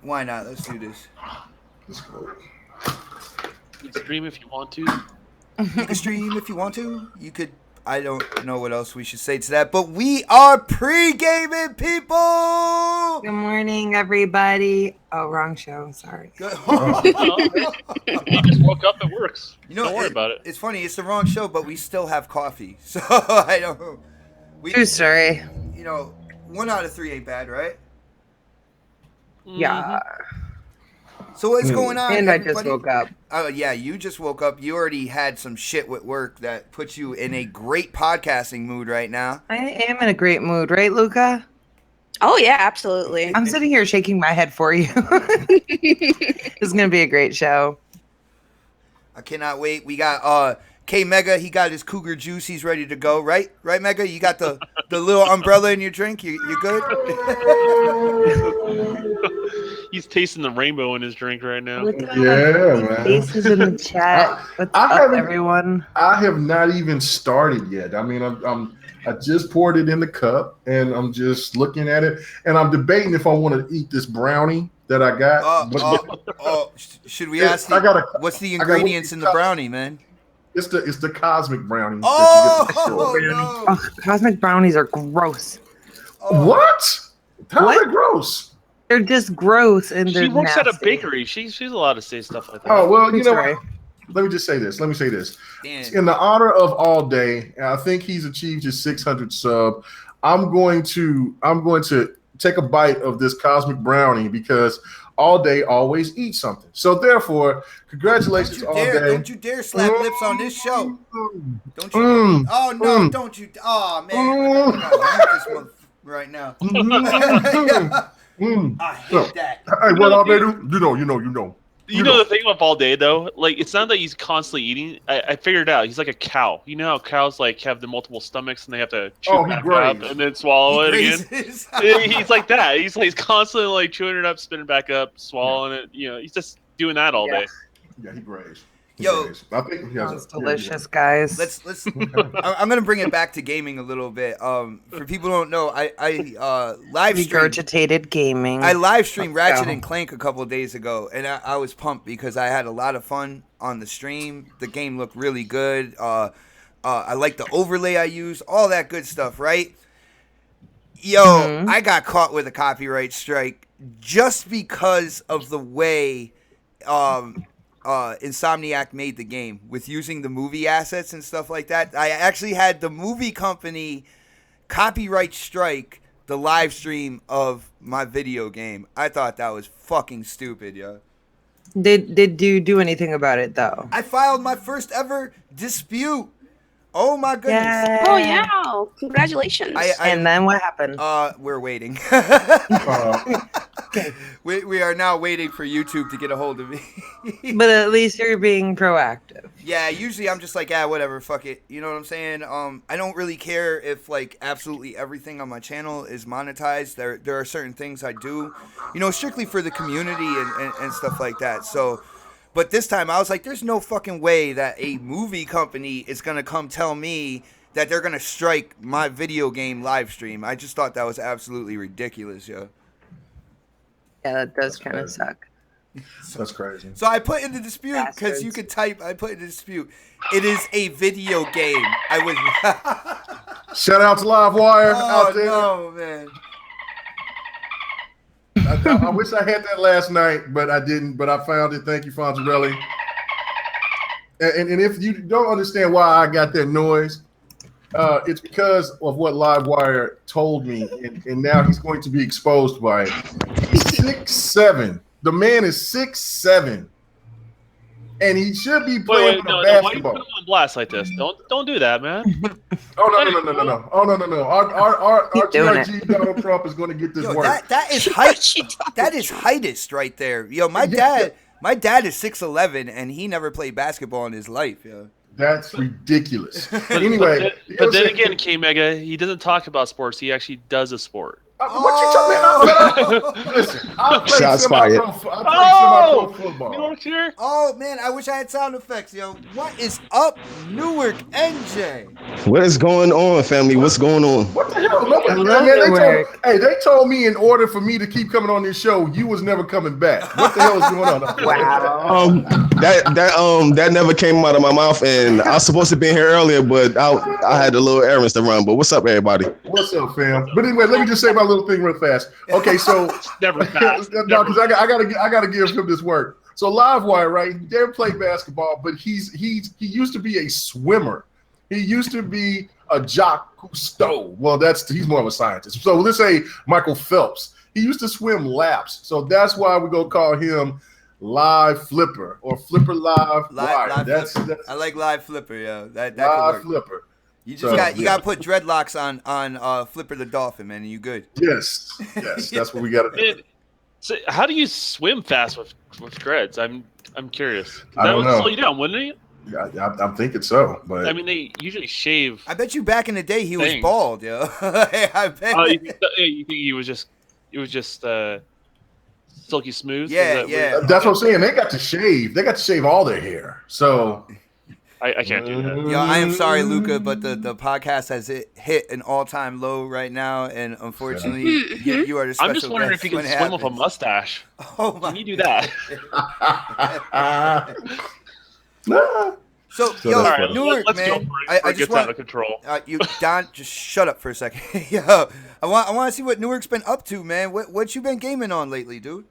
Why not? Let's do this. Let's go. You can stream if you want to. You can stream if you want to. You could. I don't know what else we should say to that, but we are pre-gaming, people. Good morning, everybody. Oh, wrong show. Sorry. Good. You just woke up. It works. Don't worry about it. It's funny. It's the wrong show, but we still have coffee. So I don't know. True story. 1 out of 3 ain't bad, right? Yeah. So what's going on? And everybody? I just woke up. Oh, yeah, you just woke up. You already had some shit with work that puts you in a great podcasting mood right now. I am in a great mood, right, Luca? Oh, yeah, absolutely. I'm sitting here shaking my head for you. It's going to be a great show. I cannot wait. We got K Mega. He got his cougar juice. He's ready to go, right? Right, Mega? You got the little umbrella in your drink? You good? He's tasting the rainbow in his drink right now. Yeah, man. Faces in the chat. What's up, everyone? I have not even started yet. I mean, I just poured it in the cup, and I'm just looking at it, and I'm debating if I want to eat this brownie that I got. Should we ask? What's the ingredients in the brownie, man? It's the cosmic brownie. No. Cosmic brownies are gross. What? How are they gross? They're just gross and they're She works nasty. at a bakery. She's allowed to say stuff like that. Oh, well, you know Sorry. what? Let me just say this. Damn. In the honor of All Day, I think he's achieved his 600 sub. I'm going to take a bite of this cosmic brownie because All Day always eats something. So therefore, congratulations, All Day. Don't you dare slap lips on this show. Don't you? Oh no! Don't you? Oh man! I hate this one right now. I hate that. Hey, what All Day do? You know. You know the thing about All Day though, like it's not that he's constantly eating. I figured it out. He's like a cow. You know how cows like have the multiple stomachs and they have to chew back up and then swallow it again. He's like that. He's constantly like chewing it up, spitting back up, swallowing it. You know, he's just doing that all day. Yeah, he grazed. I think sounds delicious, guys. Let's. I'm gonna bring it back to gaming a little bit. For people who don't know, I live stream Regurgitated gaming. I live streamed Ratchet and Clank a couple of days ago, and I was pumped because I had a lot of fun on the stream. The game looked really good. I like the overlay I used, all that good stuff, right? Yo, I got caught with a copyright strike just because of the way Insomniac made the game with using the movie assets and stuff like that. I actually had the movie company copyright strike the live stream of my video game. I thought that was fucking stupid, yo. Did you do anything about it though? I filed my first ever dispute. Oh my goodness. Yeah. Oh, yeah. Congratulations. And then what happened? We're waiting. We are now waiting for YouTube to get a hold of me. But at least you're being proactive. Yeah, usually I'm just like, whatever, fuck it. You know what I'm saying? I don't really care if like absolutely everything on my channel is monetized. There are certain things I do, strictly for the community and stuff like that. So, but this time I was like, there's no fucking way that a movie company is gonna come tell me that they're gonna strike my video game live stream. I just thought that was absolutely ridiculous, yo. Yeah, that does kind of suck. That's crazy. So I put in the dispute because you could type. I put in the dispute. It is a video game. I was. Shout out to Livewire out there. Oh no, man. I wish I had that last night, but I didn't. But I found it. Thank you, Fonzarelli. And if you don't understand why I got that noise, it's because of what Livewire told me, and now he's going to be exposed by it. 6'7". The man is 6'7", and he should be playing with a basketball. Why you put him on blast like this? Don't do that, man. Oh no! Oh no! Our TRG Donald Trump is going to get this work. That is height. That is heightest right there. Yo, my dad is 6'11", and he never played basketball in his life. Yo. That's ridiculous. Anyway, but then again, K Mega, he doesn't talk about sports. He actually does a sport. What you talking about? Listen, I semi-pro football. Here? Oh man, I wish I had sound effects, yo. What is up, Newark NJ? What is going on, family? What's going on? What the hell? They told me in order for me to keep coming on this show, you was never coming back. What the hell is going on? Wow. That never came out of my mouth, and I was supposed to be here earlier, but I had a little errands to run. But what's up, everybody? What's up, fam? But anyway, let me just say my little thing real fast. Okay, so Never fast. No, because I gotta give him this work. So Livewire, right? He never played basketball, but he used to be a swimmer. He used to be a Jacques Cousteau. Well, he's more of a scientist. So let's say Michael Phelps. He used to swim laps. So that's why we go call him Live Flipper or Flipper Live Wire. That's I like Live Flipper, yo. That Live could work. Flipper. You just got to put dreadlocks on Flipper the Dolphin, man, and you good. Yes, that's what we got to do. So how do you swim fast with dreads? I'm curious. I don't know. That would slow you down, wouldn't it? I'm thinking so, but I mean, they usually shave. I bet you back in the day he was bald, yo. I bet. You think he was just silky smooth? Yeah. That's what I'm saying. They got to shave. They got to shave all their hair. So I can't do that. Yo, I am sorry, Luca, but the podcast has hit an all-time low right now, and unfortunately, you are the special I'm just wondering if you can swim with a mustache. Oh my! Can you do that? So right, Newark, let's man, go I just want out of control. Don, just shut up for a second. Yo, I want to see what Newark's been up to, man. What you been gaming on lately, dude?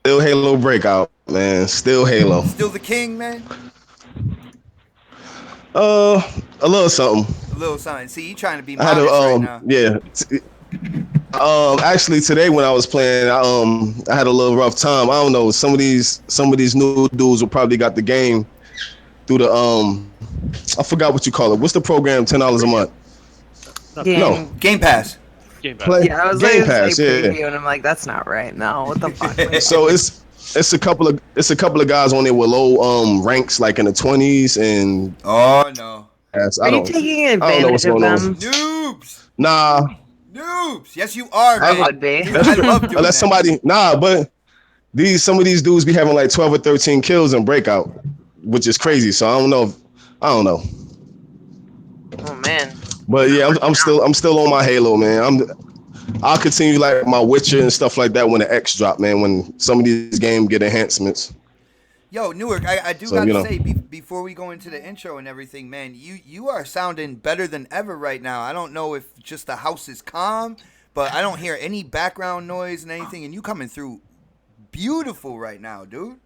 Still Halo Breakout, man. Still Halo. Still the king, man. A little something. A little something. See, you trying to be modest right now. Yeah. Actually, today when I was playing, I had a little rough time. I don't know. Some of these new dudes will probably got the game through the I forgot what you call it. What's the program? $10 a month. No, Game Pass. Yeah, I was Game like, Pass, preview, and I'm like, that's not right. No, what the fuck? So it's a couple of guys on there with low ranks, like in the 20s, and oh no. Are you taking advantage of them? Noobs. Nah. Noobs. Yes, you are, man. I would be. I love doing Unless that. but some of these dudes be having like 12 or 13 kills in Breakout, which is crazy. So I don't know. Oh man. But yeah, I'm still on my Halo, man. I'll continue like my Witcher and stuff like that when the X drop, man. When some of these games get enhancements. Yo, Newark, I do gotta say before we go into the intro and everything, man, you are sounding better than ever right now. I don't know if just the house is calm, but I don't hear any background noise and anything, and you coming through beautiful right now, dude.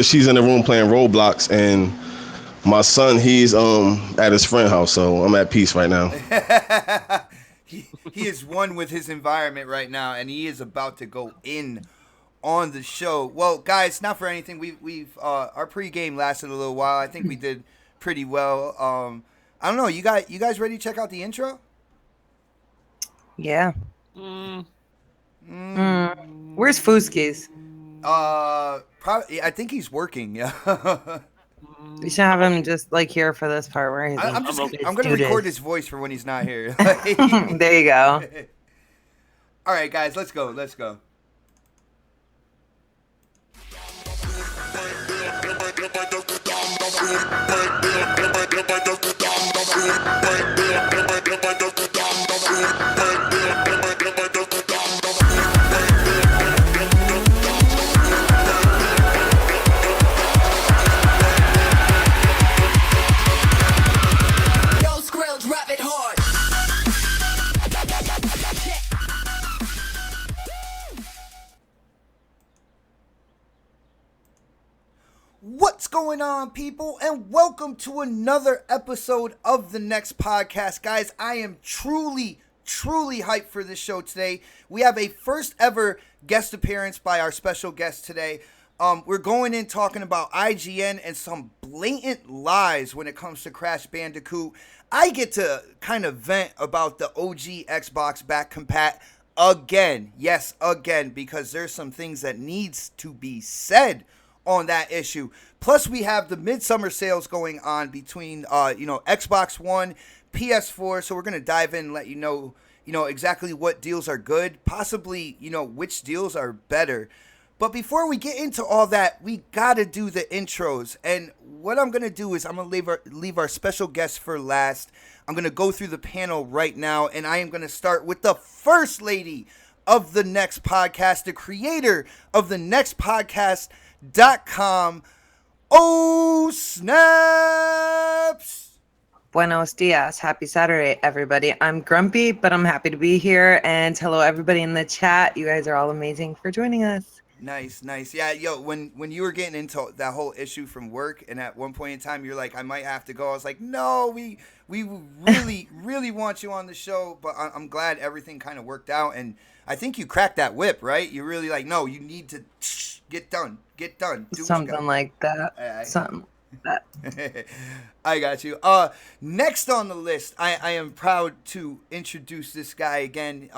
She's in the room playing Roblox, and my son, he's at his friend's house, so I'm at peace right now. He is one with his environment right now, and he is about to go in on the show. Well, guys, not for anything. We've our pregame lasted a little while. I think we did pretty well. I don't know. You guys ready to check out the intro? Yeah. Where's Fuskies? Probably. I think he's working. Yeah. We should have him just like here for this part where he's. I'm gonna record his voice for when he's not here. There you go. All right, guys, let's go. What's going on, people, and welcome to another episode of the Next Podcast. Guys, I am truly hyped for this show today. We have a first ever guest appearance by our special guest today. We're going in talking about IGN and some blatant lies when it comes to Crash Bandicoot. I get to kind of vent about the OG Xbox back compat again. Yes, again, because there's some things that needs to be said on that issue. Plus, we have the midsummer sales going on between Xbox One, PS4. So we're gonna dive in and let you know exactly what deals are good, possibly, which deals are better. But before we get into all that, we gotta do the intros. And what I'm gonna do is I'm gonna leave our special guest for last. I'm gonna go through the panel right now, and I am gonna start with the first lady of the Next Podcast, the creator of the nextpodcast.com. Oh, snaps! Buenos dias. Happy Saturday, everybody. I'm grumpy, but I'm happy to be here. And hello, everybody in the chat. You guys are all amazing for joining us. Nice. Yeah, yo, when you were getting into that whole issue from work, and at one point in time you're like, I might have to go. I was like, no, we really, really want you on the show, but I'm glad everything kind of worked out. And I think you cracked that whip, right? You're really like, no, you need to get done. Do something like that. Something like that. I got you. Next on the list, I am proud to introduce this guy again.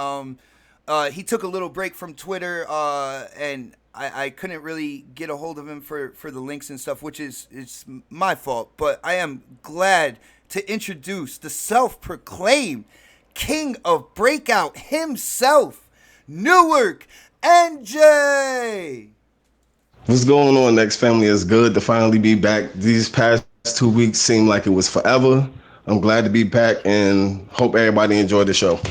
He took a little break from Twitter, and I couldn't really get a hold of him for the links and stuff, which is my fault. But I am glad to introduce the self-proclaimed king of breakout himself, Newark NJ. What's going on, Next Family? It's good to finally be back. These past 2 weeks seemed like it was forever. I'm glad to be back and hope everybody enjoyed the show.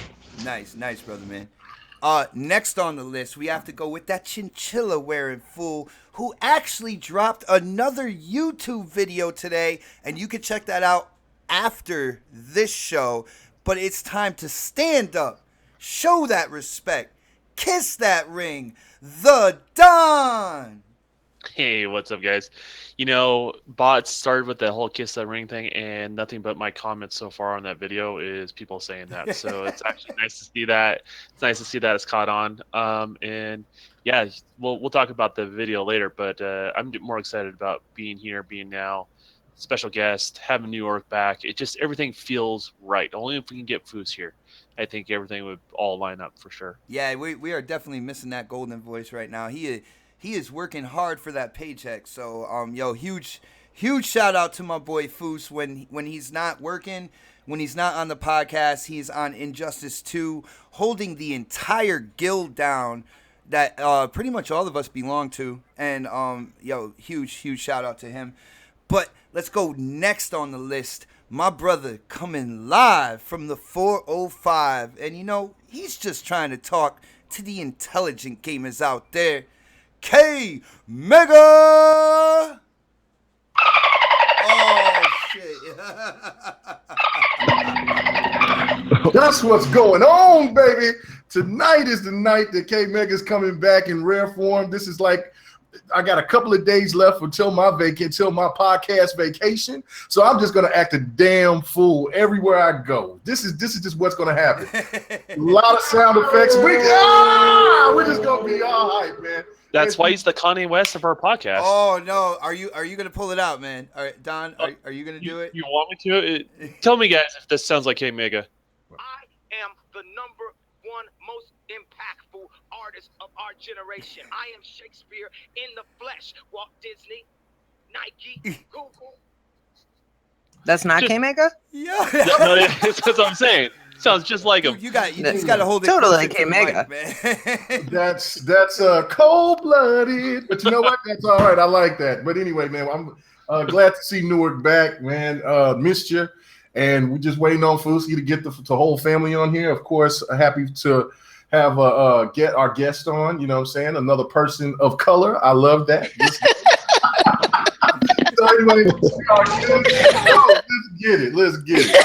Nice, brother, man. Next on the list, we have to go with that chinchilla wearing fool who actually dropped another YouTube video today, and you can check that out after this show. But it's time to stand up, show that respect, kiss that ring, the Don. Hey, what's up, guys? Bots started with the whole kiss that ring thing, and nothing but my comments so far on that video is people saying that. So it's actually nice to see that. It's nice to see that it's caught on. And yeah, we'll talk about the video later, but I'm more excited about being here, being now, special guest, having New York back. It just, everything feels right. Only if we can get Foos here, I think everything would all line up for sure. Yeah, we are definitely missing that golden voice right now. He is working hard for that paycheck. So, huge shout out to my boy Foos. When he's not working, when he's not on the podcast, he's on Injustice 2, holding the entire guild down that pretty much all of us belong to. And, huge shout out to him. But let's go next on the list. My brother coming live from the 405. And, he's just trying to talk to the intelligent gamers out there. K Mega. Oh shit. That's what's going on, baby. Tonight is the night that K Mega's coming back in rare form. This is like, I got a couple of days left until my podcast vacation. So I'm just gonna act a damn fool everywhere I go. This is just what's gonna happen. A lot of sound effects. We're just gonna be all right, man. That's why he's the Kanye West of our podcast. Oh no, are you gonna pull it out, man? All right, Don, are you gonna do it? You want me to? Tell me, guys, if this sounds like K Mega. I am the number one most impactful artist of our generation. I am Shakespeare in the flesh. Walt Disney, Nike, Google. That's not K Mega? Yeah. No, that's what I'm saying. Sounds just like him. You just gotta hold it totally K Mega. That's cold-blooded, but you know what? That's all right. I like that. But anyway, man, I'm glad to see Newark back, man. Missed you, and we're just waiting on Foosky to get the whole family on here. Of course, happy to have get our guest on. You know what I'm saying? Another person of color. I love that. So anyway, let's get it.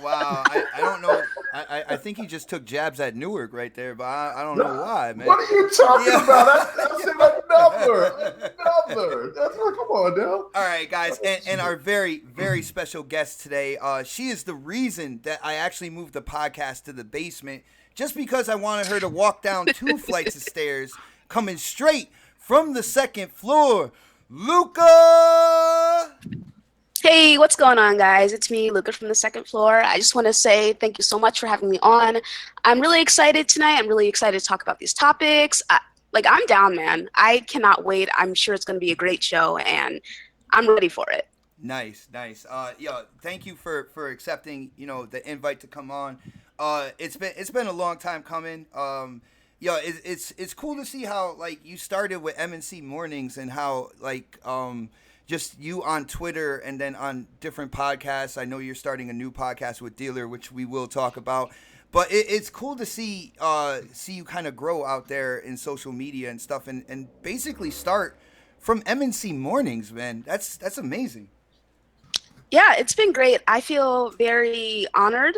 Wow. I don't know. I think he just took jabs at Newark right there, but I don't know why, man. What are you talking about? I said another. That's what. Come on, Dale. All right, guys, and our very, very special guest today. She is the reason that I actually moved the podcast to the basement, just because I wanted her to walk down 2 flights of stairs, coming straight from the 2nd floor. Luca. Hey, what's going on, guys? It's me, Luca, from the 2nd floor. I just want to say thank you so much for having me on. I'm really excited tonight. I'm really excited to talk about these topics. I'm down, man. I cannot wait. I'm sure it's going to be a great show, and I'm ready for it. Nice. Thank you for accepting, the invite to come on. It's been a long time coming. It's cool to see how like you started with MNC Mornings and how like just you on Twitter and then on different podcasts. I know you're starting a new podcast with Dealer, which we will talk about. But it's cool to see you kind of grow out there in social media and stuff, and basically start from MNC Mornings, man. That's amazing. Yeah, it's been great. I feel very honored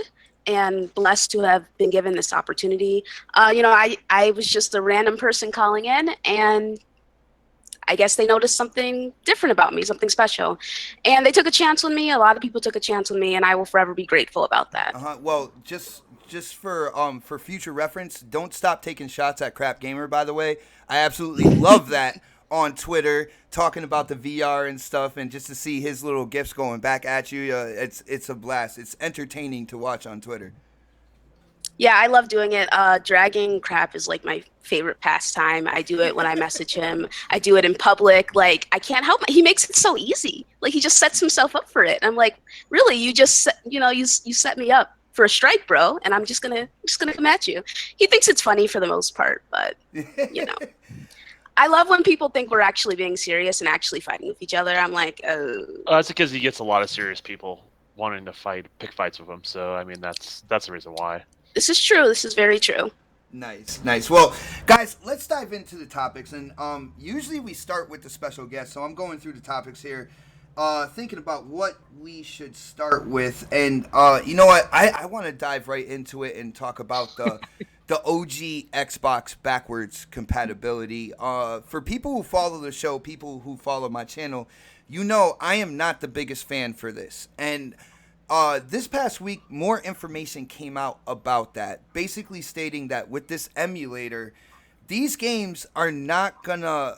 and blessed to have been given this opportunity. I was just a random person calling in, and I guess they noticed something different about me, something special. And they took a chance with me. A lot of people took a chance with me, and I will forever be grateful about that. Well, just for future reference, don't stop taking shots at Crap Gamer, by the way. I absolutely love that on Twitter, talking about the VR and stuff, and just to see his little gifts going back at you, it's a blast. It's entertaining to watch on Twitter. Yeah, I love doing it. Dragging Crap is like my favorite pastime. I do it when I message him. I do it in public. Like, I can't help it. He makes it so easy. Like, he just sets himself up for it. And I'm like, really? You just, you set me up for a strike, bro, and I'm just gonna come at you. He thinks it's funny for the most part, but I love when people think we're actually being serious and actually fighting with each other. I'm like, oh. That's because he gets a lot of serious people wanting to pick fights with him. So I mean, that's the reason why. This is true. This is very true. Nice. Well, guys, let's dive into the topics, and usually we start with the special guest. So I'm going through the topics here. Thinking about what we should start with, and you know what? I want to dive right into it and talk about the OG Xbox backwards compatibility. For people who follow the show, people who follow my channel, I am not the biggest fan for this. And this past week, more information came out about that, basically stating that with this emulator, these games are not gonna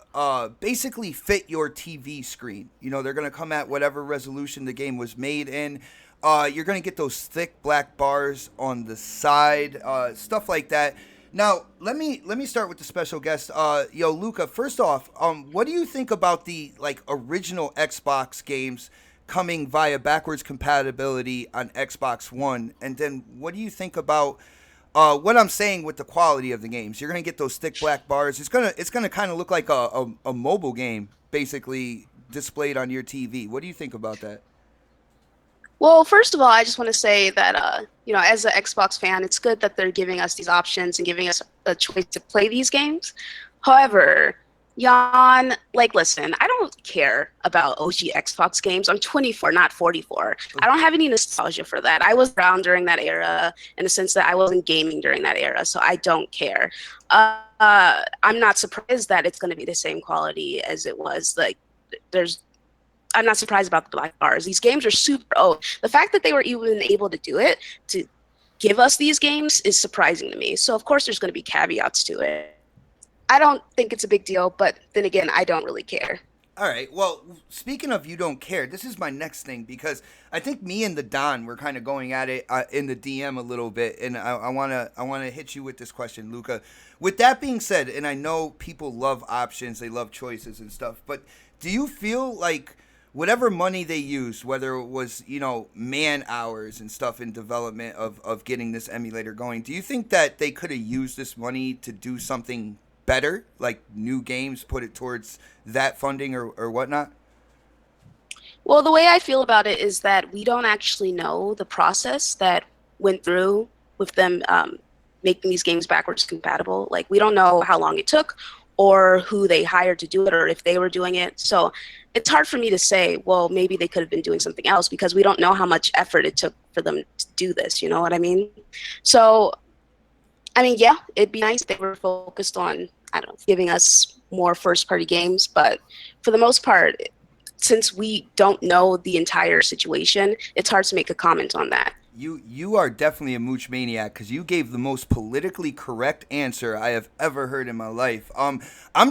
basically fit your TV screen. They're gonna come at whatever resolution the game was made in. You're gonna get those thick black bars on the side, stuff like that. Now, let me start with the special guest. Luca, first off, what do you think about the original Xbox games coming via backwards compatibility on Xbox One? And then what do you think about what I'm saying with the quality of the games? You're gonna get those thick black bars. It's gonna kind of look like a mobile game, basically displayed on your TV. What do you think about that? Well, first of all, I just want to say that as an Xbox fan, it's good that they're giving us these options and giving us a choice to play these games. However, Jan, listen, I don't care about OG Xbox games. I'm 24, not 44. I don't have any nostalgia for that. I was around during that era in the sense that I wasn't gaming during that era, so I don't care. I'm not surprised that it's going to be the same quality as it was. I'm not surprised about the black bars. These games are super old. The fact that they were even able to do it, to give us these games, is surprising to me. So, of course, there's going to be caveats to it. I don't think it's a big deal, but then again, I don't really care. All right. Well, speaking of you don't care, this is my next thing, because I think me and the Don were kind of going at it in the DM a little bit, and I wanna hit you with this question, Luca. With that being said, and I know people love options, they love choices and stuff, but do you feel like whatever money they used, whether it was man hours and stuff in development of getting this emulator going, do you think that they could have used this money to do something better, like new games, put it towards that funding or whatnot? Well, the way I feel about it is that we don't actually know the process that went through with them making these games backwards compatible. We don't know how long it took or who they hired to do it or if they were doing it. So it's hard for me to say, well, maybe they could have been doing something else, because we don't know how much effort it took for them to do this. You know what I mean? So yeah, it'd be nice if they were focused on, giving us more first-party games. But for the most part, since we don't know the entire situation, it's hard to make a comment on that. You are definitely a mooch maniac, because you gave the most politically correct answer I have ever heard in my life. I'm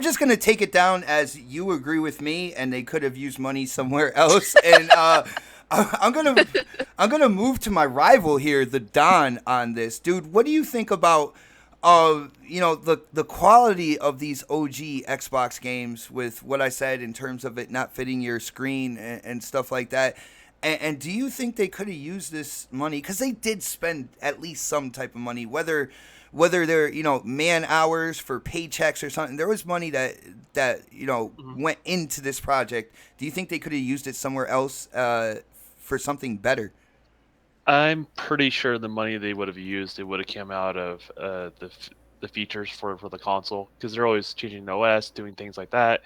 just gonna take it down as you agree with me, and they could have used money somewhere else. And I'm gonna move to my rival here, the Don, on this. Dude, what do you think about the quality of these OG Xbox games, with what I said in terms of it not fitting your screen and stuff like that? And do you think they could have used this money, because they did spend at least some type of money, whether they're, man hours for paychecks or something? There was money that went into this project. Do you think they could have used it somewhere else for something better? I'm pretty sure the money they would have used, it would have come out of the features for the console, because they're always changing the OS, doing things like that.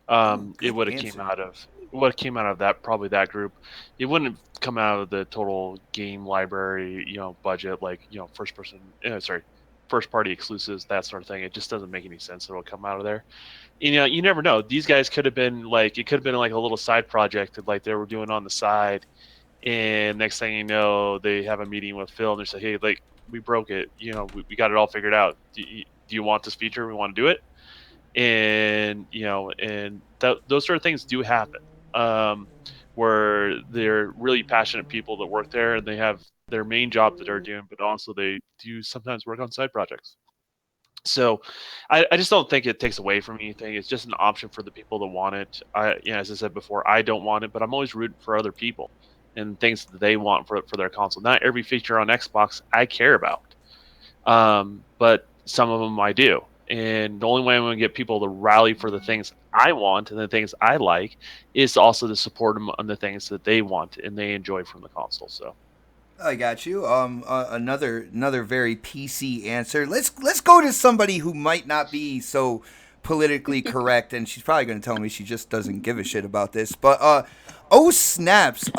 It would have came out of that, probably that group. It wouldn't come out of the total game library, budget, like first party exclusives, that sort of thing. It just doesn't make any sense that it'll come out of there. You never know. These guys could have been like, it could have been like a little side project that like they were doing on the side, and next thing you know, they have a meeting with Phil and they say, hey, like, we broke it, we got it all figured out. Do you want this feature? We want to do it. And those sort of things do happen, where they're really passionate people that work there, and they have their main job that they're doing, but also they do sometimes work on side projects. So I just don't think it takes away from anything. It's just an option for the people that want it. As I said before, I don't want it, but I'm always rooting for other people and things that they want for their console. Not every feature on Xbox I care about, but some of them I do. And the only way I'm going to get people to rally for the things I want and the things I like is also to support them on the things that they want and they enjoy from the console. So I got you. Another very PC answer. Let's go to somebody who might not be so politically correct, and she's probably going to tell me she just doesn't give a shit about this. But oh snaps!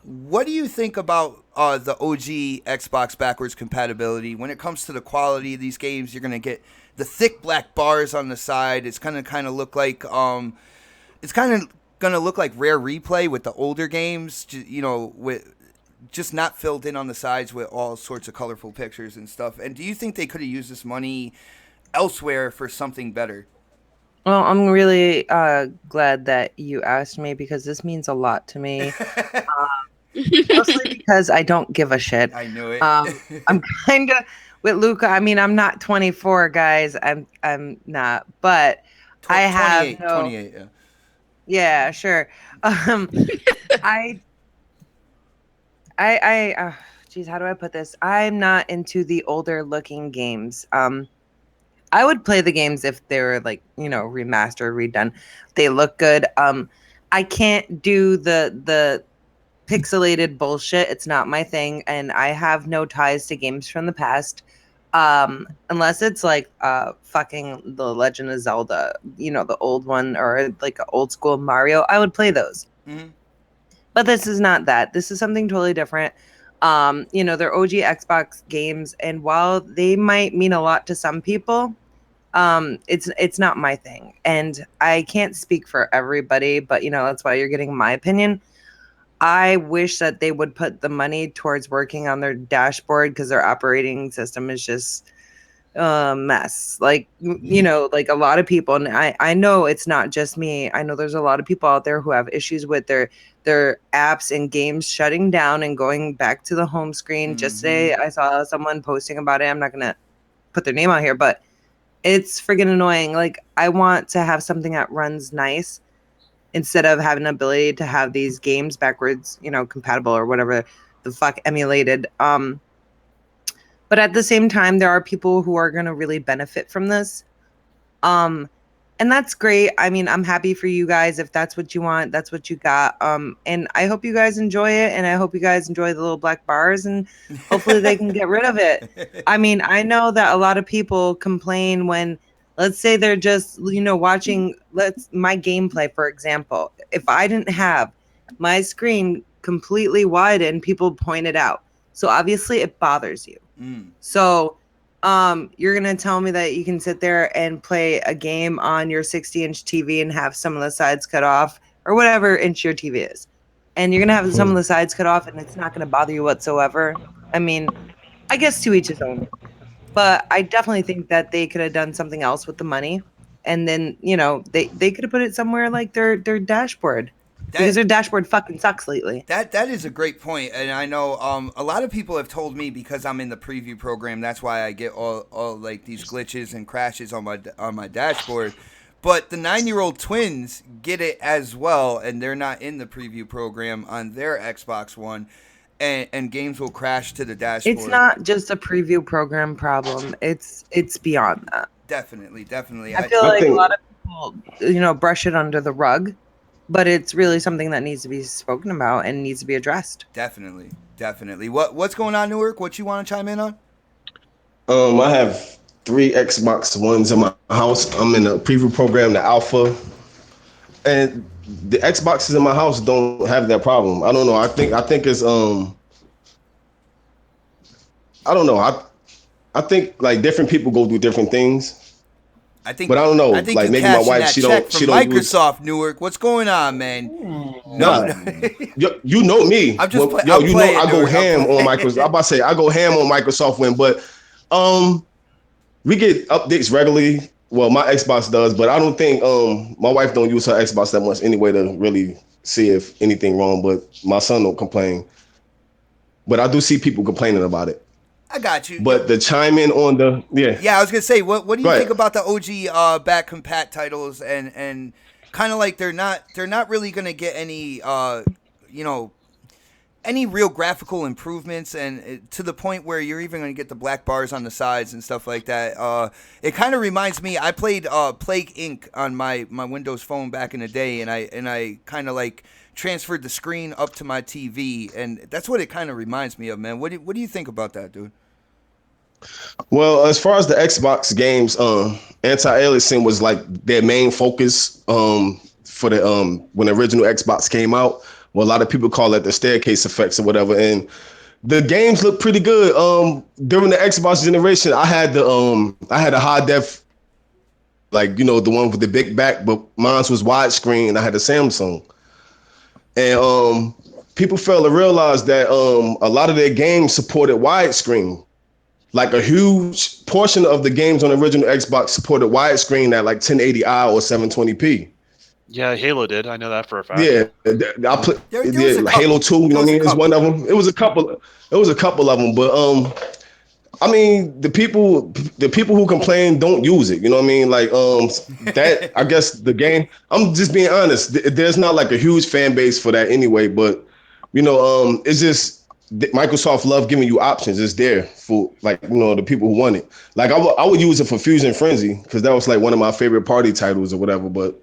What do you think about the OG Xbox backwards compatibility when it comes to the quality of these games? You're going to get the thick black bars on the side. It's kind of look like it's kind of going to look like Rare Replay with the older games. With just not filled in on the sides with all sorts of colorful pictures and stuff. And do you think they could have used this money elsewhere for something better? Well, I'm really glad that you asked me, because this means a lot to me. Mostly because I don't give a shit. I knew it. I'm kind of with Luca. I mean, I'm not 24, guys. I'm not, but I have 28. Yeah. Yeah, sure. Geez, how do I put this? I'm not into the older looking games. I would play the games if they were like, remastered, redone. They look good. I can't do the pixelated bullshit. It's not my thing, and I have no ties to games from the past. Unless it's like fucking The Legend of Zelda, the old one, or like an old school Mario. I would play those. Mm-hmm. But this is not that. This is something totally different. They're OG Xbox games, and while they might mean a lot to some people, it's not my thing. And I can't speak for everybody, but that's why you're getting my opinion. I wish that they would put the money towards working on their dashboard, because their operating system is just a mess. Like, like a lot of people, and I know it's not just me. I know there's a lot of people out there who have issues with their apps and games shutting down and going back to the home screen. Mm-hmm. Just today, I saw someone posting about it. I'm not going to put their name out here, but it's friggin' annoying. Like, I want to have something that runs nice instead of having an ability to have these games backwards, compatible or whatever the fuck, emulated. But at the same time, there are people who are going to really benefit from this. And that's great. I mean, I'm happy for you guys. If that's what you want, that's what you got. And I hope you guys enjoy it. And I hope you guys enjoy the little black bars, and hopefully they can get rid of it. I mean, I know that a lot of people complain when, let's say they're just, watching my gameplay, for example. If I didn't have my screen completely widened, people point it out. So obviously it bothers you. Mm. So you're going to tell me that you can sit there and play a game on your 60-inch TV and have some of the sides cut off, or whatever inch your TV is. And you're going to have some of the sides cut off, and it's not going to bother you whatsoever. I mean, I guess to each his own. But I definitely think that they could have done something else with the money. And then, they could have put it somewhere like their dashboard. Because their dashboard fucking sucks lately. That is a great point, and I know a lot of people have told me, because I'm in the preview program, that's why I get all like these glitches and crashes on my dashboard. But the 9-year-old twins get it as well, and they're not in the preview program on their Xbox One, and games will crash to the dashboard. It's not just a preview program problem. It's beyond that. Definitely. I feel like a lot of people, brush it under the rug, but it's really something that needs to be spoken about and needs to be addressed. Definitely. What's going on, Newark? What you want to chime in on? I have 3 Xbox Ones in my house. I'm in the preview program, the alpha, and the Xboxes in my house don't have that problem. I don't know. I think it's I don't know. I think like different people go through different things. But I don't know. I think like maybe my wife, she don't Microsoft, Newark. What's going on, man? No. You know me. I'm just I go ham on Microsoft. I'm about to say I go ham on Microsoft but we get updates regularly. Well, my Xbox does, but I don't think my wife don't use her Xbox that much anyway to really see if anything wrong. But my son don't complain. But I do see people complaining about it. I got you. But the chime in on the Yeah, I was gonna say, what do you think about the OG back compat titles and kind of like they're not really gonna get any any real graphical improvements, and to the point where you're even gonna get the black bars on the sides and stuff like that. It kind of reminds me. I played Plague Inc. on my Windows phone back in the day, and I kind of like transferred the screen up to my TV, and that's what it kind of reminds me of, man. What do you think about that, dude? Well, as far as the Xbox games, anti-aliasing was like their main focus for the when the original Xbox came out. Well, a lot of people call it the staircase effects or whatever, and the games look pretty good. During the Xbox generation, I had a high def, like the one with the big back, but mine was widescreen, and I had a Samsung. And people fail to realize that a lot of their games supported widescreen. Like a huge portion of the games on the original Xbox supported widescreen at like 1080i or 720p. Yeah, Halo did. I know that for a fact. Yeah, I played Halo 2. You know what I mean? It's one of them. It was a couple of them, but I mean, the people who complain don't use it. You know what I mean? Like that. I guess the game. I'm just being honest. There's not like a huge fan base for that anyway. But it's just Microsoft love giving you options. It's there for the people who want it. Like I would use it for Fusion Frenzy because that was like one of my favorite party titles or whatever. But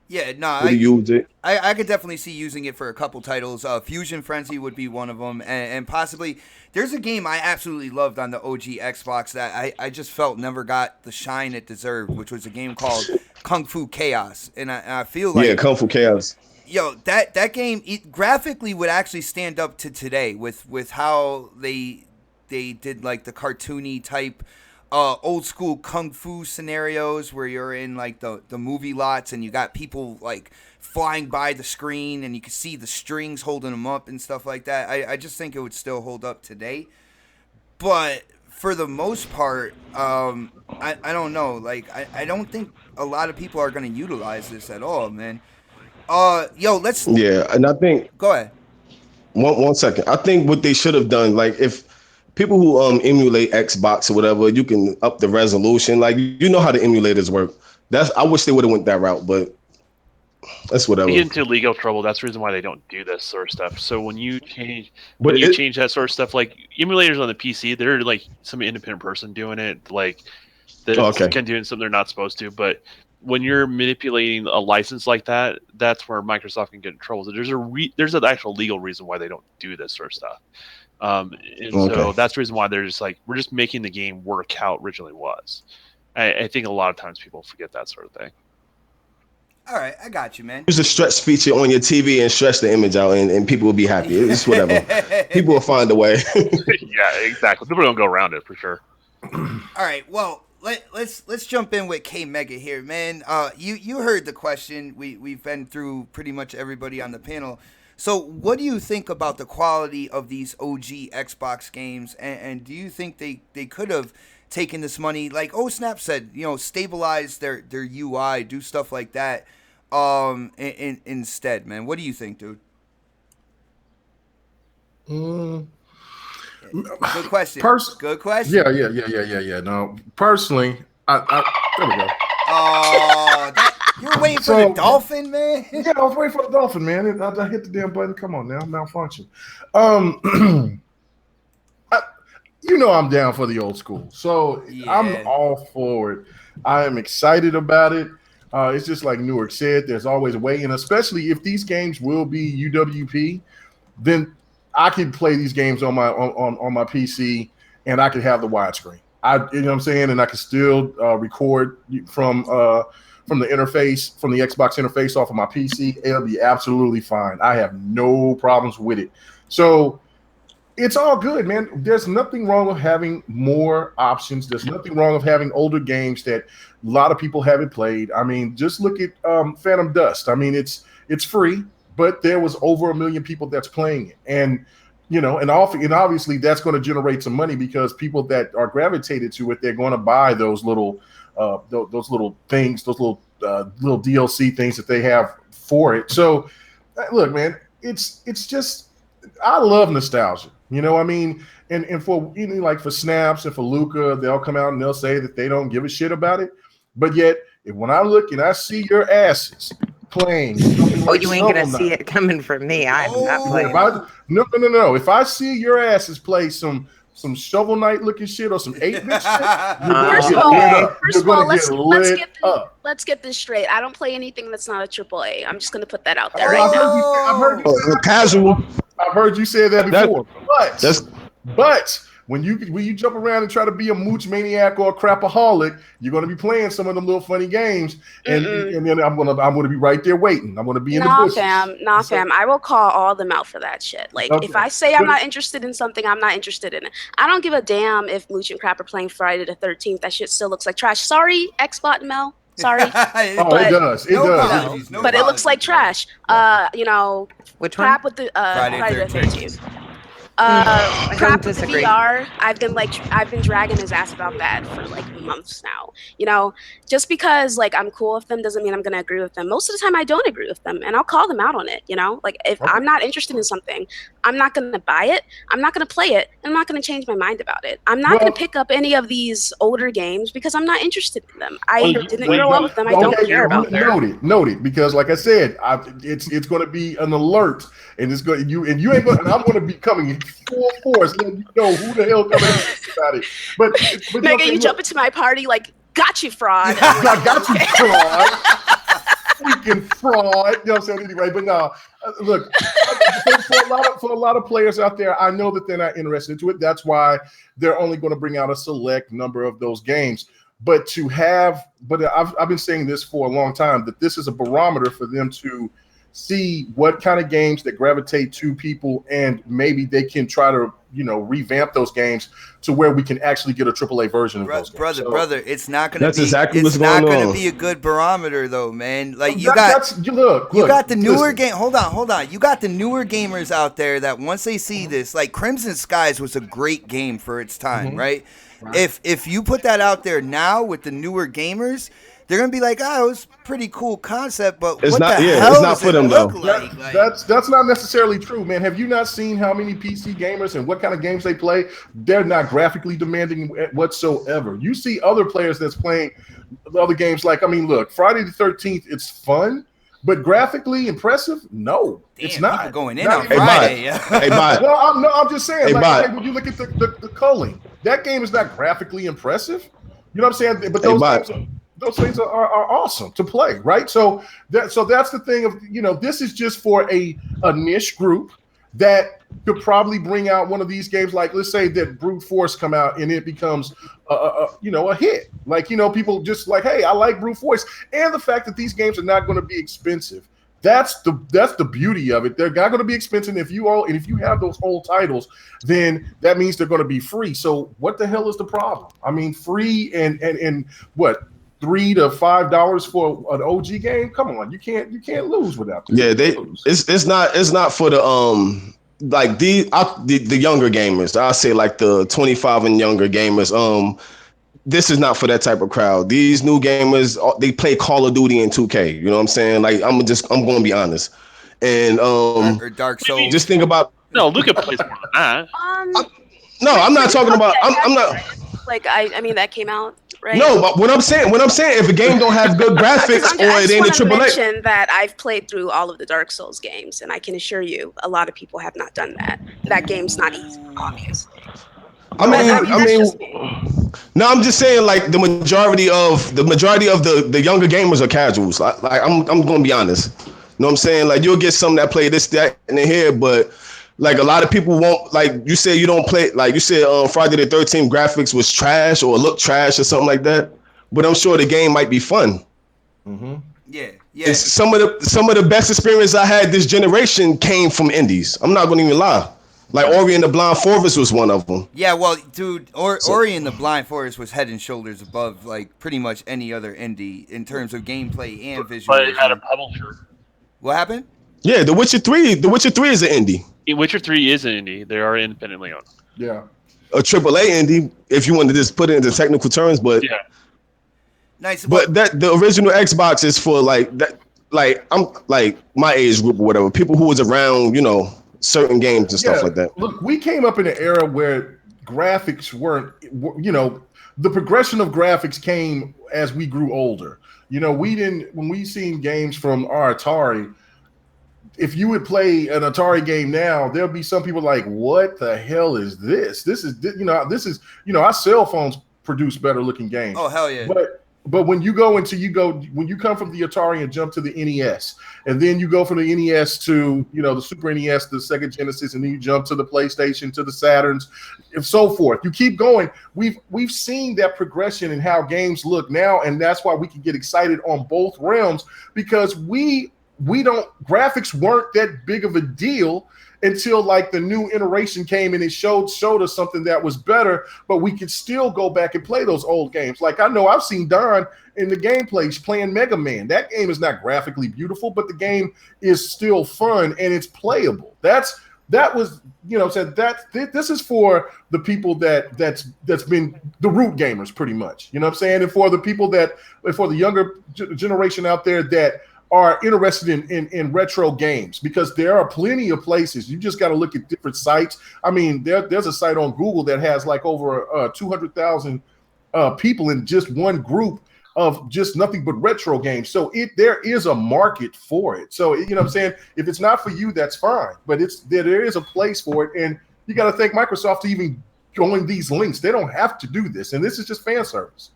yeah, no, I could definitely see using it for a couple titles. Fusion Frenzy would be one of them, and possibly there's a game I absolutely loved on the OG Xbox that I just felt never got the shine it deserved, which was a game called Kung Fu Chaos, and I feel like Kung Fu Chaos. Yo, that game graphically would actually stand up to today with how they did like the cartoony type old school kung fu scenarios where you're in like the movie lots and you got people like flying by the screen and you can see the strings holding them up and stuff like that. I just think it would still hold up today. But for the most part, I don't know. Like I don't think a lot of people are going to utilize this at all, man. Let's. Yeah, and I think. Go ahead. One second. I think what they should have done, like if people who emulate Xbox or whatever, you can up the resolution. Like how the emulators work. I wish they would have went that route, but that's whatever. You get into legal trouble. That's the reason why they don't do this sort of stuff. So when you change that sort of stuff, like emulators on the PC, they're like some independent person doing it, like they're doing something they're not supposed to, but when you're manipulating a license like that, that's where Microsoft can get in trouble. So there's an actual legal reason why they don't do this sort of stuff. So that's the reason why they're just like, we're just making the game work how it originally was. I think a lot of times people forget that sort of thing. All right, I got you, man. Use the stretch feature on your TV and stretch the image out, and people will be happy. It's whatever. People will find a way. Yeah, exactly. People don't go around it for sure. All right, well, let's jump in with K Mega here, man. You heard the question. We've been through pretty much everybody on the panel. So what do you think about the quality of these OG Xbox games, and do you think they could have taken this money, like Snap said, stabilize their UI, do stuff like that, instead, man? What do you think, dude? Good question. Good question. Yeah. No, personally, there we go. Oh, you were waiting for the dolphin, man. Yeah, I was waiting for the dolphin, man. I hit the damn button. Come on now, malfunction. You know I'm down for the old school, so yeah. I'm all for it. I am excited about it. It's just like Newark said, there's always a way, and especially if these games will be UWP, then I can play these games on my PC, and I can have the widescreen. You know what I'm saying, and I can still record from the interface, from the Xbox interface off of my PC. It'll be absolutely fine. I have no problems with it. So it's all good, man. There's nothing wrong with having more options. There's nothing wrong with having older games that a lot of people haven't played. I mean, just look at Phantom Dust. I mean, it's free, but there was over 1 million people that's playing it, and you know, and obviously that's going to generate some money because people that are gravitated to it, they're going to buy those little things, those little DLC things that they have for it. So, look, man, it's just, I love nostalgia. You know, I mean, and for like for Snaps and for Luca, they'll come out and they'll say that they don't give a shit about it. But yet, when I look and I see your asses playing, like you ain't gonna see it coming from me. I'm not playing. No. If I see your asses play some Shovel Knight looking shit or some 8-bit shit, let's get this straight. I don't play anything that's not a AAA. I'm just gonna put that out there right now. I've heard you say casual. I've heard you say that before. But when you jump around and try to be a mooch maniac or a crapaholic, you're gonna be playing some of them little funny games, and then I'm gonna be right there waiting. I'm gonna be in the bushes. Fam. I will call all them out for that shit. Like if I say I'm not interested in something, I'm not interested in it. I don't give a damn if Mooch and Crap are playing Friday the 13th. That shit still looks like trash. Sorry, Xbot Mel. Sorry. It does. It does. But it looks like trash. You know, which Crap one? with the Friday the 13th. Crap with the VR. I've been dragging his ass about that for like months now. You know, just because like I'm cool with them doesn't mean I'm gonna agree with them. Most of the time I don't agree with them, and I'll call them out on it. You know, like if I'm not interested in something, I'm not gonna buy it. I'm not gonna play it. And I'm not gonna change my mind about it. I'm not gonna pick up any of these older games because I'm not interested in them. I didn't grow up with them. I don't care about them. Noted. Because like I said, it's gonna be an alert, and it's going you ain't gonna. And I'm gonna be coming full force, letting you know who the hell coming about it. But Megan, you jump into my party like, got you, fraud. I got you, fraud. Freaking fraud. You know what I'm saying? Anyway, but no, look, for a lot of players out there, I know that they're not interested into it. That's why they're only going to bring out a select number of those games. But I've been saying this for a long time, that this is a barometer for them to see what kind of games that gravitate to people, and maybe they can try to, you know, revamp those games to where we can actually get a AAA version of those games. Brother, it's not going to be. Exactly it's not going to be a good barometer, though, man. Like you got the newer game. Hold on. You got the newer gamers out there that once they see this, like Crimson Skies was a great game for its time, right? If you put that out there now with the newer gamers, they're gonna be like, "Oh, it was a pretty cool concept, but it's what not, the yeah, hell it's not does for it them look though." like?" That's not necessarily true, man. Have you not seen how many PC gamers and what kind of games they play? They're not graphically demanding whatsoever. You see other players that's playing other games like, I mean, look, Friday the 13th, it's fun, but graphically impressive? No, it's not. People going in on Friday. Well, I'm just saying. When you look at the culling, that game is not graphically impressive. You know what I'm saying? But those things are awesome to play, right? So that's the thing of, you know, this is just for a niche group that could probably bring out one of these games. Like, let's say that Brute Force come out and it becomes a hit. Like, you know, people just like, hey, I like Brute Force, and the fact that these games are not going to be expensive. That's the beauty of it. They're not going to be expensive. If you have those old titles, then that means they're going to be free. So what the hell is the problem? I mean, free and what? $3 to $5 for an OG game? Come on, you can't lose without that. Yeah, it's not for the like the younger gamers. I say like the 25 and younger gamers. This is not for that type of crowd. These new gamers, they play Call of Duty and 2K. You know what I'm saying? Like I'm going to be honest. And or Dark Souls. Just think about Luca plays more than that. No, I'm not talking about. I'm not. Like I mean that came out, right? No, but what I'm saying, if a game don't have good graphics or it ain't a AAA. I AAA. mention that I've played through all of the Dark Souls games, and I can assure you, a lot of people have not done that. That game's not easy, obviously. I mean, no, I'm just saying like the majority of the younger gamers are casuals. Like I'm gonna be honest. You know what I'm saying? Like you'll get some that play this, that, and here, but like a lot of people won't. Like you said, you don't play. Like you said, Friday the 13th graphics was trash or looked trash or something like that. But I'm sure the game might be fun. Mm-hmm. Yeah. It's some of the best experience I had this generation came from indies. I'm not gonna even lie. Like Ori and the Blind Forest was one of them. Yeah, well, dude, Ori and the Blind Forest was head and shoulders above like pretty much any other indie in terms of gameplay and visuals. But it had a publisher. What happened? Yeah, The Witcher 3 is an indie. Witcher 3 is an indie. They are independently owned. Yeah. A AAA indie, if you want to just put it into technical terms, but yeah. Nice. But that the original Xbox is for like that, like I'm like my age group or whatever, people who was around, you know, certain games and stuff like that. Look, we came up in an era where graphics weren't, you know, the progression of graphics came as we grew older. You know, when we seen games from our Atari, if you would play an Atari game now, there'll be some people like, what the hell is this? This is, our cell phones produce better looking games. Oh, hell yeah. But when you come from the Atari and jump to the NES, and then you go from the NES to, you know, the Super NES, the Sega Genesis, and then you jump to the PlayStation, to the Saturns, and so forth. You keep going. We've seen that progression in how games look now, and that's why we can get excited on both realms, because graphics weren't that big of a deal until like the new iteration came and it showed us something that was better, but we could still go back and play those old games. Like I know I've seen Don in the gameplays playing Mega Man. That game is not graphically beautiful, but the game is still fun and it's playable. That was, you know, said that this is for the people that's been the root gamers pretty much. You know what I'm saying? And for the people for the younger generation out there that are interested in retro games, because there are plenty of places. You just got to look at different sites. I mean, there's a site on Google that has like over 200,000 people in just one group of just nothing but retro games. So there is a market for it. So, you know what I'm saying? If it's not for you, that's fine. But there is a place for it. And you got to thank Microsoft to even going these links. They don't have to do this. And this is just fan service.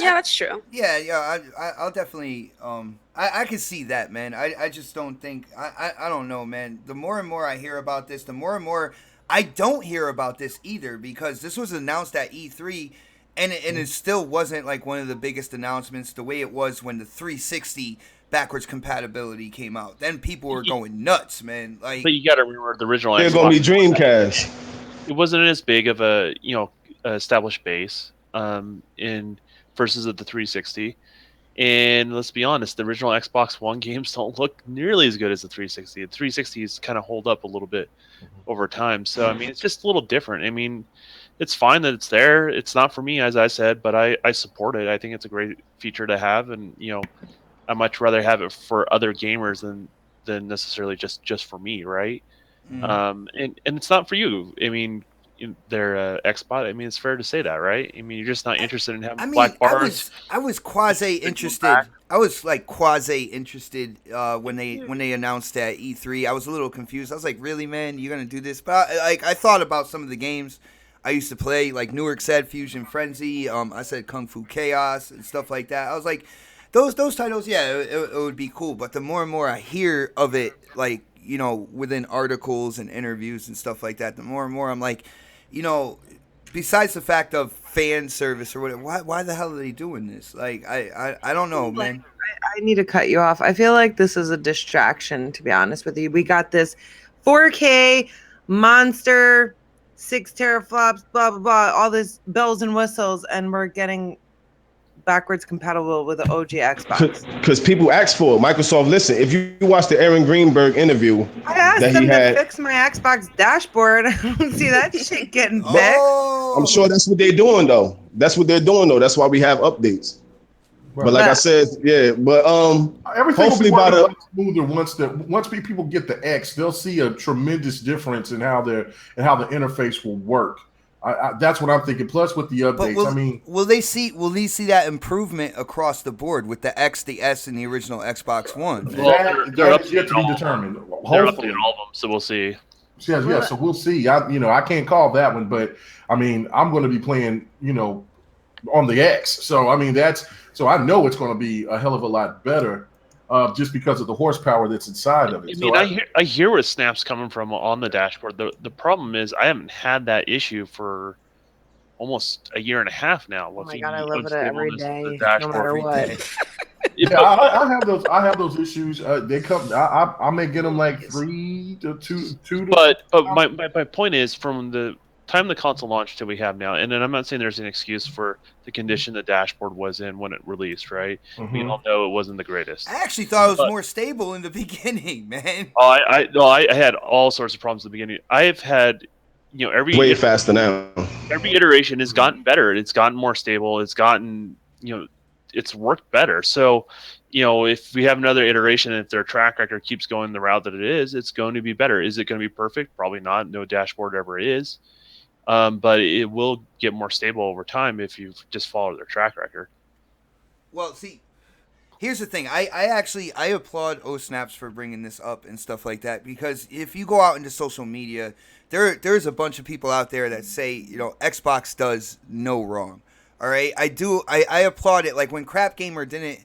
Yeah, that's true. Yeah, I'll definitely, I can see that, man. I just don't think, I don't know, man. The more and more I hear about this, the more and more I don't hear about this either, because this was announced at E3, and it still wasn't like one of the biggest announcements the way it was when the 360 backwards compatibility came out. Then people were going nuts, man. Like, but you got to remember the original. They're going to be Dreamcast. It wasn't as big of a, you know, established base versus of the 360. And let's be honest, the original Xbox One games don't look nearly as good as the 360. The 360 is kind of hold up a little bit over time. So, I mean, it's just a little different. I mean, it's fine that it's there. It's not for me, as I said, but I support it. I think it's a great feature to have. And, you know, I'd much rather have it for other gamers than necessarily just for me, right? And it's not for you. I mean, their Xbox. I mean, it's fair to say that, right? I mean, you're just not interested in having black bars. I was quasi interested. I was like quasi interested when they announced at E3. I was a little confused. I was like, really, man, you're gonna do this? But I thought about some of the games I used to play, like Newark said, Fusion Frenzy. I said Kung Fu Chaos and stuff like that. I was like, those titles, yeah, it would be cool. But the more and more I hear of it, like, you know, within articles and interviews and stuff like that, the more and more I'm like, you know, besides the fact of fan service or whatever, why the hell are they doing this? Like, I don't know, man. I need to cut you off. I feel like this is a distraction, to be honest with you. We got this 4K monster, 6 teraflops, blah, blah, blah, all this bells and whistles, and we're getting backwards compatible with the OG Xbox. Because people asked for it. Microsoft, listen, if you watch the Aaron Greenberg interview I asked them to fix my Xbox dashboard. I don't see that shit getting fixed. I'm sure that's what they're doing, though. That's why we have updates. Right. But like I said, yeah, but everything hopefully will be smoother once people get the X, they'll see a tremendous difference in how the interface will work. That's what I'm thinking. Plus with the updates, will they see that improvement across the board with the X, the S, and the original Xbox One? Well, that is yet to be determined. They're Hopefully, updating all of them, so we'll see. Yeah, so we'll see. I can't call that one, but I'm going to be playing, on the X. So so I know it's going to be a hell of a lot better, just because of the horsepower that's inside of it. I hear where Snap's coming from on the dashboard. The problem is I haven't had that issue for almost a year and a half now. Oh my god, I live with it every day, no matter what. Yeah, I have those issues. They come. I may get them like 3 to 2. But my point is, from the time the console launched till we have now, and then I'm not saying there's an excuse for the condition the dashboard was in when it released, right? Mm-hmm. We all know it wasn't the greatest. I actually thought it was more stable in the beginning, man. I had all sorts of problems at the beginning. I've had, every way faster now. Every iteration has gotten better. It's gotten more stable. It's gotten, it's worked better. So, if we have another iteration, if their track record keeps going the route that it is, it's going to be better. Is it going to be perfect? Probably not. No dashboard ever is. But it will get more stable over time if you just follow their track record. Well, see, here's the thing. I applaud OSnaps for bringing this up and stuff like that, because if you go out into social media, there's a bunch of people out there that say, Xbox does no wrong. All right, I applaud it. Like when Crap Gamer didn't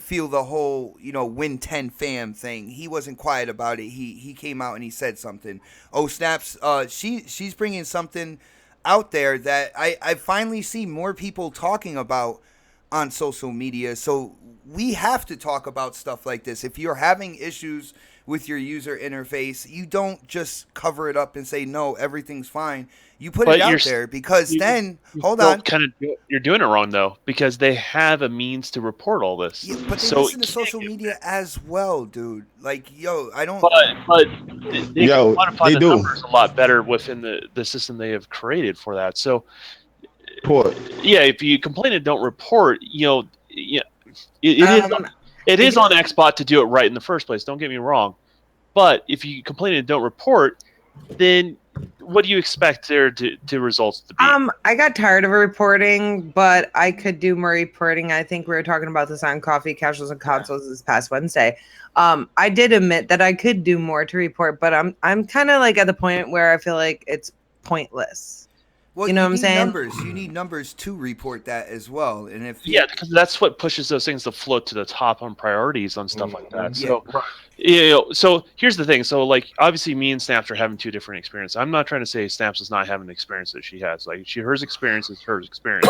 feel the whole Win 10 fam thing. He wasn't quiet about it. He came out and he said something. Snaps, she's bringing something out there that I finally see more people talking about on social media. So we have to talk about stuff like this. If you're having issues with your user interface, you don't just cover it up and say no, everything's fine. You put it out there, because you're doing it wrong though, because they have a means to report all this. Yeah, but they listen to social media as well, dude. Like, I don't. But they quantify the numbers a lot better within the system they have created for that. So, if you complain and don't report, it is on Xbox to do it right in the first place. Don't get me wrong, but if you complain and don't report, then what do you expect there to results to be? I got tired of reporting, but I could do more reporting. I think we were talking about this on Coffee, Casuals, and Consoles this past Wednesday. I did admit that I could do more to report, but I'm kind of like at the point where I feel like it's pointless. Well, you know what I'm saying? You need numbers to report that as well, and because that's what pushes those things to float to the top on priorities on stuff like that. So, so here's the thing. So, like, obviously, me and Snaps are having two different experiences. I'm not trying to say Snaps is not having the experience that she has. Like, her experience is her experience.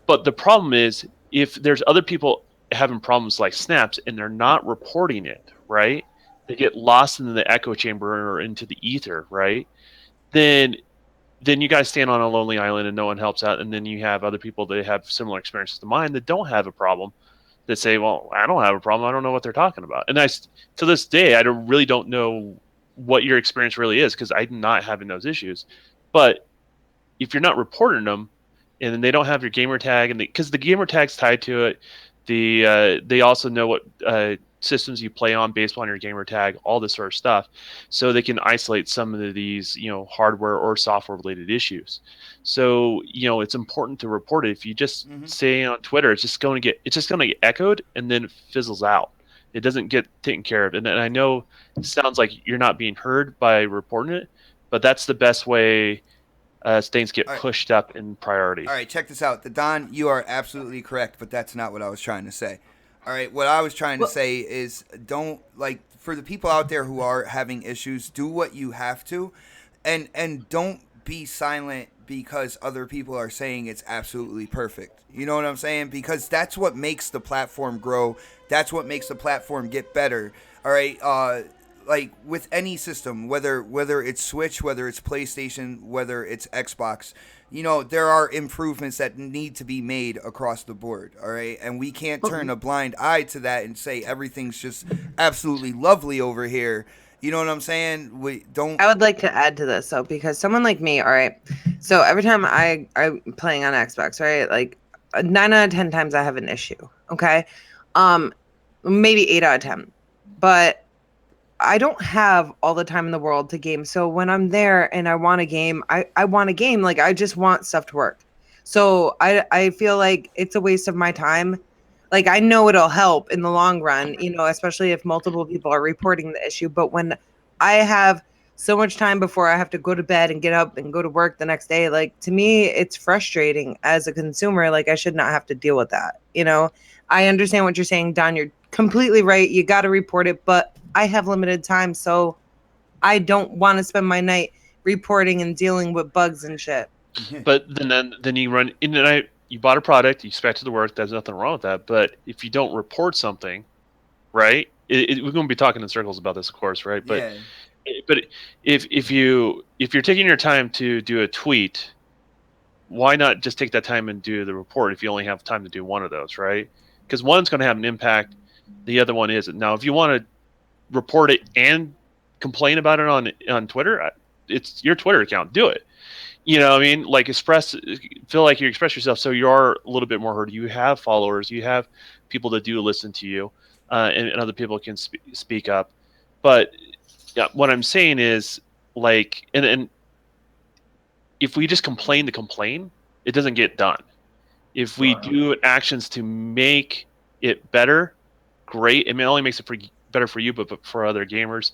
But the problem is, if there's other people having problems like Snaps and they're not reporting it, right? They get lost in the echo chamber or into the ether, right? Then you guys stand on a lonely island and no one helps out, and then you have other people that have similar experiences to mine that don't have a problem, that say, well, I don't have a problem, I don't know what they're talking about. And to this day, I really don't know what your experience really is, because I'm not having those issues. But if you're not reporting them, and then they don't have your gamer tag, and because the gamer tag's tied to it, they also know what systems you play on based on your gamer tag, all this sort of stuff, so they can isolate some of these hardware or software related issues. So it's important to report it. If you just say on Twitter, it's just going to get echoed and then it fizzles out. It doesn't get taken care of. And I know it sounds like you're not being heard by reporting it, but that's the best way things get pushed up in priority. All right, check this out. Don, you are absolutely correct, but that's not what I was trying to say. All right, what I was trying to say is, don't, like, for the people out there who are having issues, do what you have to, and don't be silent because other people are saying it's absolutely perfect. You know what I'm saying? Because that's what makes the platform grow. That's what makes the platform get better. All right, like with any system, whether it's Switch, whether it's PlayStation, whether it's Xbox, there are improvements that need to be made across the board, all right? And we can't turn a blind eye to that and say everything's just absolutely lovely over here. You know what I'm saying? I would like to add to this, though, because someone like me, all right, so every time I'm playing on Xbox, right, like 9 out of 10 times I have an issue, okay? Maybe 8 out of 10. But I don't have all the time in the world to game. So when I'm there and I want a game, I want a game. Like, I just want stuff to work. So I feel like it's a waste of my time. Like, I know it'll help in the long run, especially if multiple people are reporting the issue. But when I have so much time before I have to go to bed and get up and go to work the next day, like, to me, it's frustrating as a consumer. Like, I should not have to deal with that. I understand what you're saying, Don. You're completely right. You got to report it, but I have limited time, so I don't want to spend my night reporting and dealing with bugs and shit. But then you run in the night. You bought a product, you expect it to work. There's nothing wrong with that. But if you don't report something, right? We're going to be talking in circles about this, of course, right? But if you're taking your time to do a tweet, why not just take that time and do the report if you only have time to do one of those, right? Because one's going to have an impact, the other one isn't. Now, if you want to report it and complain about it on Twitter, it's your Twitter account. Do it. I mean, like, feel like you express yourself, so you are a little bit more heard. You have followers, you have people that do listen to you, and other people can speak up. But yeah, what I'm saying is, like, and if we just complain to complain, it doesn't get done. If we do actions to make it better, great. It only makes it better for you, but for other gamers.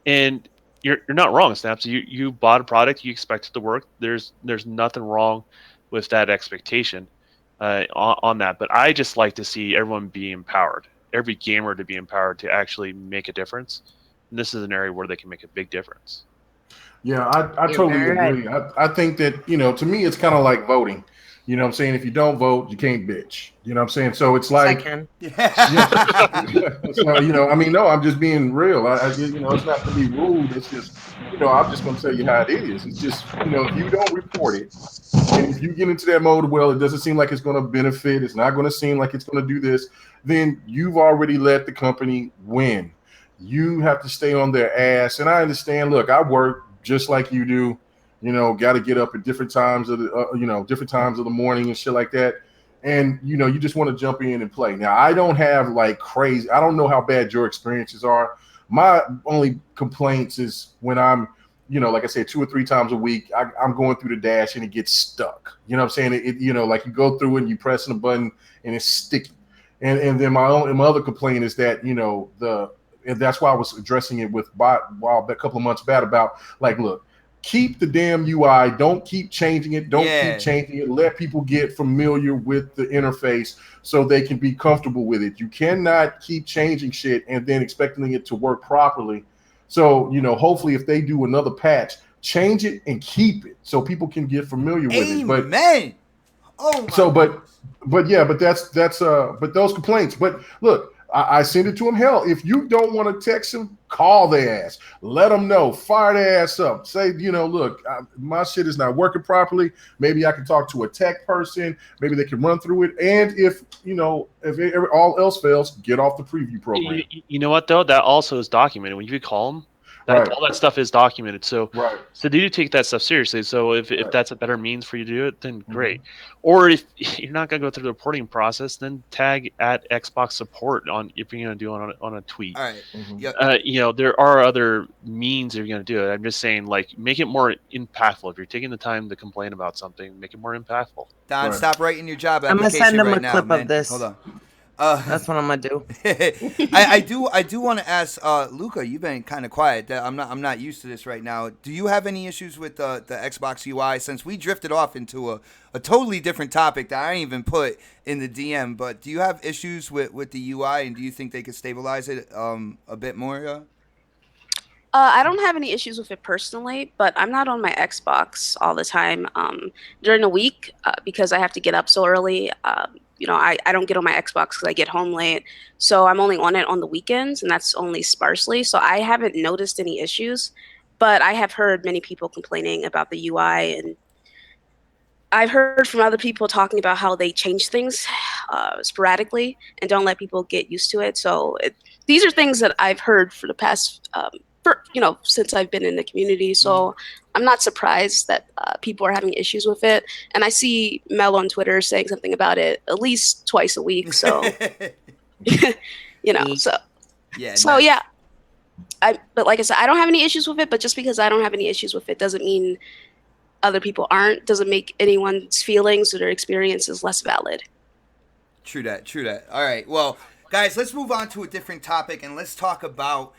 And you're not wrong, Snaps. You bought a product, you expect it to work. There's nothing wrong with that expectation on that. But I just like to see everyone be empowered, every gamer to be empowered to actually make a difference. And this is an area where they can make a big difference. Yeah, I totally agree. I think that, to me, it's kind of like voting. You know what I'm saying? If you don't vote, you can't bitch. You know what I'm saying? So it's like, so, I mean, no, I'm just being real. It's not to be rude. It's just, I'm just going to tell you how it is. It's just, if you don't report it, and if you get into that mode, well, it doesn't seem like it's going to benefit, it's not going to seem like it's going to do this, then you've already let the company win. You have to stay on their ass. And I understand, look, I work just like you do. Got to get up at different times of the, different times of the morning and shit like that. And, you just want to jump in and play. Now, I don't have like crazy, I don't know how bad your experiences are. My only complaints is when I'm, like I said, 2 or 3 times a week, I'm going through the dash and it gets stuck. You know what I'm saying? Like you go through it and you press a button and it's sticky. And then my other complaint is that, and that's why I was addressing it with a couple of months back about, like, look, keep the damn UI. Don't keep changing it. Don't keep changing it. Let people get familiar with the interface so they can be comfortable with it. You cannot keep changing shit and then expecting it to work properly. So, hopefully if they do another patch, change it and keep it so people can get familiar with it. But Amen. Oh my so, but those complaints. But look, I send it to them. Hell, if you don't want to text them, call their ass. Let them know. Fire their ass up. Say, look, my shit is not working properly. Maybe I can talk to a tech person. Maybe they can run through it. And if all else fails, get off the preview program. You know what, though? That also is documented. When you call them, all that stuff is documented. So do you take that stuff seriously? So if that's a better means for you to do it, then great. Or if you're not going to go through the reporting process, then tag at Xbox support if you're going to do it on a tweet. All right. There are other means you're going to do it. I'm just saying, like, make it more impactful. If you're taking the time to complain about something, make it more impactful. Don, stop writing your job application. I'm gonna send him right a now, clip man. of this. Hold on. That's what I'm gonna do. I do want to ask Luca. You've been kind of quiet. I'm not used to this right now. Do you have any issues with the Xbox UI? Since we drifted off into a totally different topic that I didn't even put in the DM. But do you have issues with the UI, and do you think they could stabilize it a bit more? I don't have any issues with it personally, but I'm not on my Xbox all the time during the week because I have to get up so early. I don't get on my Xbox because I get home late. So I'm only on it on the weekends, and that's only sparsely. So I haven't noticed any issues, but I have heard many people complaining about the UI, and I've heard from other people talking about how they change things sporadically and don't let people get used to it. So these are things that I've heard for the past since I've been in the community. So I'm not surprised that people are having issues with it. And I see Mel on Twitter saying something about it at least twice a week. So, so yeah. But like I said, I don't have any issues with it. But just because I don't have any issues with it doesn't mean other people aren't. Doesn't make anyone's feelings or their experiences less valid. True that. True that. All right. Well, guys, let's move on to a different topic and let's talk about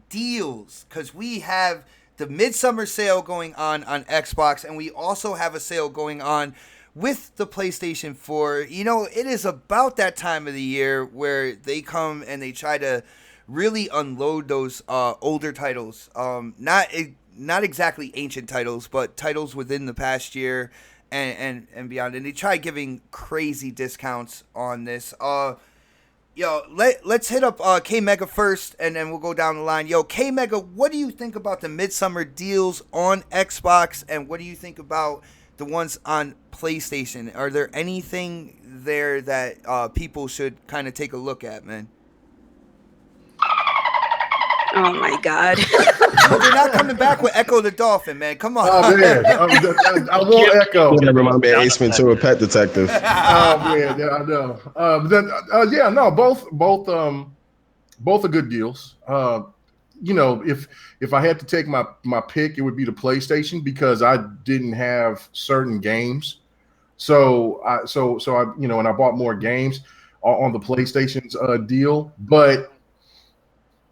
deals, because we have the midsummer sale going on Xbox, and we also have a sale going on with the PlayStation 4. You know, it is about that time of the year where they come and they try to really unload those older titles. Not exactly ancient titles, but titles within the past year and beyond. And they try giving crazy discounts on this. Yo, let's hit up K Mega first, and then we'll go down the line. Yo, K Mega, what do you think about the midsummer deals on Xbox, and what do you think about the ones on PlayStation? Are there anything there that people should kind of take a look at, man? Oh my God. They're not coming back with Echo the Dolphin, man. Come on. Oh man, I want Echo. Never mind, man. Ace Ventura, Pet Detective. Oh man, yeah, I know. Yeah, no, both are good deals. You know, if I had to take my pick, it would be the PlayStation, because I didn't have certain games. So I you know, and I bought more games on the PlayStation's deal, but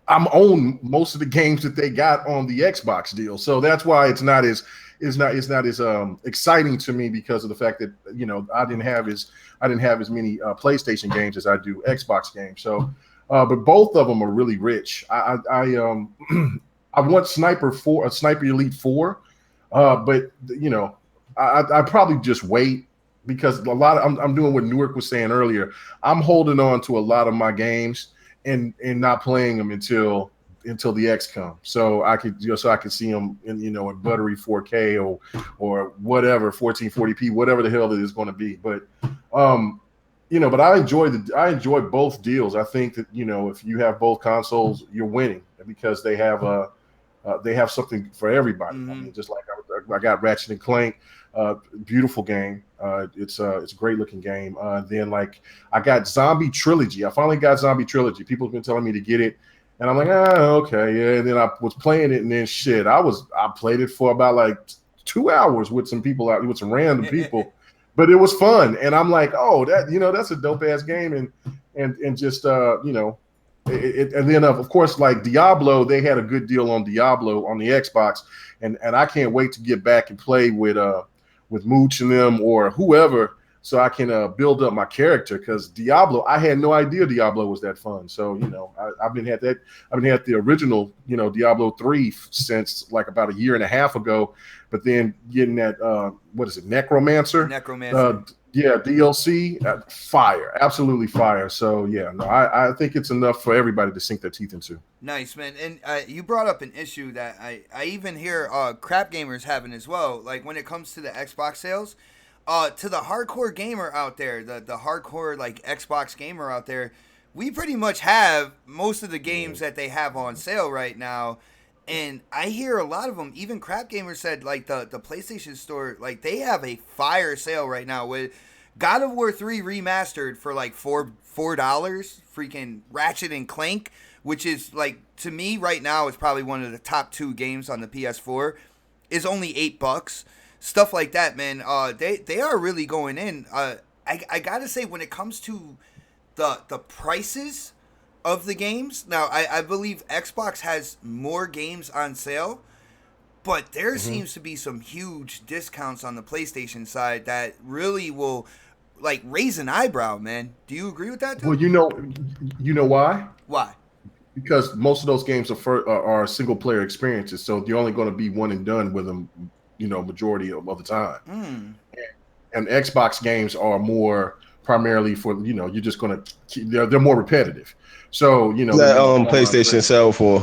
I'm own most of the games that they got on the Xbox deal. So that's why it's not as exciting to me, because of the fact that, you know, I didn't have as many PlayStation games as I do Xbox games. So, but both of them are really rich. I want Sniper Elite 4, but you know, I probably just wait, because a lot of I'm doing what Newark was saying earlier. I'm holding on to a lot of my games and not playing them until the X come, so I could see them in, you know, in buttery 4K or whatever, 1440p, whatever the hell it is going to be. But you know, but I enjoy both deals. I think that, you know, if you have both consoles, you're winning, because they have something for everybody. Mm-hmm. I mean, just like I got Ratchet and Clank, beautiful game. It's a great looking game. Then like I got Zombie Trilogy. I finally got Zombie Trilogy. People have been telling me to get it, and I'm like, okay, yeah. And then I was playing it, and then shit, I played it for about like 2 hours with some people with some random people, but it was fun. And I'm like, oh, that, you know, that's a dope ass game, and just you know. And then of course, like Diablo, they had a good deal on Diablo on the Xbox, and I can't wait to get back and play with Mooch and them or whoever, so I can build up my character, because Diablo, I had no idea Diablo was that fun. So, you know, I've been at the original, you know, Diablo 3 since like about a year and a half ago, but then getting that what is it, Necromancer? Yeah, DLC, fire, absolutely fire. So yeah, no, I think it's enough for everybody to sink their teeth into. Nice, man. And you brought up an issue that I even hear crap gamers having as well. Like when it comes to the Xbox sales, to the hardcore gamer out there, the hardcore like Xbox gamer out there, we pretty much have most of the games that they have on sale right now. And I hear a lot of them, even crap gamers said, like the PlayStation Store, like they have a fire sale right now with God of War 3 remastered for like $4, freaking Ratchet and Clank, which is like, to me right now, is probably one of the top 2 games on the PS4, is only $8. Stuff like that, man. They are really going in. I gotta say, when it comes to the prices of the games, now I believe Xbox has more games on sale, but there seems to be some huge discounts on the PlayStation side that really will like raise an eyebrow, man. Do you agree with that, dude? Well, you know why? Why? Because most of those games are single player experiences, so you're only going to be one and done with them, you know, majority of the time. And Xbox games are more primarily for, you know, you're just going to, they're more repetitive. So, you know, that PlayStation sell for?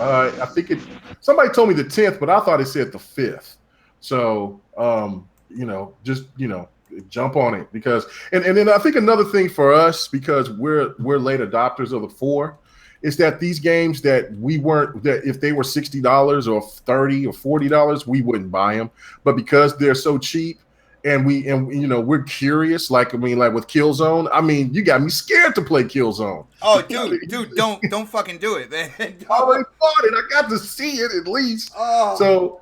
I think somebody told me the 10th, but I thought it said the 5th. So, you know, just, you know, jump on it, because and then I think another thing for us, because we're late adopters of the 4, is that these games that we weren't, that if they were $60 or $30 or $40, we wouldn't buy them, but because they're so cheap and we're curious. Like with Killzone. I mean, you got me scared to play Killzone. Oh, dude, don't fucking do it, man. I already bought it. I got to see it at least. Oh. So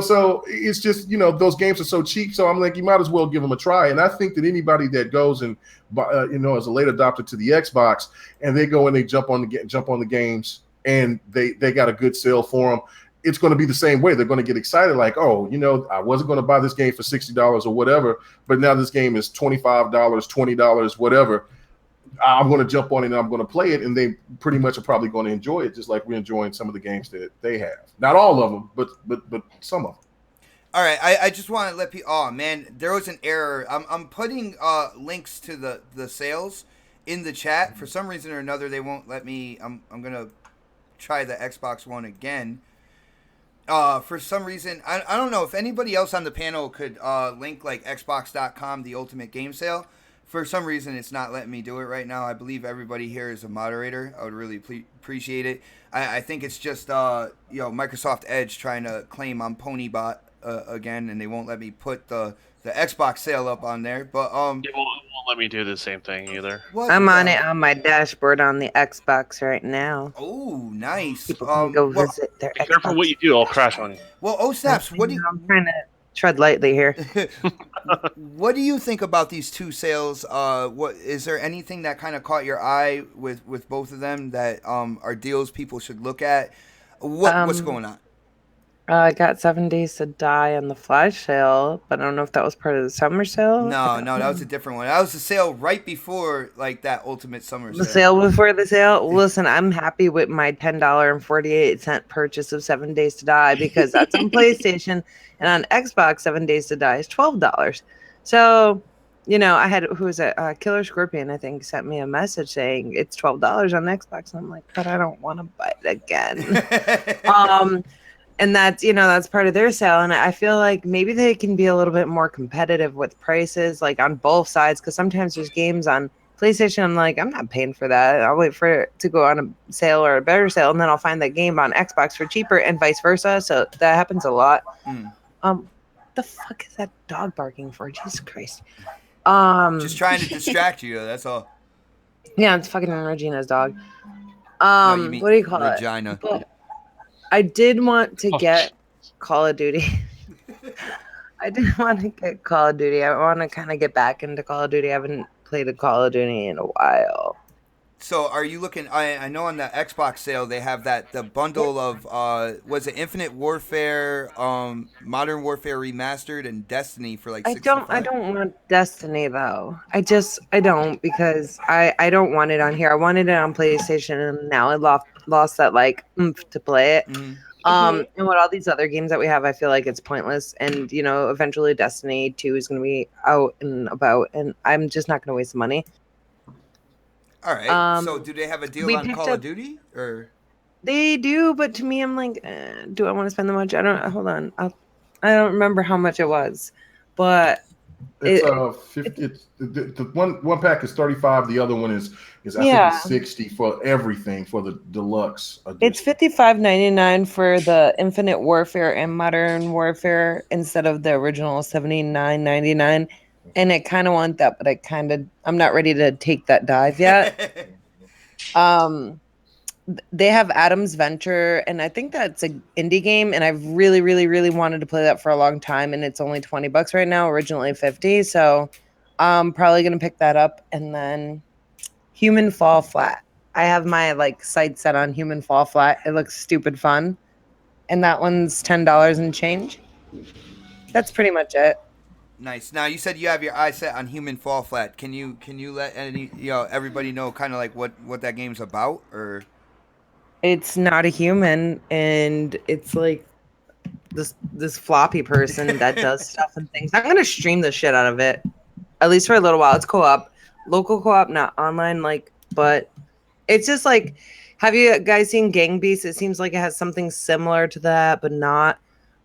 so it's just those games are so cheap. So I'm like, you might as well give them a try. And I think that anybody that goes and as a late adopter to the Xbox, and they go and they jump on the games, and they got a good sale for them, it's going to be the same way. They're going to get excited, like, oh, I wasn't going to buy this game for $60 or whatever, but now this game is $25, $20, whatever. I'm going to jump on it and I'm going to play it, and they pretty much are probably going to enjoy it, just like we're enjoying some of the games that they have. Not all of them, but some of them. All right, I just want to let people. Oh man, there was an error. I'm putting links to the sales in the chat. For some reason or another, they won't let me. I'm gonna try the Xbox One again. For some reason, I don't know if anybody else on the panel could link like Xbox.com, the Ultimate Game Sale. For some reason, it's not letting me do it right now. I believe everybody here is a moderator. I would really appreciate it. I think it's just Microsoft Edge trying to claim I'm Ponybot again, and they won't let me put the Xbox sale up on there. But it won't let me do the same thing either. I'm on it on my dashboard on the Xbox right now. Oh, nice. People can go visit their Be careful Xbox. what you do. I'll crash on you. Well, oh snaps! I'm trying to tread lightly here. What do you think about these two sales? What is there anything that kind of caught your eye with both of them that are deals people should look at? What's going on? I got 7 Days to Die on the flash sale, but I don't know if that was part of the summer sale. No, that was a different one. That was the sale right before like that Ultimate Summer Sale. The sale before the sale? Listen, I'm happy with my $10.48 purchase of 7 Days to Die because that's on PlayStation, and on Xbox, 7 Days to Die is $12. So, I had, who was it? Killer Scorpion, I think, sent me a message saying it's $12 on Xbox. And I'm like, but I don't want to buy it again. And that's, that's part of their sale. And I feel like maybe they can be a little bit more competitive with prices, like on both sides. Because sometimes there's games on PlayStation, I'm like, I'm not paying for that. I'll wait for it to go on a sale or a better sale. And then I'll find that game on Xbox for cheaper and vice versa. So that happens a lot. The fuck is that dog barking for? Jesus Christ. Just trying to distract you. That's all. Yeah, it's fucking Regina's dog. No, you mean what do you call Regina. it? I did want to get Call of Duty. I did want to get Call of Duty. I want to kind of get back into Call of Duty. I haven't played a Call of Duty in a while. So are you looking, I know on the Xbox sale they have the bundle of, was it Infinite Warfare, Modern Warfare Remastered, and Destiny for like $65? I don't want Destiny though. I don't, because I don't want it on here. I wanted it on PlayStation, and now I lost that like oomph to play it. Mm-hmm. And with all these other games that we have, I feel like it's pointless. And eventually Destiny 2 is going to be out and about, and I'm just not going to waste the money. All right. So do they have a deal on Call of Duty? Or they do, but to me, I'm like, do I want to spend the much? Hold on. I don't remember how much it was, but it's 50. It's the one pack is $35. The other one is I think it's $60 for everything for the deluxe edition. It's $55.99 for the Infinite Warfare and Modern Warfare instead of the original $79.99. And I kind of want that, but I'm not ready to take that dive yet. They have Adam's Venture, and I think that's an indie game, and I've really, really, really wanted to play that for a long time, and it's only $20 right now, originally $50. So I'm probably going to pick that up. And then Human Fall Flat. I have my sight set on Human Fall Flat. It looks stupid fun. And that one's $10 and change. That's pretty much it. Nice. Now you said you have your eye set on Human Fall Flat. Can you let everybody know kind of like what that game's about? Or it's not a human, and it's like this floppy person that does stuff and things. I'm gonna stream the shit out of it, at least for a little while. It's co-op, local co-op, not online. But it's just like, have you guys seen Gang Beasts? It seems like it has something similar to that, but not.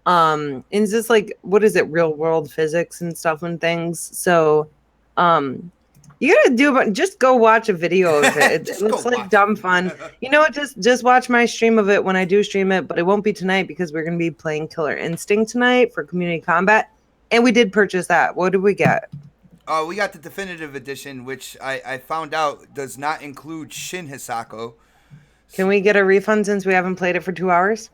And it's just like, what is it, real world physics and stuff and things. So you gotta just go watch a video of it. It looks like dumb fun. You know what, just watch my stream of it when I do stream it, but it won't be tonight because we're gonna be playing Killer Instinct tonight for community combat, And we did purchase that. What did we get? We got the definitive edition, which I found out does not include Shin Hisako. Can we get a refund since we haven't played it for 2 hours?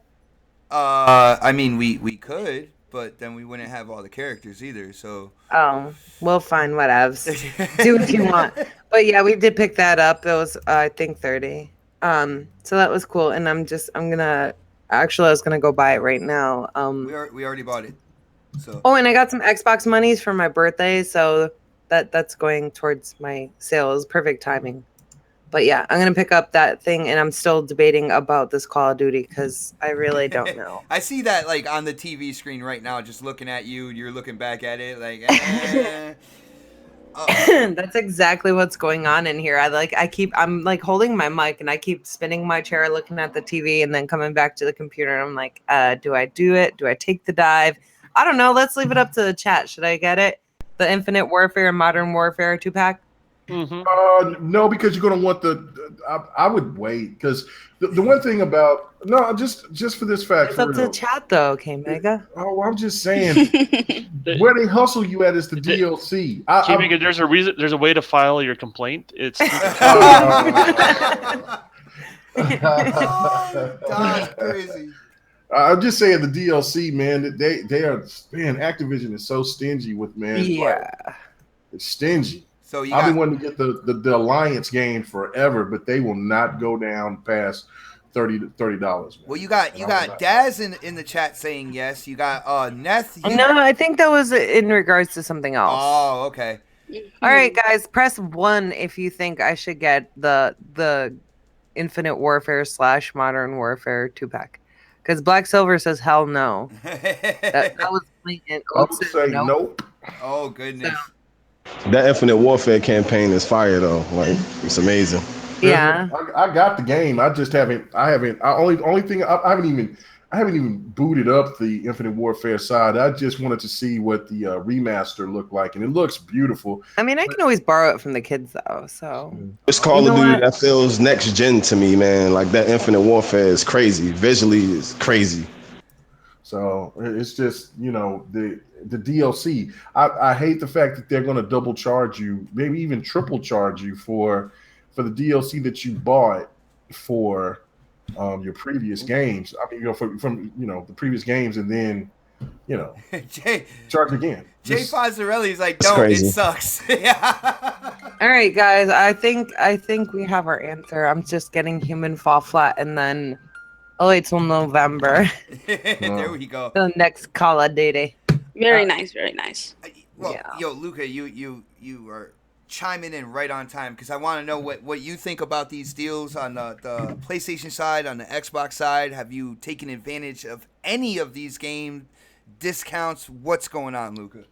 I mean, we could, but then we wouldn't have all the characters either. So. Oh, well, fine, whatevs. Do what you want. But yeah, we did pick that up. It was I think 30. So that was cool. And I was gonna go buy it right now. We already bought it. So. Oh, and I got some Xbox monies for my birthday, so that's going towards my sale. It was perfect timing. But yeah, I'm gonna pick up that thing, and I'm still debating about this Call of Duty because I really don't know. I see that like on the TV screen right now, just looking at you. You're looking back at it like. Eh. That's exactly what's going on in here. I'm like holding my mic and I keep spinning my chair, looking at the TV, and then coming back to the computer. And I'm like, do I do it? Do I take the dive? I don't know. Let's leave it up to the chat. Should I get it? The Infinite Warfare and Modern Warfare 2-pack? Mm-hmm. No, because you're going to want I would wait because the one thing about just for this fact. It's up to the chat though, K-Mega. Oh, I'm just saying where they hustle you at is the DLC. K-Mega, there's a reason. There's a way to file your complaint. It's. That's crazy. I'm just saying the DLC, man. They are, man. Activision is so stingy with, man. Yeah, it's stingy. So I've been wanting to get the Alliance game forever, but they will not go down past $30. Well, you got Daz in the chat saying yes. You got Neth. No, I think that was in regards to something else. Oh, okay. All right, guys, press 1 if you think I should get the Infinite Warfare / Modern Warfare 2-pack. Because Black Silver says hell no. that was blatant. I would say nope. Oh goodness. That Infinite Warfare campaign is fire though. Like it's amazing. Yeah. I got the game. I just haven't. I haven't even booted up the Infinite Warfare side. I just wanted to see what the remaster looked like, and it looks beautiful. I mean, I can always borrow it from the kids though. So it's Call of Duty that feels next gen to me, man. Like that Infinite Warfare is crazy. Visually, is crazy. So it's just the DLC. I hate the fact that they're going to double charge you, maybe even triple charge you for the DLC that you bought for your previous games. I mean, from the previous games, and then charge again. Jay Fozzarelli's like, don't. It sucks. All right, guys. I think we have our answer. I'm just getting Human Fall Flat, and then I'll wait till November. There we go. The next Call of Duty. Very nice, very nice. Well, yo, Luca, you are chiming in right on time because I want to know what you think about these deals on the PlayStation side, on the Xbox side. Have you taken advantage of any of these game discounts? What's going on, Luca?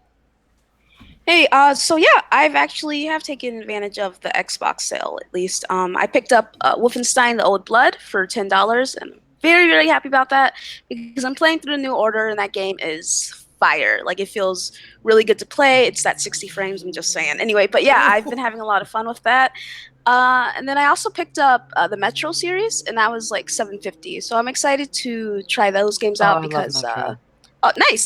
Hey, so yeah, I've actually taken advantage of the Xbox sale at least. I picked up Wolfenstein: The Old Blood for $10, and I'm very, very happy about that because I'm playing through the New Order, and that game is fire. Like, it feels really good to play. It's that 60 frames, I'm just saying. Anyway, but yeah, I've been having a lot of fun with that. And then I also picked up the Metro series, and that was like $7.50. So I'm excited to try those games out because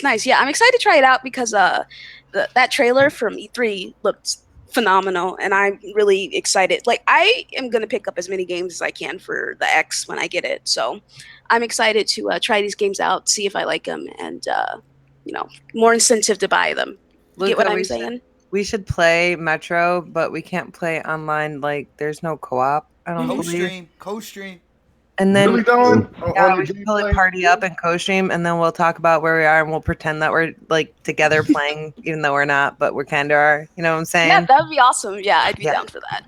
nice. Yeah, I'm excited to try it out because that trailer from E3 looked phenomenal, and I'm really excited. Like, I am going to pick up as many games as I can for the X when I get it. So I'm excited to try these games out, see if I like them, and more incentive to buy them. Luca, get what I'm saying? We should play Metro, but we can't play online. Like, there's no co-op. I don't believe. Co-stream. And then really don't. We should totally party up and co-stream, and then we'll talk about where we are, and we'll pretend that we're like together playing, even though we're not, but we kind of are. You know what I'm saying? Yeah, that'd be awesome. Yeah, I'd be down for that.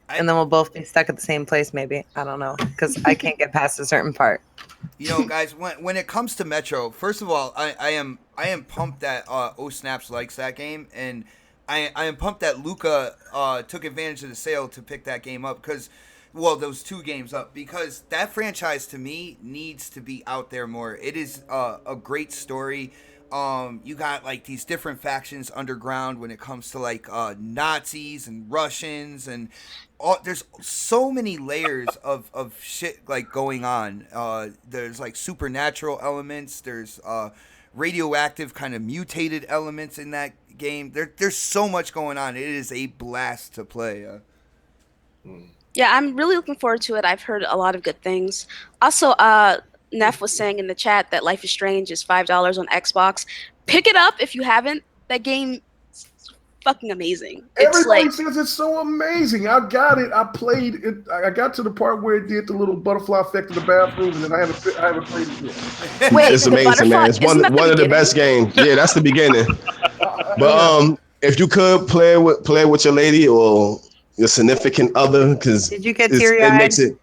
And then we'll both be stuck at the same place, maybe. I don't know, because I can't get past a certain part. Guys, when it comes to Metro, first of all, I am pumped that Snaps likes that game, and I am pumped that Luca took advantage of the sale to pick that game up those two games up, because that franchise to me needs to be out there more. It is a great story. You got like these different factions underground when it comes to like Nazis and Russians, and there's so many layers of shit like going on. There's like supernatural elements. There's radioactive kind of mutated elements in that game. There's so much going on. It is a blast to play. Yeah, I'm really looking forward to it. I've heard a lot of good things. Also, Neff was saying in the chat that Life is Strange is $5 on Xbox. Pick it up if you haven't. That game is fucking amazing. Everybody says it's so amazing. I got it. I played it. I got to the part where it did the little butterfly effect in the bathroom, and then I haven't played it yet. Wait, it's amazing, man. It's one of the best games. Yeah, that's the beginning. But if you could play with your lady or your significant other, because did you get teary-eyed? It makes it.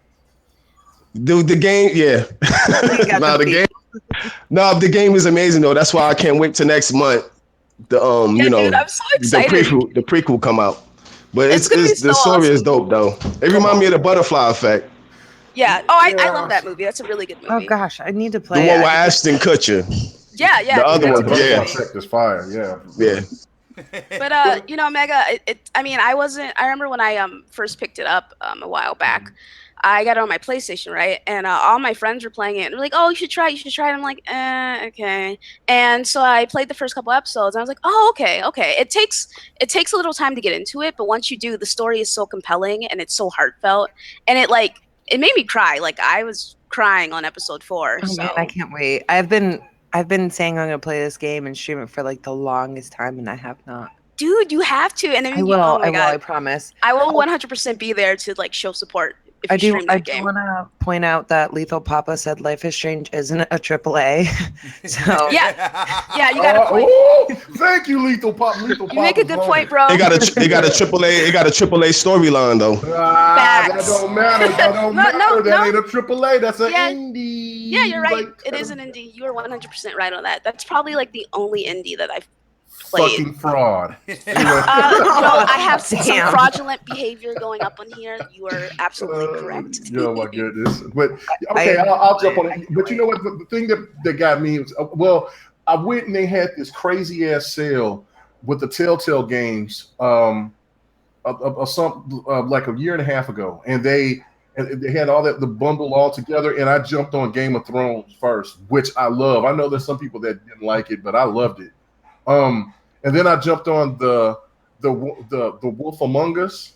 The game, yeah. The game is amazing though. That's why I can't wait till next month. Dude, I'm so excited. The prequel come out, but it's the story awesome. is dope though. It reminds me of the Butterfly Effect. Yeah. Oh, I love that movie. That's a really good movie. Oh gosh, I need to play the one with Ashton Kutcher. Yeah. The other one, yeah. Effect is fire. Yeah. But Mega. I remember when I first picked it up a while back. I got it on my PlayStation, right? And all my friends were playing it, and they're like, "Oh, you should try it." I'm like, okay. And so I played the first couple episodes, and I was like, "Oh, okay." It takes a little time to get into it, but once you do, the story is so compelling and it's so heartfelt, and it made me cry. Like I was crying on episode 4. Oh, man, I can't wait. I've been saying I'm gonna play this game and stream it for like the longest time, and I have not. Dude, you have to, and then I will. Oh my I will. God. I promise. I will 100% be there to show support. I do want to point out that Lethal Papa said Life is Strange isn't a AAA. So yeah, you got a point. Thank you, Lethal Papa. You make a good point, bro. They got a AAA. They got a AAA storyline though. That don't matter. That ain't a AAA. That's an indie. Yeah, you're right. It is an indie. You are 100% right on that. That's probably the only indie that I've played. Fucking fraud. I have some fraudulent behavior going up on here. You are absolutely correct. Oh my goodness. But okay, I'll jump on it. But you know what? The thing that got me was, I went and they had this crazy ass sale with the Telltale games, like a year and a half ago, and they had all the bundle all together, and I jumped on Game of Thrones first, which I love. I know there's some people that didn't like it, but I loved it. And then I jumped on the Wolf Among Us.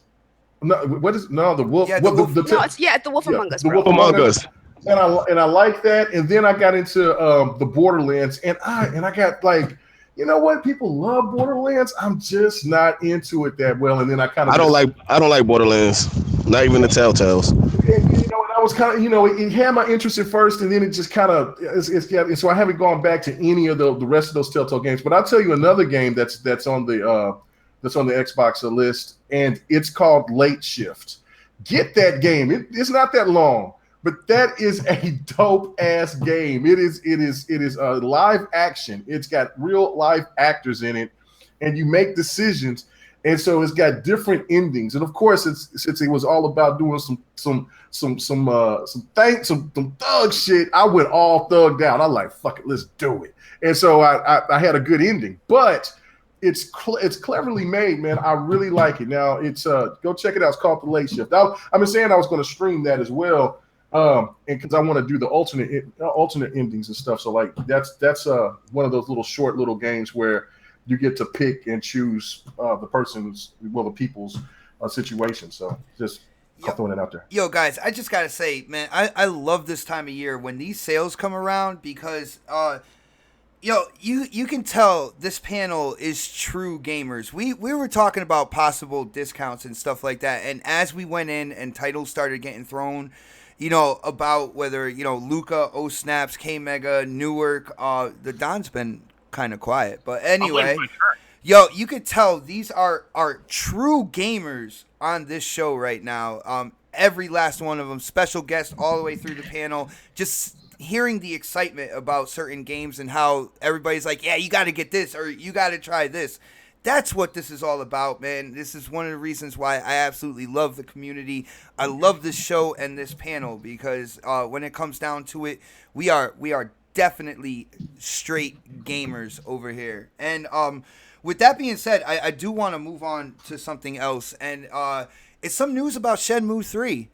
No, what is the Wolf? Yeah, the Wolf Among Us. The Wolf Among Us. And I like that. And then I got into the Borderlands, and I got you know what? People love Borderlands. I'm just not into it that well. And then I don't like Borderlands. Not even the Telltales. I was kind of, it had my interest at first, and then it just kind of, so I haven't gone back to any of the rest of those Telltale games. But I'll tell you another game that's on the Xbox list, and it's called Late Shift. Get that game. It's not that long, but that is a dope ass game. It is live action. It's got real live actors in it, and you make decisions. And so it's got different endings, and of course, since it was all about doing some thug shit, I went all thugged out. I'm like, fuck it, let's do it. And so I had a good ending, but it's cleverly made, man. I really like it. Now it's go check it out. It's called The Late Shift. I've been saying I was going to stream that as well, and because I want to do the alternate endings and stuff. So that's one of those short little games where you get to pick and choose the people's situation. So just throwing it out there. Yo, guys, I just got to say, man, I love this time of year when these sales come around because, you can tell this panel is true gamers. We were talking about possible discounts and stuff like that. And as we went in and titles started getting thrown, about whether, Luca, O Snaps, K Mega, Newark, the Don's been kind of quiet, but anyway, you could tell these are true gamers on this show right now. Every last one of them, special guests all the way through the panel, just hearing the excitement about certain games and how everybody's like, yeah, you got to get this or you got to try this. That's what this is all about, man. This is one of the reasons why I absolutely love the community. I love this show and this panel because when it comes down to it, we are definitely straight gamers over here. And with that being said, I do want to move on to something else, and it's some news about Shenmue 3.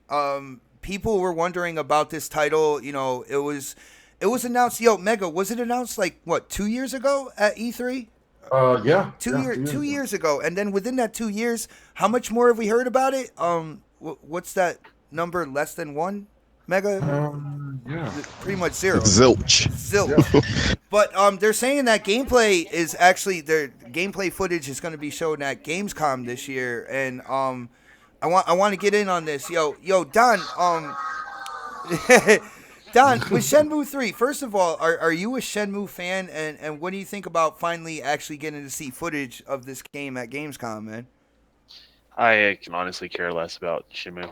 People were wondering about this title. It was It was announced, Mega, was it announced like what, 2 years ago at E3? Yeah. 2 years ago, and then within that 2 years, how much more have we heard about it? What's that number? Less than one, Mega? Yeah. Pretty much zero. Zilch. Zilch. But they're saying that gameplay is actually their gameplay footage is going to be shown at Gamescom this year, and I want to get in on this, yo Don, Don, with Shenmue 3, first of all, are you a Shenmue fan, and what do you think about finally actually getting to see footage of this game at Gamescom, man? I can honestly care less about Shenmue.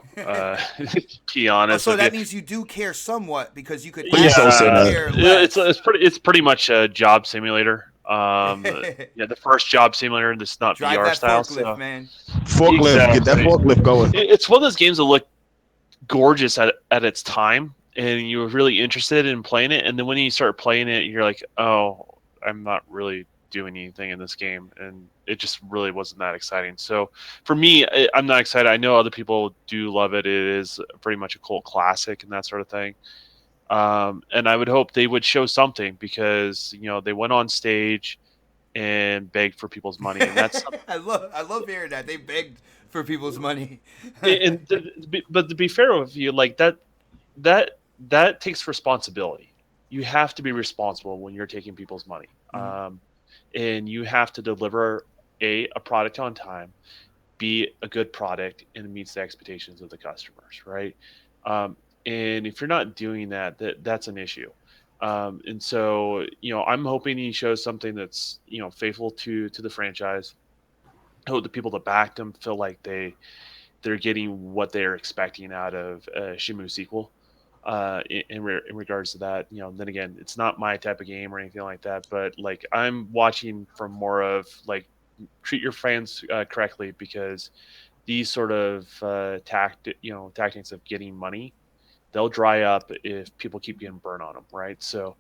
Be honest. So that means you do care somewhat, because you could Please don't say that. care less. It's pretty much a job simulator. The first job simulator that's not Drive VR that style. Forklift, man. Forklift, get that forklift going. It's one of those games that look gorgeous at its time, and you were really interested in playing it, and then when you start playing it, you're like, oh, I'm not really doing anything in this game, and it just really wasn't that exciting. So for me, I'm not excited. I know other people do love it. It is pretty much a cult classic and that sort of thing. And I would hope they would show something, because they went on stage and begged for people's money, and that's I love hearing that they begged for people's money. But to be fair with you, like that takes responsibility. You have to be responsible when you're taking people's money. And you have to deliver a product on time, be a good product, and it meets the expectations of the customers, right? And if you're not doing that, that's an issue. And so, I'm hoping he shows something that's, faithful to the franchise. I hope the people that backed him feel like they're getting what they're expecting out of a Shenmue sequel. In regards to that, then again, it's not my type of game or anything like that, but like I'm watching for more of like treat your fans correctly, because these sort of tactics of getting money, they'll dry up if people keep getting burned on them, right? So,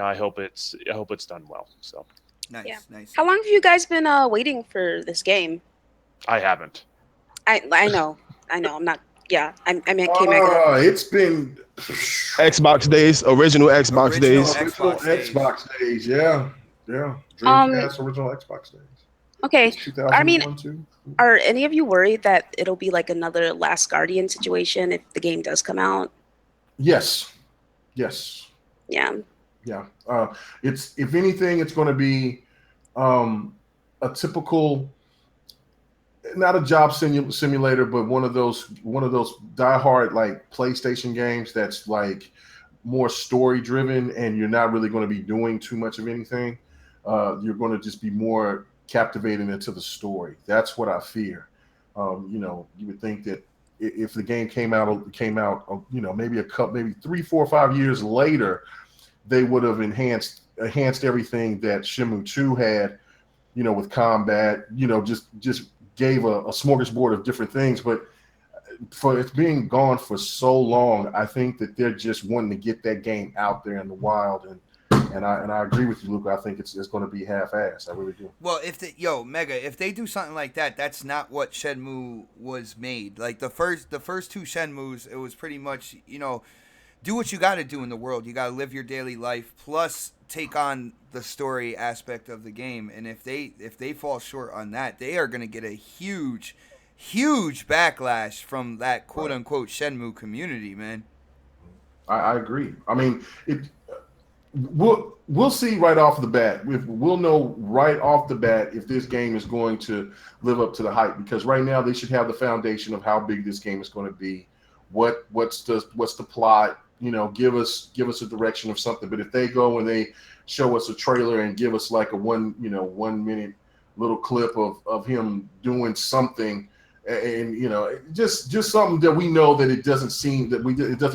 I hope it's done well. So nice. How long have you guys been waiting for this game? I haven't. I know. I'm not. Yeah, I meant K-Mega. It's been Xbox days, original Xbox days. Xbox days, yeah. Dreamcast, original Xbox days. Okay, I mean, too. are any of you worried that it'll be like another Last Guardian situation if the game does come out? Yes. Yeah. It's, if anything, it's going to be a typical, not a job simulator, but one of those diehard like PlayStation games that's like more story driven, and you're not really going to be doing too much of anything. You're going to just be more captivated into the story. That's what I fear. You would think that if the game came out, maybe 3, 4, 5 years later, they would have enhanced everything that Shenmue 2 had, with combat, just gave a smorgasbord of different things. But for it's being gone for so long, I think that they're just wanting to get that game out there in the wild, and I agree with you, Luca. I think it's going to be half-assed. I really do. Well, Mega, if they do something like that, that's not what Shenmue was made. Like the first two Shenmues, it was pretty much, do what you got to do in the world. You got to live your daily life, plus take on the story aspect of the game. And if they fall short on that, they are going to get a huge backlash from that quote unquote Shenmue community, man. I agree. I mean, we'll see right off the bat. We'll know right off the bat if this game is going to live up to the hype, because right now they should have the foundation of how big this game is going to be. What's the plot? Give us a direction of something. But if they go and they show us a trailer and give us like a 1 minute little clip of him doing something, and just something that we know that it doesn't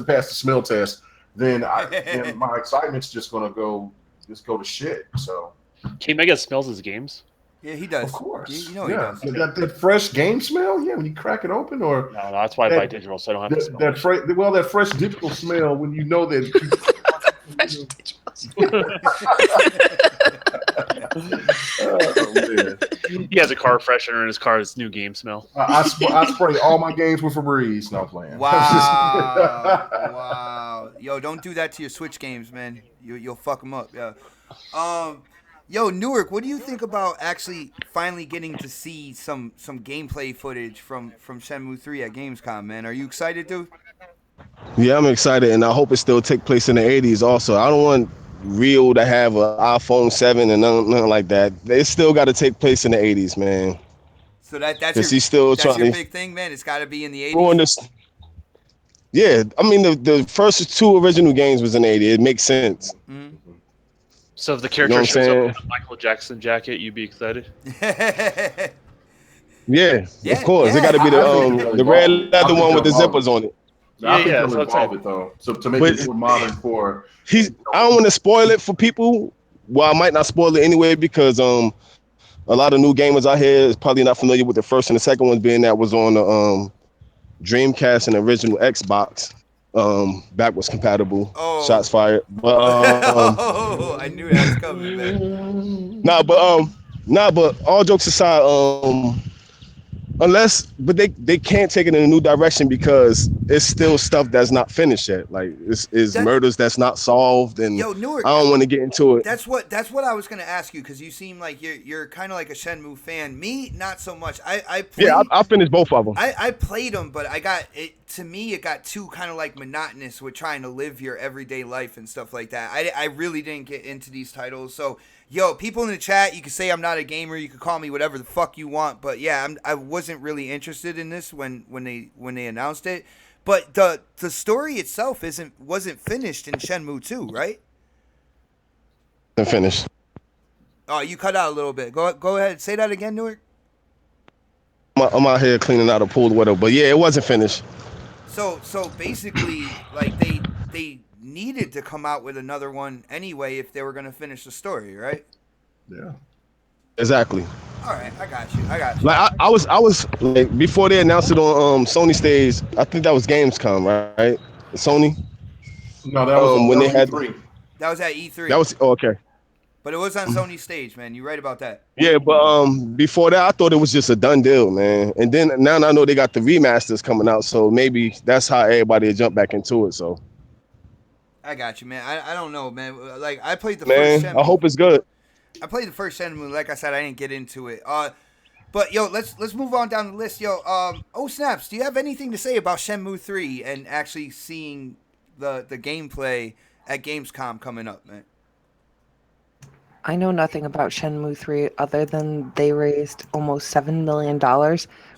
pass the smell test, then my excitement's just gonna go to shit. So K-Mega smells his games. Yeah, he does. Of course. He does. That fresh game smell, when you crack it open, or no, that's why I buy digital, so I don't have to smell that fresh digital smell when you know that. Oh, man. He has a car freshener in his car. It's new game smell. I spray all my games with Febreze. No playing. Wow. Wow. Yo, don't do that to your Switch games, man. You'll fuck them up. Yeah. Yo, Newark, what do you think about actually finally getting to see some gameplay footage from Shenmue 3 at Gamescom, man? Are you excited, dude? Yeah, I'm excited, and I hope it still take place in the 80s. Also, I don't want Rio to have an iPhone 7 and nothing like that. It still got to take place in the 80s, man. So that's Because your he's still that's trying your to big thing, man. It's got to be in the 80s. ruin this. Yeah, I mean the first two original games was in the 80s. It makes sense. Mm-hmm. So if the character shows up in a Michael Jackson jacket, you'd be excited? Yeah, Yeah, of course. yeah. It got to be the red leather one with the zippers on it. I think Yeah, they'll evolve it though, so to make it more modern for. I don't want to spoil it for people. Well, I might not spoil it anyway because a lot of new gamers out here is probably not familiar with the first and the second one, being that was on the Dreamcast and original Xbox, backwards compatible. Oh. Shots fired. But I knew that was coming, man. But all jokes aside, but they can't take it in a new direction because it's still stuff that's not finished yet. Like it's murders that's not solved, and yo, Newark, I don't want to get into it. That's what I was gonna ask you, because you seem like you're kind of like a Shenmue fan. Me, not so much. I finished both of them. I played them, but I got it. To me, it got too kind of like monotonous with trying to live your everyday life and stuff like that. I really didn't get into these titles. So, yo, people in the chat, you can say I'm not a gamer. You can call me whatever the fuck you want. But yeah, I wasn't really interested in this when they announced it. But the story itself wasn't finished in Shenmue 2, right? Finished. Oh, you cut out a little bit. Go ahead. Say that again, Newark. I'm out here cleaning out a pool with her, but yeah, it wasn't finished. So basically, like they needed to come out with another one anyway if they were gonna finish the story, right? Yeah. Exactly. All right, I got you. Like I was like, before they announced it on Sony stage. I think that was Gamescom, right? Sony. No, that was when that they had E3. That was at E3. That was okay. But it was on Sony stage, man. You're right about that. Yeah, but before that, I thought it was just a done deal, man. And then now I know they got the remasters coming out, so maybe that's how everybody will jump back into it. So I got you, man. I don't know, man. Like I played the man, first Shenmue. I hope it's good. I played the first Shenmue. Like I said, I didn't get into it. But yo, let's move on down the list. Yo, oh snaps! Do you have anything to say about Shenmue 3 and actually seeing the gameplay at Gamescom coming up, man? I know nothing about Shenmue 3 other than they raised almost $7 million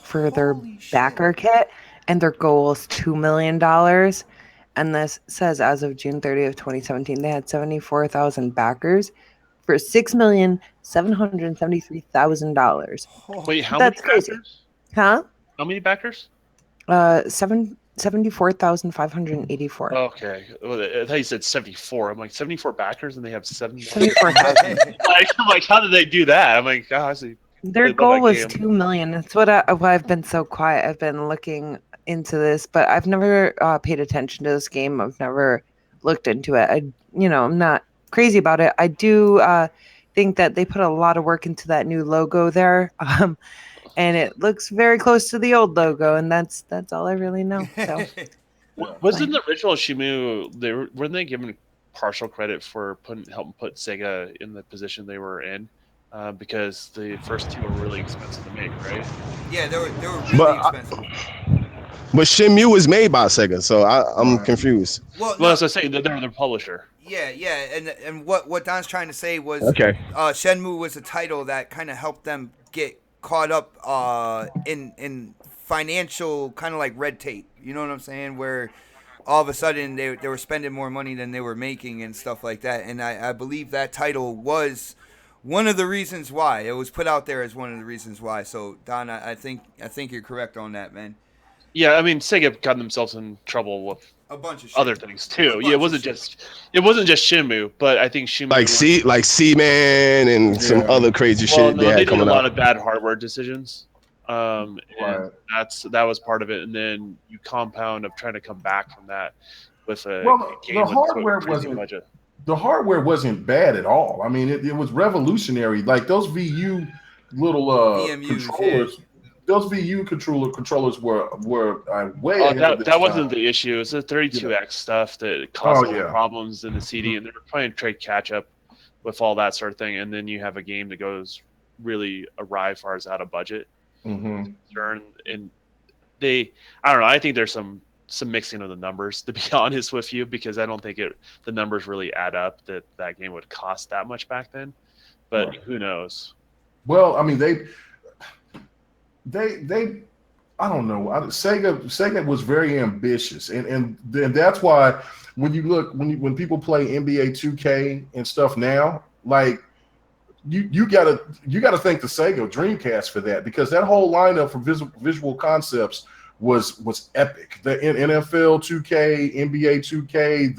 for their backer kit, and their goal is $2 million. And this says as of June 30th, 2017, they had 74,000 backers for $6,773,000. Wait, how That's many crazy. backers? Huh? How many backers? 74,584. Okay. Well, I thought you said 74. I'm like, 74 backers and they have 74,000. I'm like, how did they do that? I'm like, oh, I see. Their goal was 2 million. That's why I've been so quiet. I've been looking into this, but I've never paid attention to this game. I've never looked into it. I'm not crazy about it. I do think that they put a lot of work into that new logo there. And it looks very close to the old logo, and that's all I really know. So, wasn't the original Shenmue? Weren't they given partial credit for helping put Sega in the position they were in? Because the first two were really expensive to make, right? Yeah, they were really expensive. But Shenmue was made by Sega, so I'm confused. Well, as I say, they're the publisher. Yeah, and what Don's trying to say was, Shenmue was a title that kind of helped them get caught up in financial kind of like red tape. You know what I'm saying? Where all of a sudden they were spending more money than they were making and stuff like that. And I believe that title was one of the reasons why. It was put out there as one of the reasons why. So Don, I think you're correct on that, man. Yeah, I mean, Sega got themselves in trouble with a bunch of other things too. Yeah, it wasn't just Shenmue, but I think Shenmue like Seaman and some other crazy shit. They did a lot of bad hardware decisions. And that was part of it. And then you compound of trying to come back from that with a game the hardware with a crazy budget. the hardware wasn't bad at all. I mean, it was revolutionary. Like those VU little VMUs, controllers, those VU controllers were way Oh, ahead of that this wasn't time. the issue. It was the Yeah. 32X stuff that caused Oh all the yeah. problems in the CD, and they were trying to trade catch up with all that sort of thing. And then you have a game that goes really awry as far as out of budget Mm-hmm. concerned. And I don't know. I think there's some mixing of the numbers, to be honest with you, because I don't think the numbers really add up that game would cost that much back then. But Right. who knows? Well, I mean, they I don't know. Sega was very ambitious, and that's why when you look when people play NBA 2K and stuff now, like you gotta thank the Sega Dreamcast for that, because that whole lineup for visual concepts was epic. The NFL 2K, NBA 2K,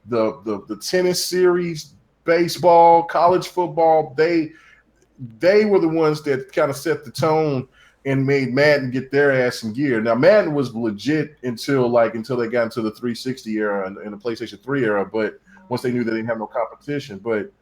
the tennis series, baseball, college football, they were the ones that kind of set the tone and made Madden get their ass in gear. Now Madden was legit until they got into the 360 era and the PlayStation 3 era, but once they knew they didn't have no competition. But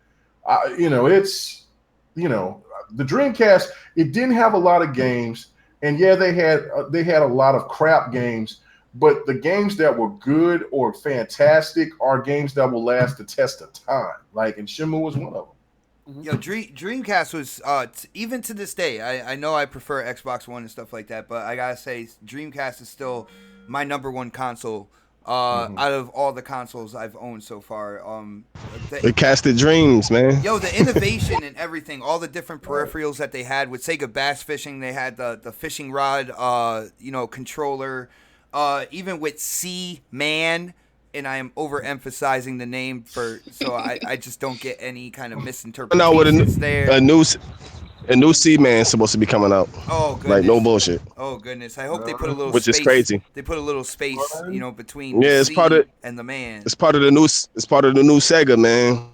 it's the Dreamcast, it didn't have a lot of games, and yeah, they had a lot of crap games, but the games that were good or fantastic are games that will last the test of time. And Shenmue was one of them. Yo, Dreamcast was even to this day. I know I prefer Xbox One and stuff like that, but I gotta say Dreamcast is still my number one console out of all the consoles I've owned so far. It casted dreams, man. Yo, the innovation and everything, all the different peripherals that they had with Sega Bass Fishing, they had the fishing rod, controller, even with C-Man. And I am overemphasizing the name so I just don't get any kind of misinterpretations there. A new C-Man supposed to be coming out. Oh goodness! Like no bullshit. Oh goodness! I hope they put a little which space. Is crazy. They put a little space, between it's C part of and the man. It's part of the new Sega, man.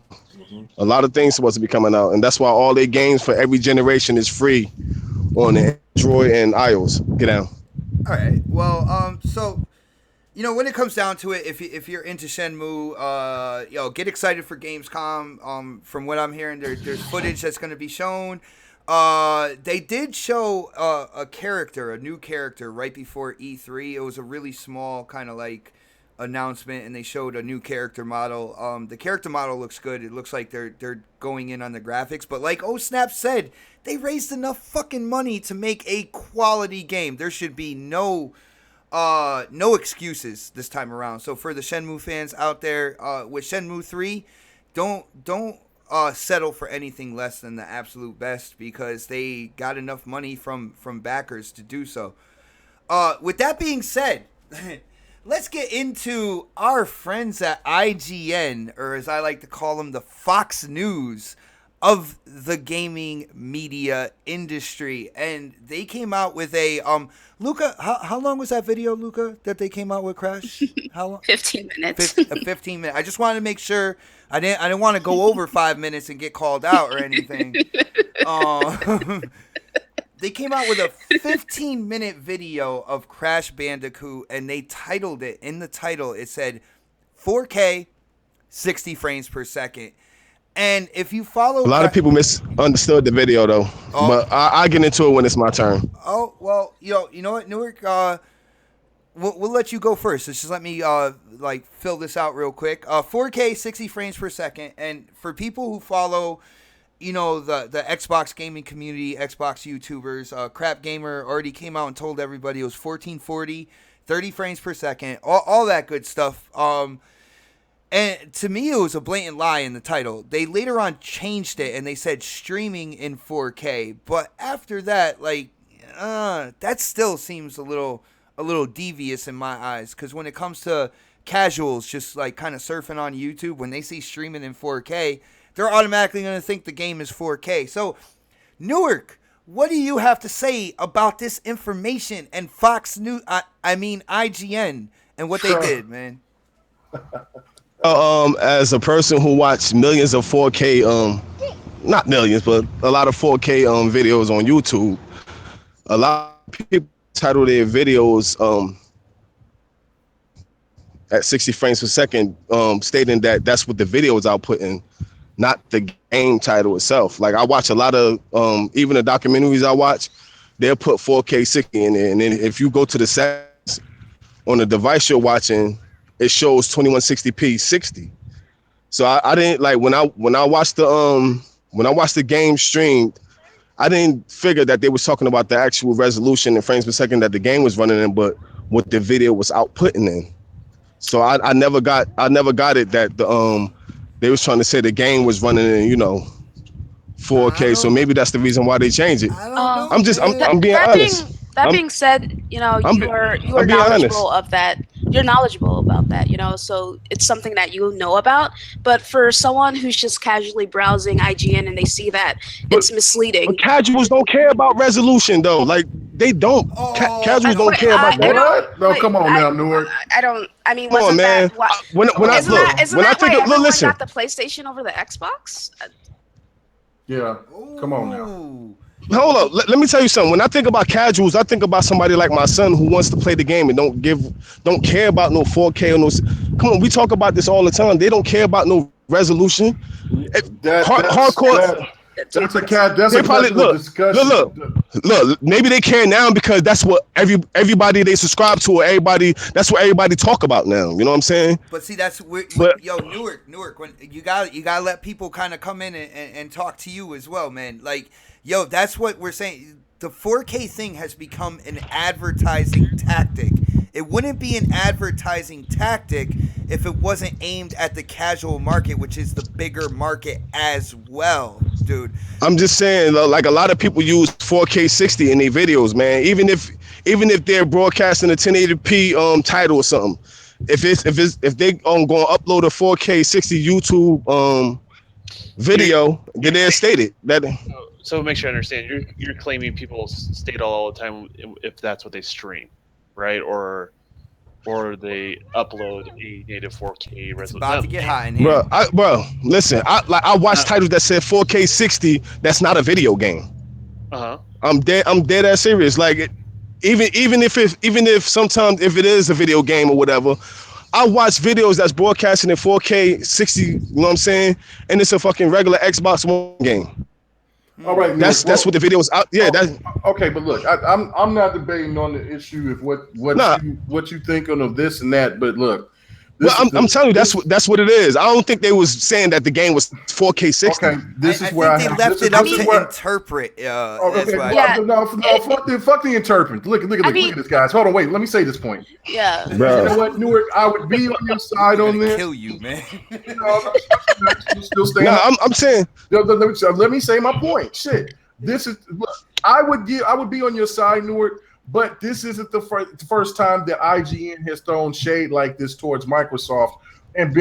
A lot of things supposed to be coming out, and that's why all their games for every generation is free on Android and iOS. Get down. All right. Well, so when it comes down to it, if you're into Shenmue, get excited for Gamescom. From what I'm hearing, there's footage that's going to be shown. They did show a new character right before E3. It was a really small kind of announcement, and they showed a new character model. The character model looks good. It looks like they're going in on the graphics, but like Snap said, they raised enough fucking money to make a quality game. There should be no excuses this time around. So for the Shenmue fans out there, with Shenmue 3, don't settle for anything less than the absolute best, because they got enough money from backers to do so. With that being said, let's get into our friends at IGN, or as I like to call them, the Fox News of the gaming media industry. And they came out with a Luca, how long was that video, Luca, that they came out with, Crash? How long? 15 minutes. 15 minutes. I just wanted to make sure I didn't want to go over 5 minutes and get called out or anything. They came out with a 15-minute video of Crash Bandicoot, and they titled it, in the title, it said 4K, 60 frames per second. And if you follow... A lot of people misunderstood the video, though. Oh. But I'll get into it when it's my turn. Oh, well, you know what, Newark? We'll let you go first. Just let me fill this out real quick. 4K, 60 frames per second. And for people who follow, the Xbox gaming community, Xbox YouTubers, Crap Gamer already came out and told everybody it was 1440, 30 frames per second, all that good stuff. And to me, it was a blatant lie in the title. They later on changed it, and they said streaming in 4K. But after that, that still seems a little devious in my eyes. Because when it comes to casuals just kind of surfing on YouTube, when they see streaming in 4K, they're automatically going to think the game is 4K. So, Newark, what do you have to say about this information and Fox News? IGN and what they did, man. As a person who watched millions of 4K, not millions, but a lot of 4K videos on YouTube, a lot of people title their videos at 60 frames per second, stating that that's what the video is outputting, not the game title itself. Like I watch a lot of even the documentaries I watch, they'll put 4K 60 in there, and then if you go to the settings on the device you're watching, it shows 2160p 60. So I didn't like when I watched the game streamed, I didn't figure that they was talking about the actual resolution and frames per second that the game was running in, but what the video was outputting in. So I never got it that the they was trying to say the game was running in 4K. So maybe that's the reason why they changed it. I don't know. I'm being honest. That being said, you are knowledgeable of that. You're knowledgeable about that, so it's something that you know about. But for someone who's just casually browsing IGN and they see that, it's misleading. But casuals don't care about resolution, though. Like, they don't. Casuals don't care about that. What? No, come on now, Newark. I don't. I mean, come on, man. When I got the PlayStation over the Xbox? Yeah. Come on now. Hold up. Let me tell you something. When I think about casuals, I think about somebody like my son who wants to play the game and don't care about no 4K or no. Come on, we talk about this all the time. They don't care about no resolution. Hardcore. That's a discussion. Look. Maybe they care now because that's what everybody they subscribe to, or that's what everybody talk about now. You know what I'm saying? But see, that's Newark. When you gotta let people kind of come in and talk to you as well, man. Like, that's what we're saying. The 4K thing has become an advertising tactic. It wouldn't be an advertising tactic if it wasn't aimed at the casual market, which is the bigger market as well, dude. I'm just saying, like a lot of people use 4K 60 in their videos, man. Even if they're broadcasting a 1080p title or something, if they going to upload a 4K 60 YouTube video, then they're stated that. So make sure I understand. You're claiming people state all the time if that's what they stream, right? Or they upload a native 4K resolution. It's about to get hot in here. Bro, listen. I watch titles that said 4K 60. That's not a video game. I'm dead ass serious. Like even if sometimes if it is a video game or whatever, I watch videos that's broadcasting in 4K 60. You know what I'm saying? And it's a fucking regular Xbox One game. All right, that's what the video is out. Yeah, okay, but look, I'm not debating on the issue of what you think of this and that. But look, I'm telling you, that's what it is. I don't think they was saying that the game was 4K 60. Okay, this is where they left it up to interpret. Fuck the interpret. Look at this, guys. Hold on, wait. Let me say this point. Yeah. Bro. You know what, Newark? I would be on your side on this. Kill you, man. Still staying. No, I'm saying. Let me say my point. Shit, this is. I would be on your side, Newark. But this isn't the first time that IGN has thrown shade like this towards Microsoft and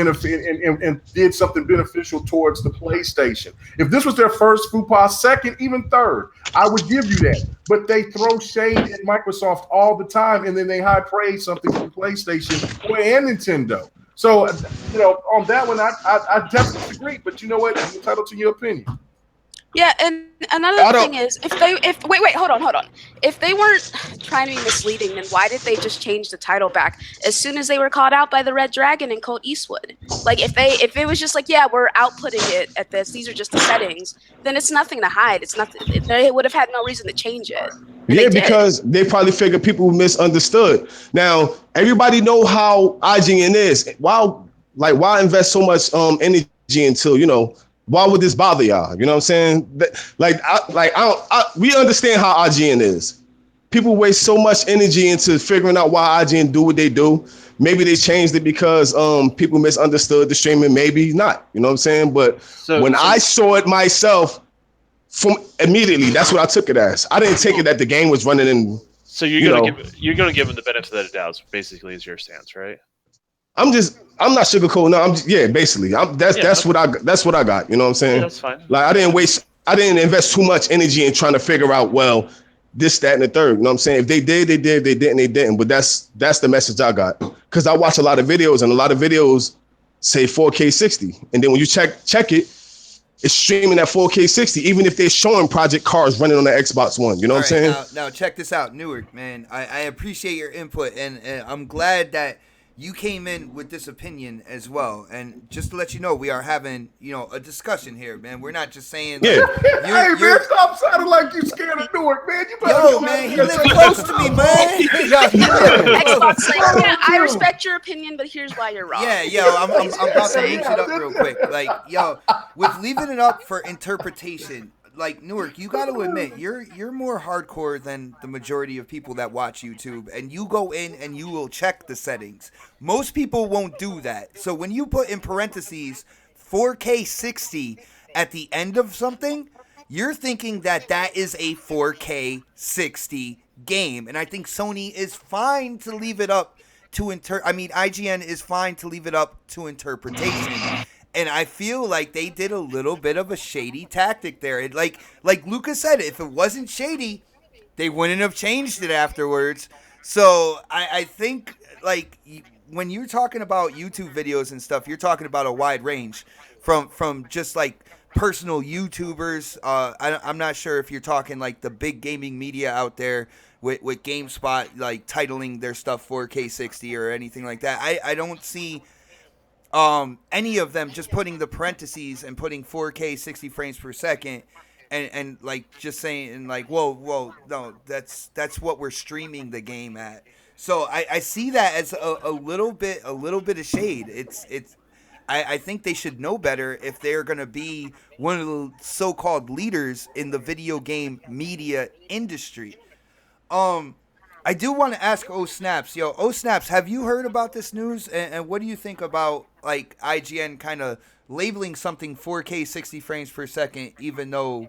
did something beneficial towards the PlayStation. If this was their first faux pas, second, even third, I would give you that. But they throw shade at Microsoft all the time, and then they high praise something from PlayStation and Nintendo. So, on that one, I definitely disagree. But you know what? You're entitled to your opinion. Yeah, and another thing is, wait, hold on. If they weren't trying to be misleading, then why did they just change the title back as soon as they were called out by the Red Dragon and Colt Eastwood? Like, if it was just like, yeah, we're outputting it at this, these are just the settings, then it's nothing to hide. It's nothing. They would have had no reason to change it. Yeah, because they probably figured people misunderstood. Now, everybody know how IGN is. Why invest so much energy into, why would this bother y'all? You know what I'm saying? We understand how IGN is. People waste so much energy into figuring out why IGN do what they do. Maybe they changed it because people misunderstood the streaming. Maybe not. You know what I'm saying? But when I saw it myself, from immediately, that's what I took it as. I didn't take it that the game was running in. So you're gonna give them the benefit of the doubt. Basically, is your stance, right? I'm not sugarcoating. No, basically. That's what I got. You know what I'm saying? Yeah, that's fine. Like I didn't invest too much energy in trying to figure out, well, this, that, and the third. You know what I'm saying? If they did, they did. They didn't, they didn't. But that's the message I got. Because I watch a lot of videos, and a lot of videos say 4K 60. And then when you check it, it's streaming at 4K 60, even if they're showing Project Cars running on the Xbox One. You know what I'm saying? Now check this out, Newark, man. I appreciate your input, and I'm glad that you came in with this opinion as well, and just to let you know, we are having a discussion here, man. We're not just saying like, hey man, stop sounding like you scared of Newark, man. You better yo, man, he live close to me, man. Yo, he live close. I respect your opinion, but here's why you're wrong. Yeah, yo, I'm about to hang shit up real quick. Like, yo, with leaving it up for interpretation. Like, Newark, you got to admit, you're more hardcore than the majority of people that watch YouTube, and you go in and you will check the settings. Most people won't do that. So when you put in parentheses 4K 60 at the end of something, you're thinking that that is a 4K 60 game. And I think Sony is fine to leave it up to IGN is fine to leave it up to interpretation. And I feel like they did a little bit of a shady tactic there. Like Luca said, if it wasn't shady, they wouldn't have changed it afterwards. So I think, like, when you're talking about YouTube videos and stuff, you're talking about a wide range from just like personal YouTubers. I'm not sure if you're talking like the big gaming media out there with GameSpot like titling their stuff 4K 60 or anything like that. I don't see any of them just putting the parentheses and putting 4K 60 frames per second and like just saying like whoa no, that's what we're streaming the game at. So I see that as a little bit of shade. I think they should know better if they're gonna be one of the so-called leaders in the video game media industry. I do want to ask Snaps, Snaps, have you heard about this news? And what do you think about like IGN kind of labeling something 4K 60 frames per second, even though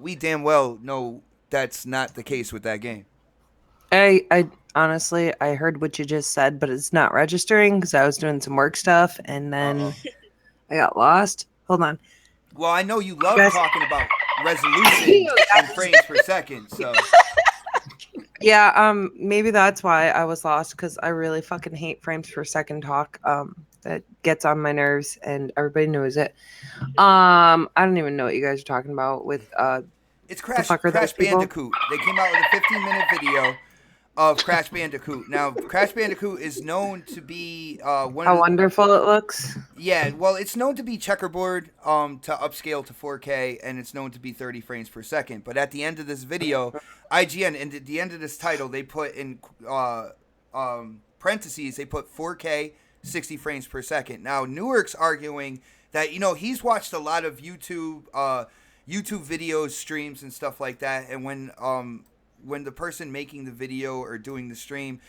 we damn well know that's not the case with that game? I honestly, I heard what you just said, but it's not registering because I was doing some work stuff and then I got lost. Hold on. Well, I know you love talking about resolution and frames per second, so. Yeah, maybe that's why I was lost, because I really fucking hate frames per second talk. That gets on my nerves, and everybody knows it. I don't even know what you guys are talking about with it's Crash Bandicoot. They came out with a 15-minute video of Crash Bandicoot. Now, Crash Bandicoot is known to be how wonderful it looks. Yeah, well, it's known to be checkerboard to upscale to 4K, and it's known to be 30 frames per second. But at the end of this video, IGN, and at the end of this title, they put in parentheses, they put 4K 60 frames per second. Now, Newark's arguing that, he's watched a lot of YouTube videos, streams, and stuff like that, and when the person making the video or doing the stream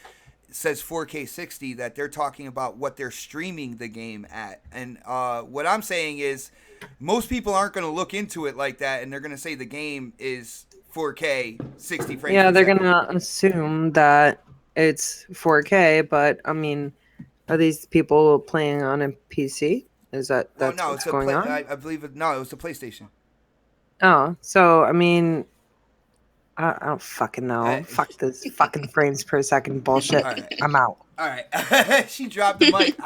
says 4K 60, that they're talking about what they're streaming the game at. And what I'm saying is most people aren't going to look into it like that, and they're going to say the game is 4K 60 frames. Yeah, they're going to assume that it's 4K, but I mean, are these people playing on a PC? Is that's what's going on? I believe it was the PlayStation. Oh, so I mean, I don't fucking know. Fuck this fucking frames per second bullshit. Right. I'm out. All right. She dropped the mic.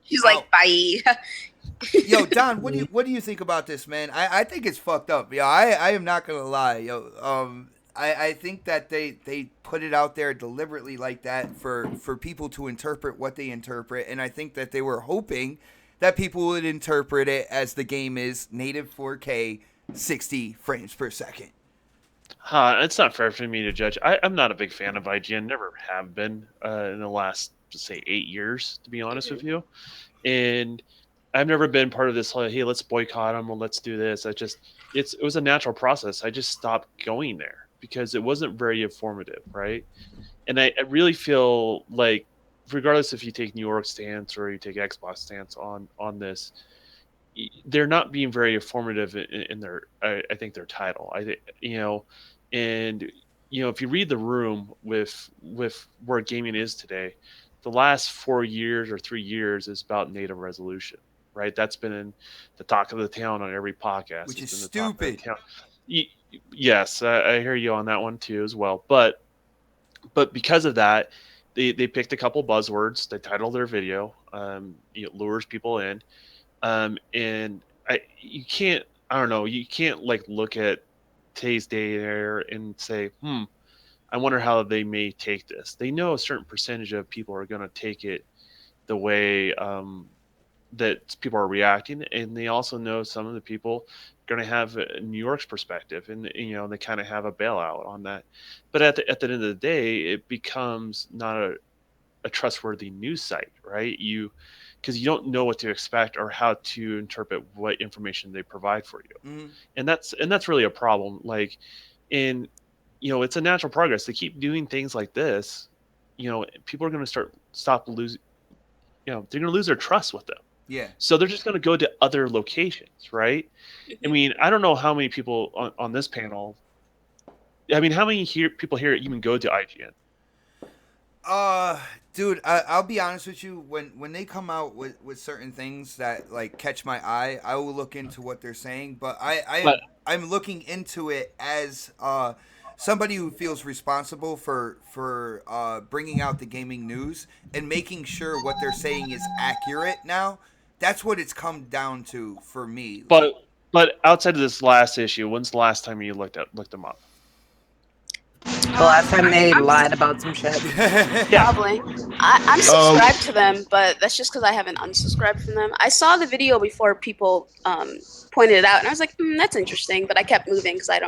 She's out. Like, bye. Yo, Don, what do you think about this, man? I think it's fucked up. Yo, I am not gonna lie. Yo, I think that they put it out there deliberately like that for people to interpret what they interpret, and I think that they were hoping that people would interpret it as the game is native 4K 60 frames per second. It's not fair for me to judge. I'm not a big fan of IGN. Never have been in the last, say, 8 years, to be honest with you. And I've never been part of this, hey, let's boycott them or let's do this. It was a natural process. I just stopped going there because it wasn't very informative, right? And I really feel like, regardless if you take New York stance or you take Xbox stance on this, they're not being very informative in their, I think, their title. And if you read the room with where gaming is today, the last 4 years or 3 years is about native resolution, right? That's been in the talk of the town on every podcast, which is stupid. Yes, I hear you on that one too as well. But because of that, they picked a couple buzzwords. They titled their video, lures people in. And you can't like look at today's day there and say, I wonder how they may take this. They know a certain percentage of people are going to take it the way that people are reacting, and they also know some of the people are going to have New York's perspective, and they kind of have a bailout on that. But at the end of the day, it becomes not a trustworthy news site, right? Because you don't know what to expect or how to interpret what information they provide for you, Mm-hmm. and that's really a problem. Like, in it's a natural progress. They keep doing things like this, people are going to stop losing. They're going to lose their trust with them. Yeah. So they're just going to go to other locations, right? I mean, I don't know how many people on this panel. I mean, how many people here even go to IGN? Dude, I'll be honest with you. When they come out with certain things that like catch my eye, I will look into what they're saying. But I'm looking into it as somebody who feels responsible for bringing out the gaming news and making sure what they're saying is accurate. Now, that's what it's come down to for me. Like, But outside of this last issue, when's the last time you looked them up? The last time they lied about some shit. Probably. I'm subscribed to them, but that's just because I haven't unsubscribed from them. I saw the video before people pointed it out, and I was like, that's interesting, but I kept moving because I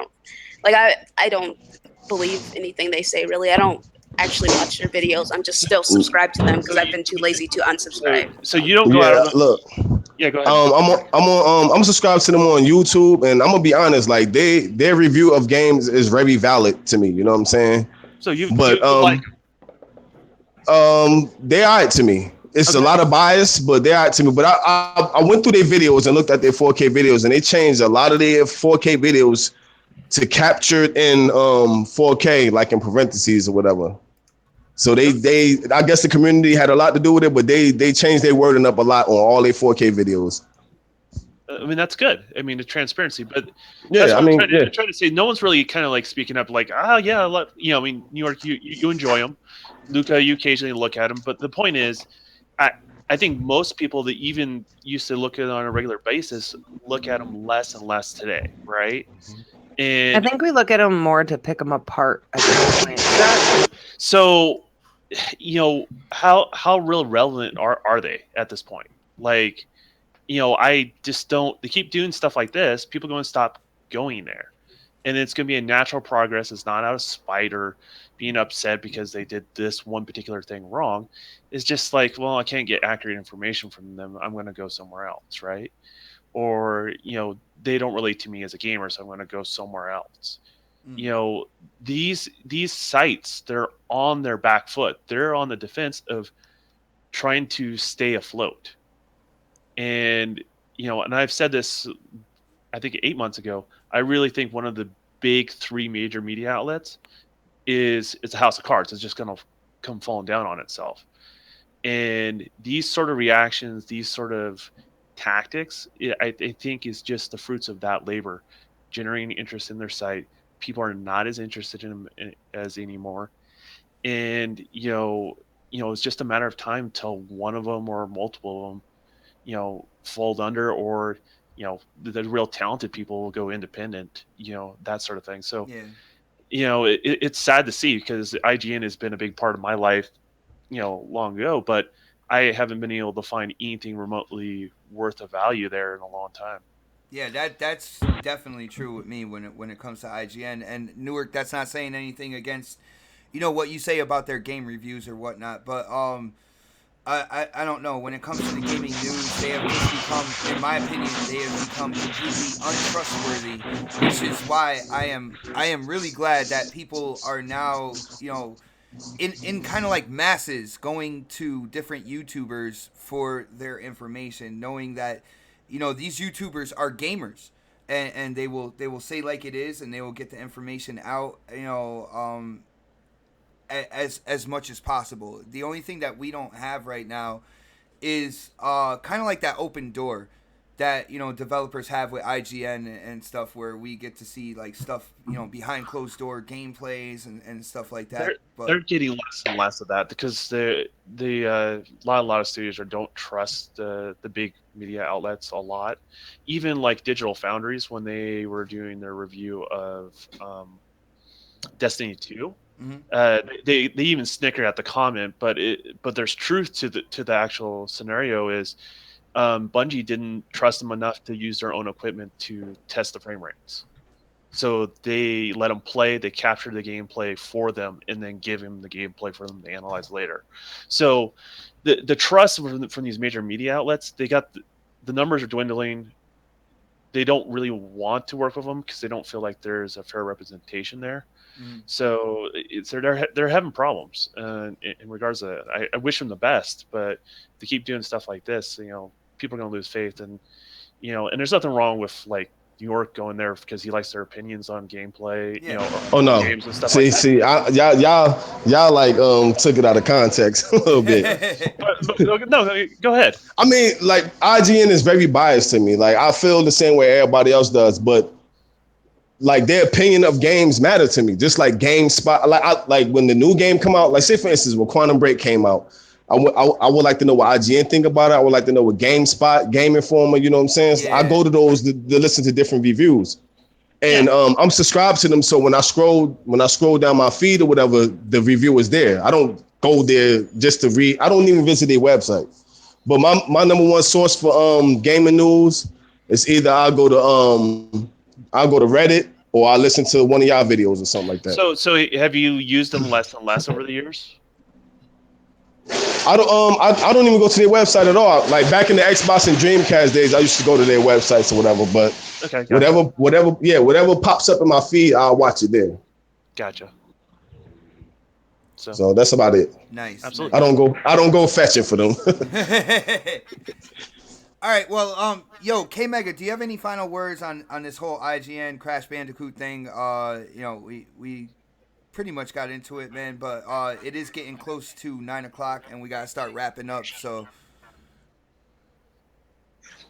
don't believe anything they say, really. I don't actually watch their videos. I'm just still subscribed to them because I've been too lazy to unsubscribe. So you don't go out of look. Yeah, go ahead. I'm subscribed to them on YouTube, and I'm gonna be honest, like their review of games is very valid to me. You know what I'm saying? So you like they are right to me. It's a lot of bias, but they are right to me. But I went through their videos and looked at their 4K videos, and they changed a lot of their 4K videos to capture it in 4K, like in parentheses or whatever. So they I guess the community had a lot to do with it, but they changed their wording up a lot on all their 4K videos. I mean, that's good. I mean, the transparency, but yeah, that's what I'm trying to say. No one's really kind of like speaking up, like, yeah, I mean, New York, you enjoy them, Luca, you occasionally look at them, but the point is, I think most people that even used to look at it on a regular basis look at them less and less today, right? And I think we look at them more to pick them apart at this point. So, how real relevant are they at this point? Like, I just don't. They keep doing stuff like this. People are going to stop going there, and it's going to be a natural progress. It's not out of spite or being upset because they did this one particular thing wrong. It's just like, well, I can't get accurate information from them. I'm going to go somewhere else, right? Or they don't relate to me as a gamer, so I'm going to go somewhere else. These sites, they're on their back foot. They're on the defense of trying to stay afloat. And and I've said this, I think 8 months ago. I really think one of the big 3 major media outlets is a house of cards. It's just going to come falling down on itself. And these sort of reactions, these sort of tactics, I think is just the fruits of that labor, generating interest in their site. People are not as interested in them as anymore, and it's just a matter of time till one of them or multiple of them fold under, or the real talented people will go independent, that sort of thing. So it's sad to see, because IGN has been a big part of my life long ago, but I haven't been able to find anything remotely worth of value there in a long time. Yeah, that's definitely true with me when it comes to IGN and Newark. That's not saying anything against what you say about their game reviews or whatnot, but I don't know, when it comes to the gaming news, they have just become, in my opinion, they have become completely untrustworthy, which is why I am really glad that people are now in kind of like masses going to different YouTubers for their information, knowing that these YouTubers are gamers, and they will say like it is, and they will get the information out as much as possible. The only thing that we don't have right now is kind of like that open door that developers have with IGN and stuff, where we get to see like stuff behind closed door gameplays and stuff like that. They're getting less and less of that, because a lot of studios don't trust the big media outlets a lot. Even like Digital Foundries, when they were doing their review of Destiny 2, They even snicker at the comment, but there's truth to the actual scenario is Bungie didn't trust them enough to use their own equipment to test the frame rates. So they let them play, they captured the gameplay for them, and then give him the gameplay for them to analyze later. So the trust from these major media outlets, they got the numbers are dwindling. They don't really want to work with them because they don't feel like there's a fair representation there. So they're having problems in regards to that. I wish them the best, but to keep doing stuff like this, people are going to lose faith, and and there's nothing wrong with like New York going there because he likes their opinions on gameplay, games and stuff like that. Y'all like took it out of context a little bit. No, go ahead. I mean, like IGN is very biased to me. Like I feel the same way everybody else does, but like their opinion of games matter to me. Just like GameSpot, like when the new game come out, like say for instance when Quantum Break came out, I would like to know what IGN think about it. I would like to know what GameSpot, Game Informer, you know what I'm saying? So I go to those to listen to different reviews, and I'm subscribed to them. So when I scroll down my feed or whatever, the review is there. I don't go there just to read. I don't even visit their website. But my number one source for gaming news is either I'll go to Reddit or I listen to one of y'all videos or something like that. So have you used them less and less over the years? I don't even go to their website at all. Like back in the Xbox and Dreamcast days, I used to go to their websites or whatever. But whatever pops up in my feed, I'll watch it there. Gotcha. So that's about it. Nice. Absolutely. I don't go fetching for them. All right. Well, K Mega, do you have any final words on this whole IGN Crash Bandicoot thing? We pretty much got into it, man, but it is getting close to 9:00 and we gotta start wrapping up. So,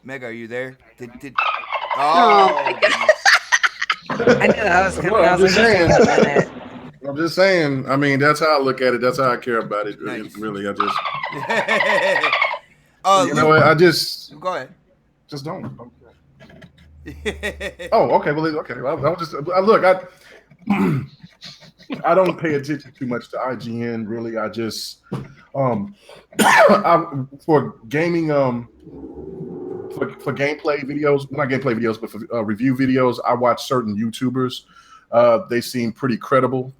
Mega, are you there? I knew that was coming. I'm just saying. I mean, that's how I look at it. That's how I care about it. Nice. Really, I just. I just go ahead. Just don't. Okay. Okay. Well, okay. I'll just look. I don't pay attention too much to IGN. Really, I just for gaming for gameplay videos, not gameplay videos, but for review videos, I watch certain YouTubers. They seem pretty credible.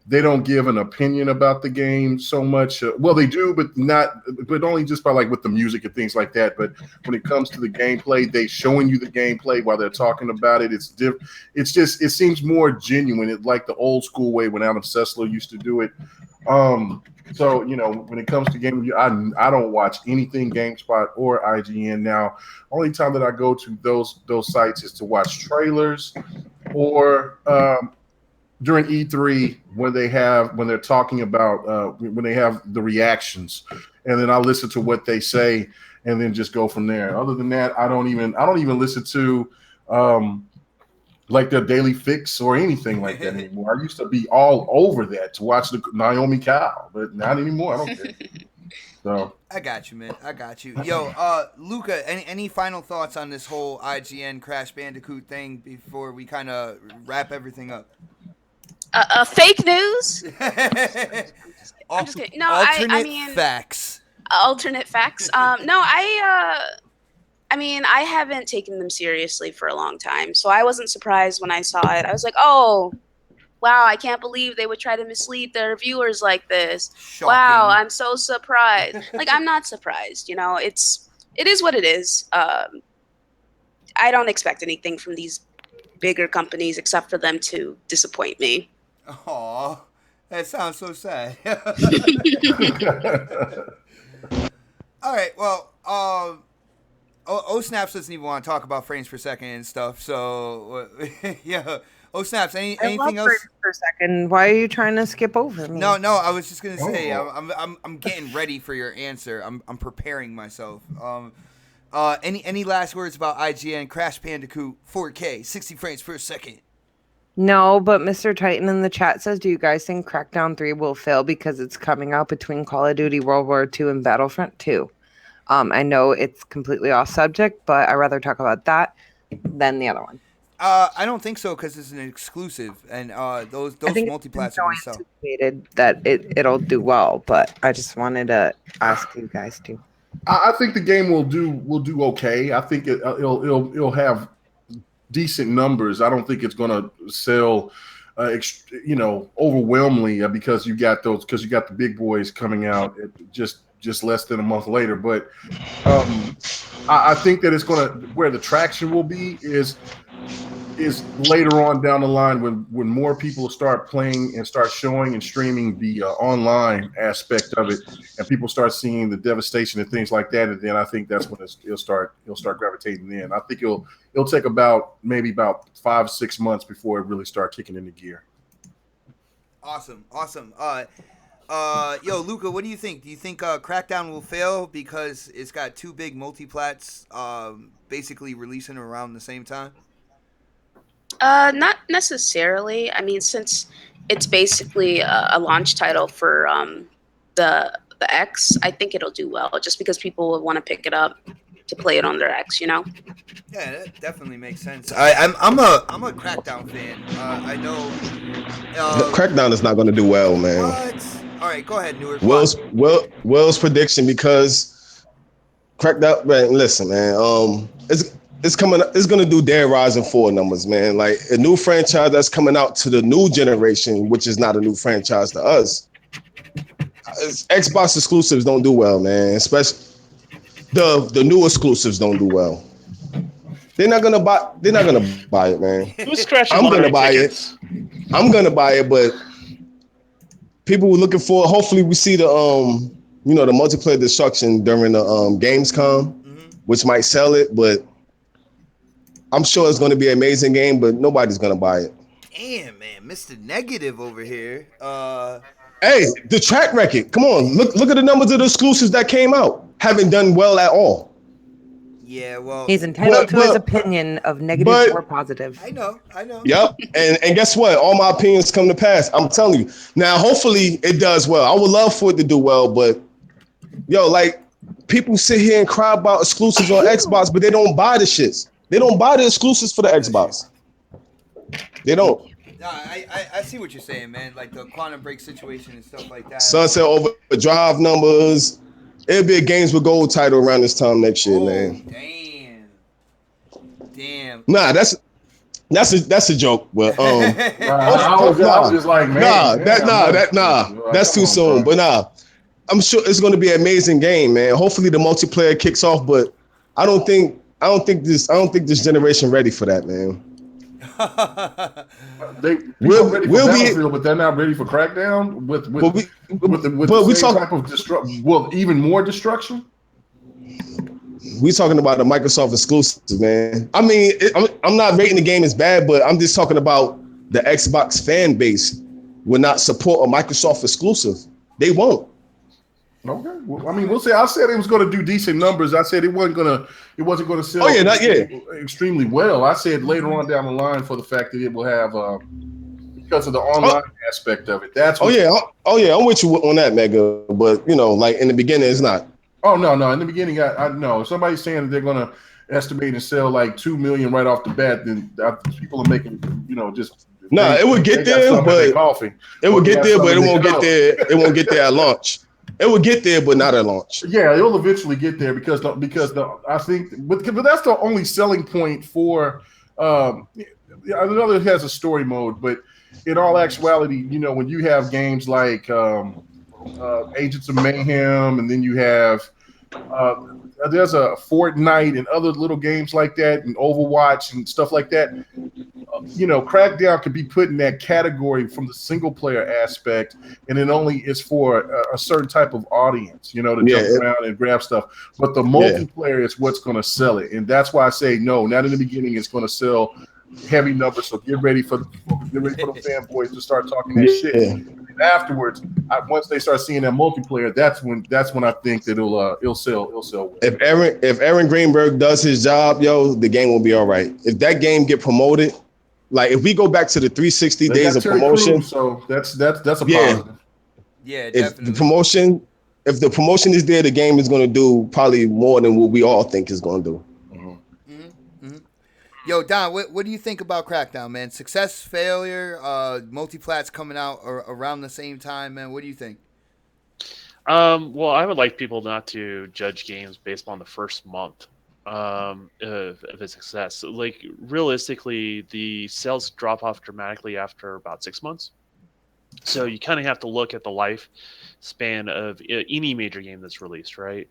They don't give an opinion about the game so much. Well, they do, but only just by like with the music and things like that. But when it comes to the gameplay, they showing you the gameplay while they're talking about it. It seems more genuine. It's like the old school way when Adam Sessler used to do it. So when it comes to gaming, I don't watch anything GameSpot or IGN now. Only time that I go to those sites is to watch trailers or during E3 when they're talking about when they have the reactions, and then I listen to what they say and then just go from there. Other than that, I don't even listen to like their daily fix or anything like that anymore. I used to be all over that to watch the Naomi Cow, but not anymore. I don't care. So I got you, man. I got you. Yo, Luca, any final thoughts on this whole IGN Crash Bandicoot thing before we kind of wrap everything up? Fake news? I'm just kidding. No, alternate facts. Alternate facts. No, I mean, I haven't taken them seriously for a long time, so I wasn't surprised when I saw it. I was like, oh, wow, I can't believe they would try to mislead their viewers like this. Shocking. Wow, I'm so surprised. Like, I'm not surprised, it is what it is. I don't expect anything from these bigger companies except for them to disappoint me. Aw, that sounds so sad. All right, well, Snaps doesn't even want to talk about frames per second and stuff, so yeah. Snaps, anything else? Frames per second. Why are you trying to skip over me? No, I was just gonna say I'm getting ready for your answer. I'm preparing myself. Any last words about IGN Crash Bandicoot 4K 60 frames per second? No, but Mr. Titan in the chat says, do you guys think Crackdown 3 will fail because it's coming out between Call of Duty World War II and Battlefront 2? I know it's completely off subject, but I'd rather talk about that than the other one. I don't think so because it's an exclusive, and those multiplats are so gonna sell. anticipated that it'll do well, but I just wanted to ask you guys to. I think the game will do okay. I think it'll have decent numbers. I don't think it's going to sell, overwhelmingly because you got the big boys coming out just less than a month later. But I think that it's going to where the traction will be is later on down the line when more people start playing and start showing and streaming the online aspect of it, and people start seeing the devastation and things like that, and then I think that's when it'll start gravitating in. I think it'll take maybe about 5-6 months before it really start kicking into gear. Awesome. Yo, Luca, what do you think? Do you think Crackdown will fail because it's got two big multiplats basically releasing around the same time? Not necessarily. I mean, since it's basically a launch title for the X, I think it'll do well just because people will want to pick it up to play it on their X, Yeah, that definitely makes sense. I'm a Crackdown fan. I know Crackdown is not going to do well, man. What? All right, go ahead, Newark. Will's prediction because Crackdown. Man, listen, man. It's coming. It's gonna do Dead Rising 4 numbers, man. Like a new franchise that's coming out to the new generation, which is not a new franchise to us. Xbox exclusives don't do well, man. Especially the new exclusives don't do well. They're not gonna buy it, man. I'm gonna buy it. I'm gonna buy it, but people were looking for. Hopefully, we see the the multiplayer destruction during the Gamescom, which might sell it, but. I'm sure it's going to be an amazing game, but nobody's going to buy it. Damn, man, Mr. Negative over here. Hey, the track record. Come on, look at the numbers of the exclusives that came out. Haven't done well at all. Yeah, well, he's entitled to his opinion of negative or positive. I know. Yep, and guess what? All my opinions come to pass. I'm telling you. Now, hopefully, it does well. I would love for it to do well, but people sit here and cry about exclusives on Xbox, but they don't buy the shits. They don't buy the exclusives for the Xbox. They don't. No, I see what you're saying, man. Like the Quantum Break situation and stuff like that. Sunset Overdrive numbers. It'll be a Games with Gold title around this time next year, man. Damn. Nah, that's a joke. But I was just like, man. That's too soon. But I'm sure it's going to be an amazing game, man. Hopefully the multiplayer kicks off, but I don't think this generation ready for that, man. We'll ready for Battlefield, but they're not ready for Crackdown with the same type of even more destruction. We talking about the Microsoft exclusive, man. I mean, I'm not rating the game as bad, but I'm just talking about the Xbox fan base will not support a Microsoft exclusive. They won't. Okay. Well, I mean, we'll see. I said it was going to do decent numbers. I said it wasn't going to sell extremely well. I said later on down the line for the fact that it will have because of the online aspect of it. That's I'm with you on that, Mega. But like in the beginning, it's not. Oh no! In the beginning, I know if somebody's saying that they're going to estimate and sell like 2 million right off the bat, then people are making just. It would get there, but it would get there, but it won't get there. It won't get there at launch. It will get there, but not at launch. Yeah, it'll eventually get there because I think, but that's the only selling point for. I know it has a story mode, but in all actuality, when you have games like Agents of Mayhem, and then you have there's a Fortnite and other little games like that, and Overwatch and stuff like that. Crackdown could be put in that category from the single player aspect, and it only is for a certain type of audience, to jump around and grab stuff. But the multiplayer is what's going to sell it, and that's why I say no. Not in the beginning, it's going to sell heavy numbers. So get ready for the fanboys to start talking that shit. And afterwards, once they start seeing that multiplayer, that's when I think that it'll sell. Well. If Aaron Greenberg does his job, the game will be all right. If that game get promoted. Like if we go back to the 360 days of promotion, so that's a positive. Yeah, definitely. If the promotion is there, the game is going to do probably more than what we all think it's going to do. Yo, Don, what do you think about Crackdown, man? Success, failure, multiplats coming out around the same time, man. What do you think? Well, I would like people not to judge games based on the first month of its success. Like realistically, the sales drop off dramatically after about 6 months. So you kind of have to look at the life span of any major game that's released, right?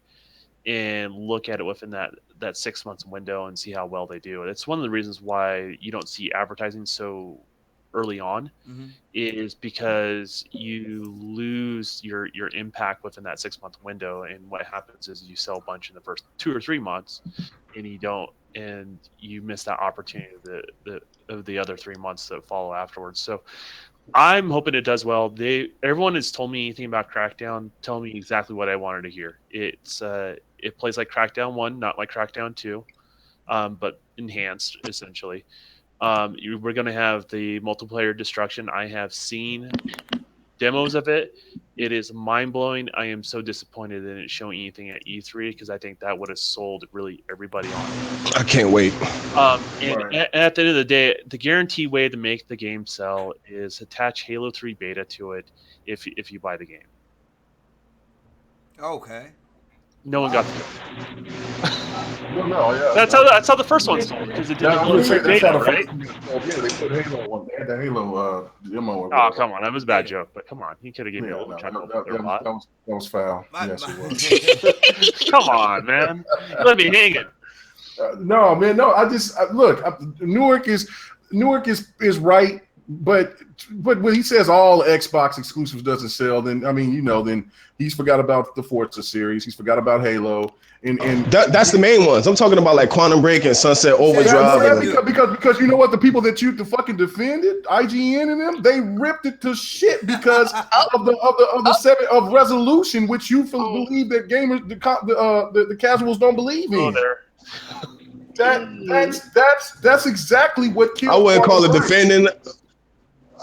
And look at it within that 6 months window and see how well they do. It's one of the reasons why you don't see advertising so early on, is because you lose your impact within that 6 month window, and what happens is you sell a bunch in the first 2 or 3 months, and you miss that opportunity of the other 3 months that follow afterwards. So I'm hoping it does well. Everyone has told me anything about Crackdown, tell me exactly what I wanted to hear. It plays like Crackdown 1, not like Crackdown 2, but enhanced essentially. We're going to have the multiplayer destruction. I have seen demos of it. It is mind-blowing. I am so disappointed that it's showing anything at E3 because I think that would have sold really everybody on it. I can't wait. At the end of the day, the guaranteed way to make the game sell is attach Halo 3 beta to it if you buy the game. Okay. No one got the Well, no, yeah. That's how the first one sold, because it didn't look like beta, right? Yeah, they put Halo on. They had that Halo demo. Oh, come on, that was a bad joke, but come on, he could have given me a little chuckle. That was foul. Yes, it was. Come on, man, let me hang it. No, man, no. Look. Newark is right, but when he says all Xbox exclusives doesn't sell, then I mean, then he's forgot about the Forza series. He's forgot about Halo. And that's the main ones. I'm talking about like Quantum Break and Sunset Overdrive. Because you know what, the people that you fucking defended, IGN and them, they ripped it to shit because of the resolution, which you believe that gamers, the casuals don't believe in. That's exactly what killed. I wouldn't call it defending.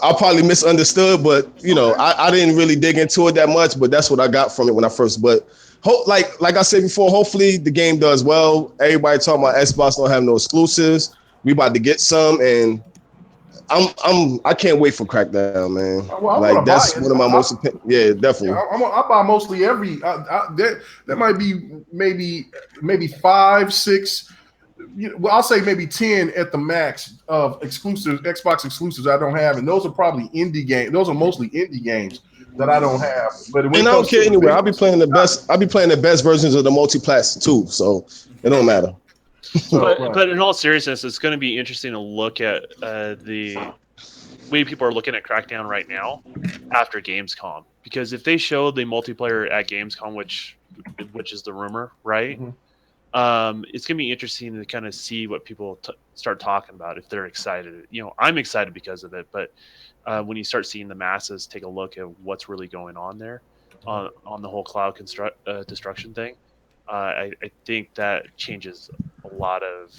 I probably misunderstood, but I didn't really dig into it that much. But that's what I got from it when I first. But like I said before, hopefully the game does well. Everybody talking about Xbox don't have no exclusives. We about to get some, and I can't wait for Crackdown, man. Like that's one of my most definitely. I buy mostly every. There might be maybe 5, 6. Well, I'll say maybe 10 at the max of Xbox exclusives I don't have, and those are probably indie games. Those are mostly indie games that I don't have. But I don't care anyway. I'll be playing the best. I'll be playing the best versions of the multiplats too, so it don't matter. But in all seriousness, it's going to be interesting to look at the way people are looking at Crackdown right now after Gamescom, because if they show the multiplayer at Gamescom, which is the rumor, right? It's gonna be interesting to kind of see what people start talking about, if they're excited. I'm excited because of it, but when you start seeing the masses take a look at what's really going on there on the whole cloud destruction thing, I think that changes a lot of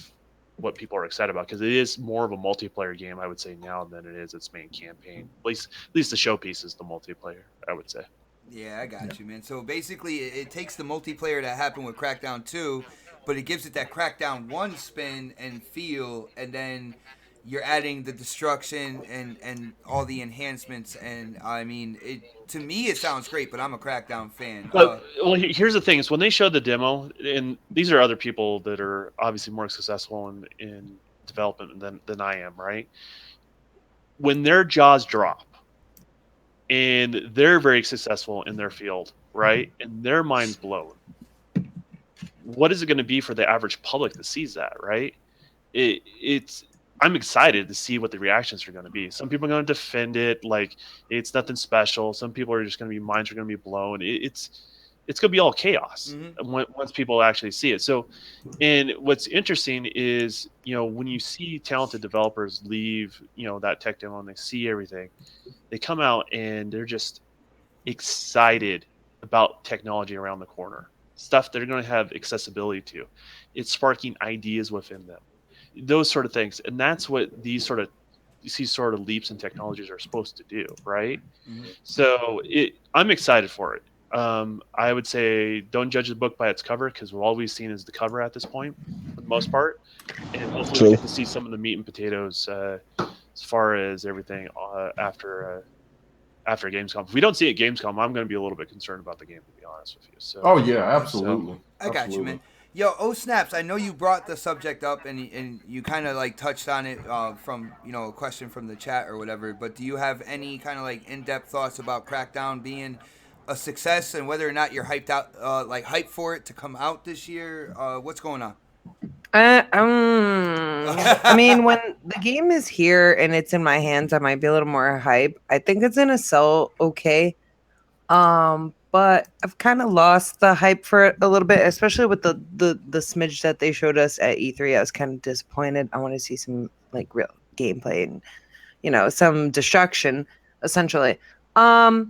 what people are excited about, because it is more of a multiplayer game, I would say, now than it is its main campaign. At least the showpiece is the multiplayer, I would say. Yeah, I got you, man. So basically, it takes the multiplayer that happened with Crackdown 2, but it gives it that Crackdown 1 spin and feel, and then you're adding the destruction and all the enhancements. And I mean, to me, it sounds great, but I'm a Crackdown fan. Well, here's the thing: is when they showed the demo, and these are other people that are obviously more successful in development than I am, right? When their jaws drop, and they're very successful in their field, right? And their mind's blown. What is it going to be for the average public that sees that, right? I'm excited to see what the reactions are going to be. Some people are going to defend it like it's nothing special. Some people are just going to be, minds are going to be blown. It's going to be all chaos once people actually see it. So, and what's interesting is, when you see talented developers leave, that tech demo and they see everything, they come out and they're just excited about technology around the corner, stuff they're going to have accessibility to. It's sparking ideas within them, those sort of things. And that's what these sort of leaps in technologies are supposed to do, right? So I'm excited for it. I would say don't judge the book by its cover because all we've seen is the cover at this point, for the most part. And hopefully we True. get to see some of the meat and potatoes as far as everything after Gamescom. If we don't see it at Gamescom, I'm going to be a little bit concerned about the game, to be honest with you. So. Oh yeah, absolutely. I got you, man. Yo, oh snaps! I know you brought the subject up and you kind of like touched on it from a question from the chat or whatever. But do you have any kind of like in-depth thoughts about Crackdown being a success and whether or not you're hyped for it to come out this year? What's going on? I mean, when the game is here and it's in my hands, I might be a little more hype. I think it's gonna sell okay. But I've kind of lost the hype for it a little bit, especially with the smidge that they showed us at E3. I was kind of disappointed. I want to see some like real gameplay and some destruction, essentially. I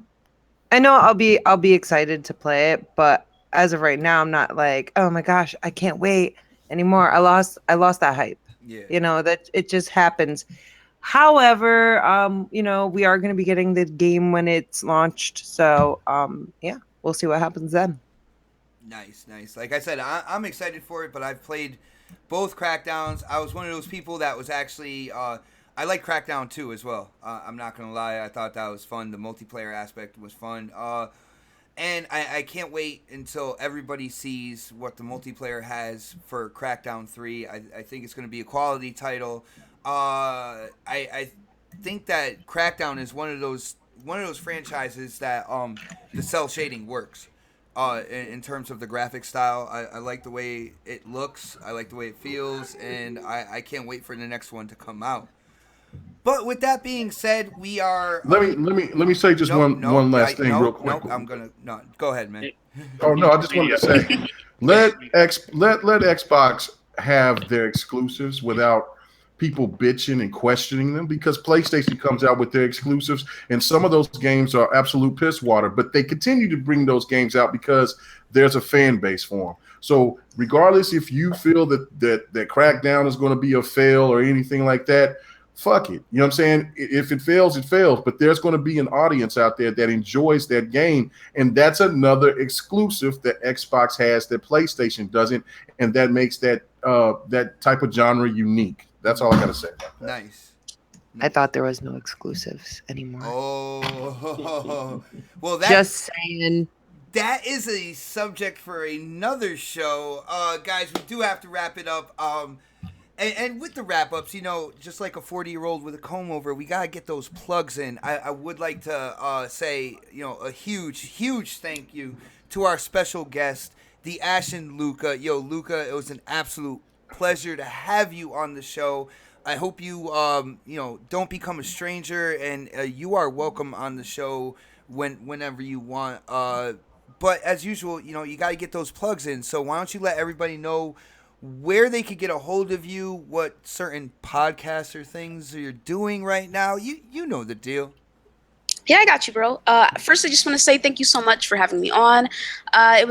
know I'll be excited to play it, but as of right now, I'm not like, oh my gosh, I can't wait anymore. I lost that hype. Yeah. That it just happens. However, we are going to be getting the game when it's launched. So, yeah, we'll see what happens then. Nice. Like I said, I'm excited for it, but I've played both Crackdowns. I was one of those people that was actually, I like Crackdown 2 as well. I'm not going to lie. I thought that was fun. The multiplayer aspect was fun. And I can't wait until everybody sees what the multiplayer has for Crackdown 3. I think it's going to be a quality title. I think that Crackdown is one of those franchises that the cell shading works. In terms of the graphic style, I like the way it looks. I like the way it feels, and I can't wait for the next one to come out. But with that being said, we are. Let me say just one last thing real quick. Go ahead, man. Oh no, I just wanted to say, let Xbox have their exclusives without people bitching and questioning them, because PlayStation comes out with their exclusives and some of those games are absolute piss water, but they continue to bring those games out because there's a fan base for them. So regardless if you feel that Crackdown is going to be a fail or anything like that, fuck it. You know what I'm saying? If it fails, it fails. But there's going to be an audience out there that enjoys that game. And that's another exclusive that Xbox has that PlayStation doesn't. And that makes that type of genre unique. That's all I got to say. Nice. I thought there was no exclusives anymore. Oh. Well, just saying. That is a subject for another show. Guys, we do have to wrap it up. And with the wrap-ups, just like a 40-year-old with a comb over, we got to get those plugs in. I would like to say, a huge, huge thank you to our special guest, the Ashen Luca. Yo, Luca, it was an absolute pleasure to have you on the show. I hope you, don't become a stranger, and you are welcome on the show whenever you want. But as usual, you got to get those plugs in. So why don't you let everybody know where they could get a hold of you, what certain podcasts or things you're doing right now. You know the deal. Yeah, I got you, bro. First, I just want to say thank you so much for having me on. I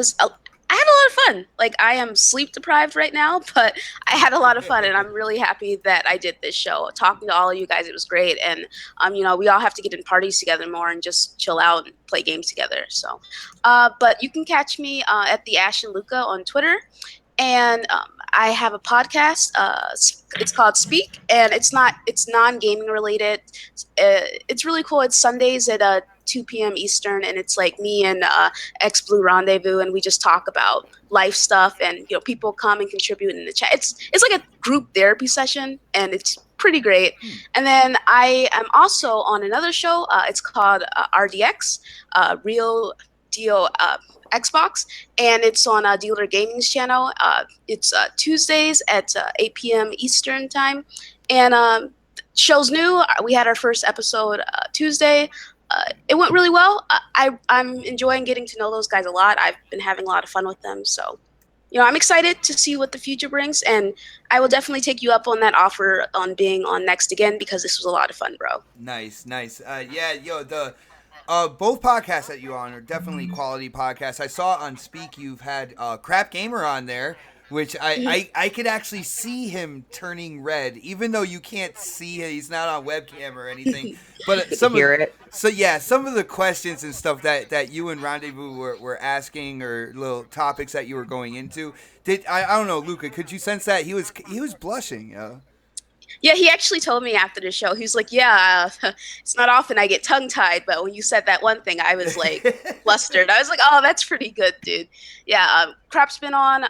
had a lot of fun. Like, I am sleep deprived right now, but I had a lot of fun, and I'm really happy that I did this show. Talking to all of you guys, it was great, and we all have to get in parties together more and just chill out and play games together. So, but you can catch me at the Ashen Luca on Twitter. And I have a podcast. It's called Speak, and it's non-gaming related. It's really cool. It's Sundays at 2 p.m. Eastern, and it's like me and X Blue Rendezvous, and we just talk about life stuff, and people come and contribute in the chat. It's like a group therapy session, and it's pretty great. And then I am also on another show. It's called RDX, Real Deal Xbox, and it's on Dealer Gaming's channel. It's Tuesdays at 8 p.m. Eastern time, and show's new. We had our first episode Tuesday. It went really well. I'm enjoying getting to know those guys a lot. I've been having a lot of fun with them, so I'm excited to see what the future brings, and I will definitely take you up on that offer on being on next again, because this was a lot of fun, bro. Nice. Both podcasts that you on are definitely quality podcasts. I saw on Speak you've had Crap Gamer on there, which I could actually see him turning red, even though you can't see him. He's not on webcam or anything. But some of the questions and stuff that you and Rendezvous were asking, or little topics that you were going into, I don't know, Luca, could you sense that he was blushing? Yeah, he actually told me after the show. He was like, "Yeah, it's not often I get tongue tied, but when you said that one thing, I was like flustered." I was like, "Oh, that's pretty good, dude." Yeah, Crap's been on.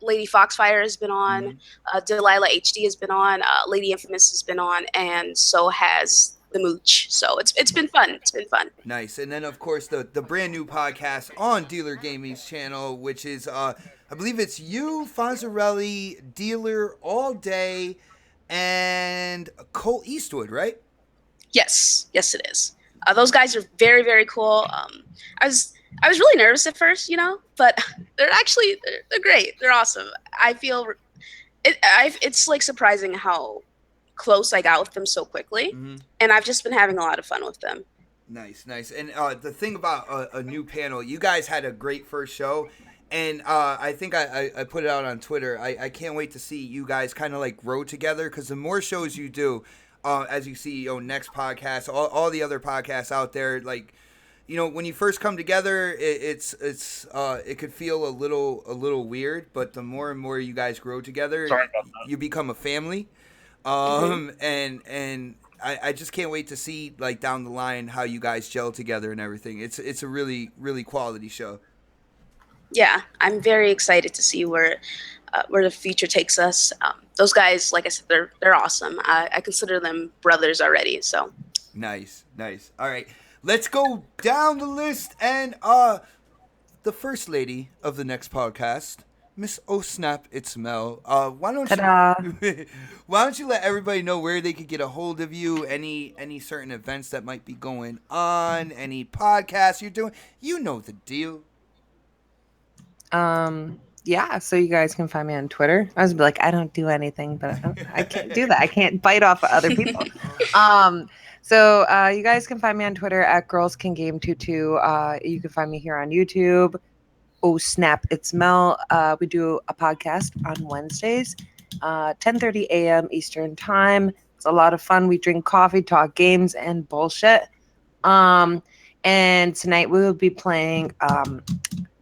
Lady Foxfire has been on. Delilah HD has been on. Lady Infamous has been on, and so has the Mooch. So it's been fun. It's been fun. Nice. And then of course the brand new podcast on Dealer Gaming's channel, which is I believe it's you, Fonzarelli, Dealer All Day, and Cole Eastwood, right? Yes, it is. Those guys are very, very cool. I was really nervous at first, but they're great. They're awesome. I feel it's like surprising how close I got with them so quickly, and I've just been having a lot of fun with them. Nice. And the thing about a new panel, you guys had a great first show. And I think I put it out on Twitter. I can't wait to see you guys kind of like grow together, because the more shows you do, as you see, next podcast, all the other podcasts out there, like, when you first come together, it could feel a little weird, but the more and more you guys grow together, you become a family. And I just can't wait to see, like, down the line how you guys gel together and everything. It's a really, really quality show. Yeah, I'm very excited to see where the future takes us. Those guys, like I said, they're awesome. I consider them brothers already. So nice. All right, let's go down the list, and the first lady of the next podcast, Miss Oh Snap It's Mel. Why don't you let everybody know where they could get a hold of you? Any certain events that might be going on? Any podcasts you're doing? You know the deal. Yeah, so you guys can find me on Twitter. I was like, I don't do anything, but I can't do that. I can't bite off of other people. So you guys can find me on Twitter at girlscangame22. You can find me here on YouTube. Oh snap, it's Mel. We do a podcast on Wednesdays, 10:30 a.m. Eastern time. It's a lot of fun. We drink coffee, talk games, and bullshit. And tonight we will be playing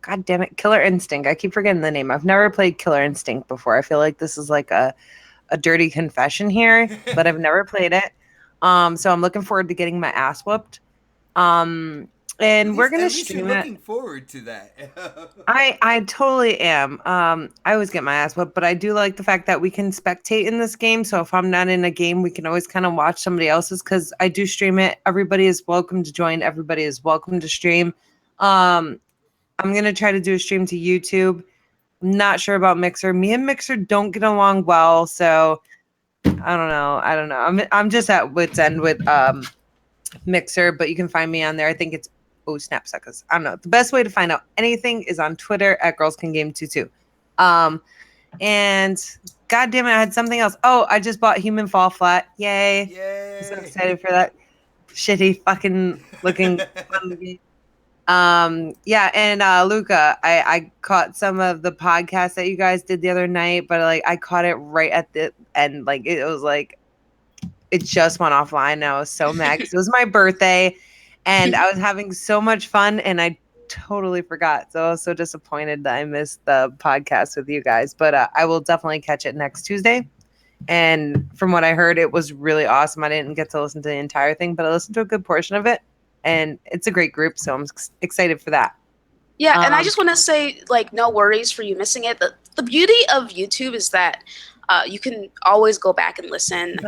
God damn it, Killer Instinct. I keep forgetting the name. I've never played Killer Instinct before. I feel like this is like a dirty confession here, but I've never played it. So I'm looking forward to getting my ass whooped. And we're gonna stream it. Looking forward to that. I totally am. I always get my ass whooped, but I do like the fact that we can spectate in this game. So if I'm not in a game, we can always kind of watch somebody else's, because I do stream it. Everybody is welcome to join. Everybody is welcome to stream. I'm going to try to do a stream to YouTube. I'm not sure about Mixer. Me and Mixer don't get along well, so I don't know. I'm just at wit's end with Mixer, but you can find me on there. I think it's Snapsuckers. I don't know. The best way to find out anything is on Twitter at girlscangame22. And God damn it, I had something else. Oh, I just bought Human Fall Flat. Yay. I'm so excited for that shitty fucking looking fun game. Yeah, and Luca, I caught some of the podcast that you guys did the other night, but like I caught it right at the end. Like it was like it just went offline, and I was so mad because it was my birthday, and I was having so much fun, and I totally forgot. So I was so disappointed that I missed the podcast with you guys. But I will definitely catch it next Tuesday. And from what I heard, it was really awesome. I didn't get to listen to the entire thing, but I listened to a good portion of it. And it's a great group, so I'm excited for that. Yeah, and I just want to say, like, no worries for you missing it. The beauty of YouTube is that you can always go back and listen.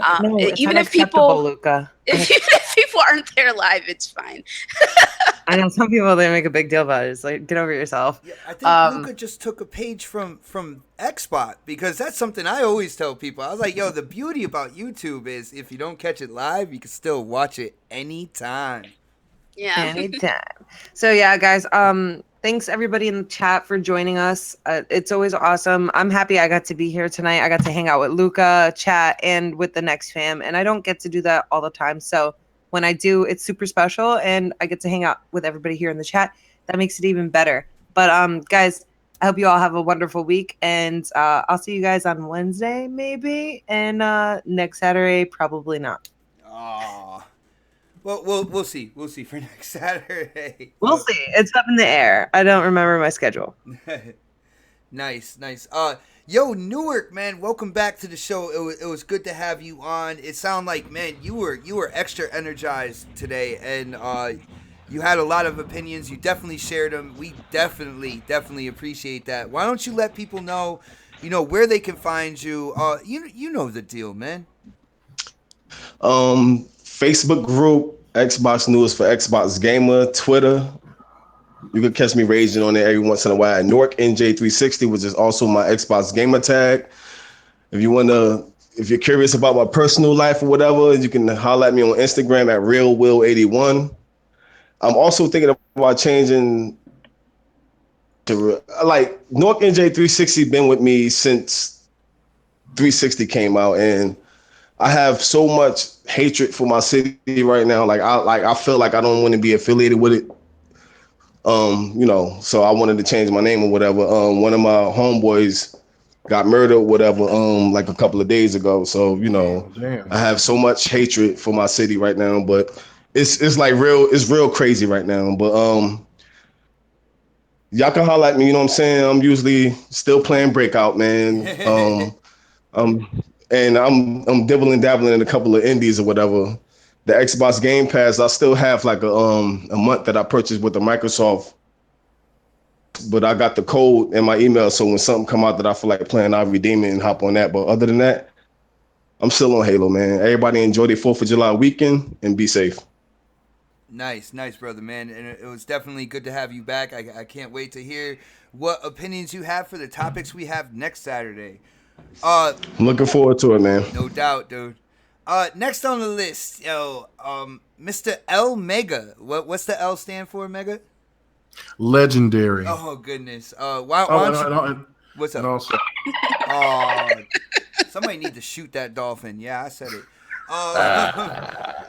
Even if people, Luca. Even if people aren't there live, it's fine. I know some people, they make a big deal about it. It's like, get over yourself. Yeah, I think Luca just took a page from Xbot, because that's something I always tell people. I was like, yo, the beauty about YouTube is if you don't catch it live, you can still watch it anytime. Yeah. Anytime. So yeah, guys, thanks everybody in the chat for joining us. It's always awesome. I'm happy I got to be here tonight. I got to hang out with Luca, chat, and with the next fam, and I don't get to do that all the time. So when I do, it's super special, and I get to hang out with everybody here in the chat. That makes it even better. But guys, I hope you all have a wonderful week, and I'll see you guys on Wednesday, maybe, and next Saturday, probably not. Aw. Well, we'll see. We'll see for next Saturday. We'll see. It's up in the air. I don't remember my schedule. Nice. Yo, Newark, man, welcome back to the show. It was good to have you on. It sounded like, man, you were extra energized today, and you had a lot of opinions. You definitely shared them. We definitely appreciate that. Why don't you let people know, where they can find you? You know the deal, man. Facebook group, Xbox News for Xbox Gamer, Twitter. You can catch me raging on there every once in a while. Nork NJ360, which is also my Xbox Gamer tag. If you're curious about my personal life or whatever, you can holler at me on Instagram at RealWill81. I'm also thinking about changing to Nork NJ360 been with me since 360 came out, and I have so much hatred for my city right now. I feel like I don't want to be affiliated with it. So I wanted to change my name or whatever. One of my homeboys got murdered or whatever, like a couple of days ago. So, I have so much hatred for my city right now, but it's real crazy right now. But y'all can holler at me, you know what I'm saying? I'm usually still playing Breakout, man. And I'm dibbling dabbling in a couple of indies or whatever. The Xbox Game Pass, I still have like a month that I purchased with the Microsoft, but I got the code in my email, so when something come out that I feel like playing, I'll redeem it and hop on that. But other than that, I'm still on Halo, man. Everybody enjoy the 4th of July weekend and be safe. Nice, brother, man. And it was definitely good to have you back. I can't wait to hear what opinions you have for the topics we have next Saturday. I'm looking forward to it, man. No doubt, dude. Next on the list, Mr. L Mega. What's the L stand for, Mega? Legendary. Oh goodness. What's up? Also, somebody need to shoot that dolphin. Yeah, I said it.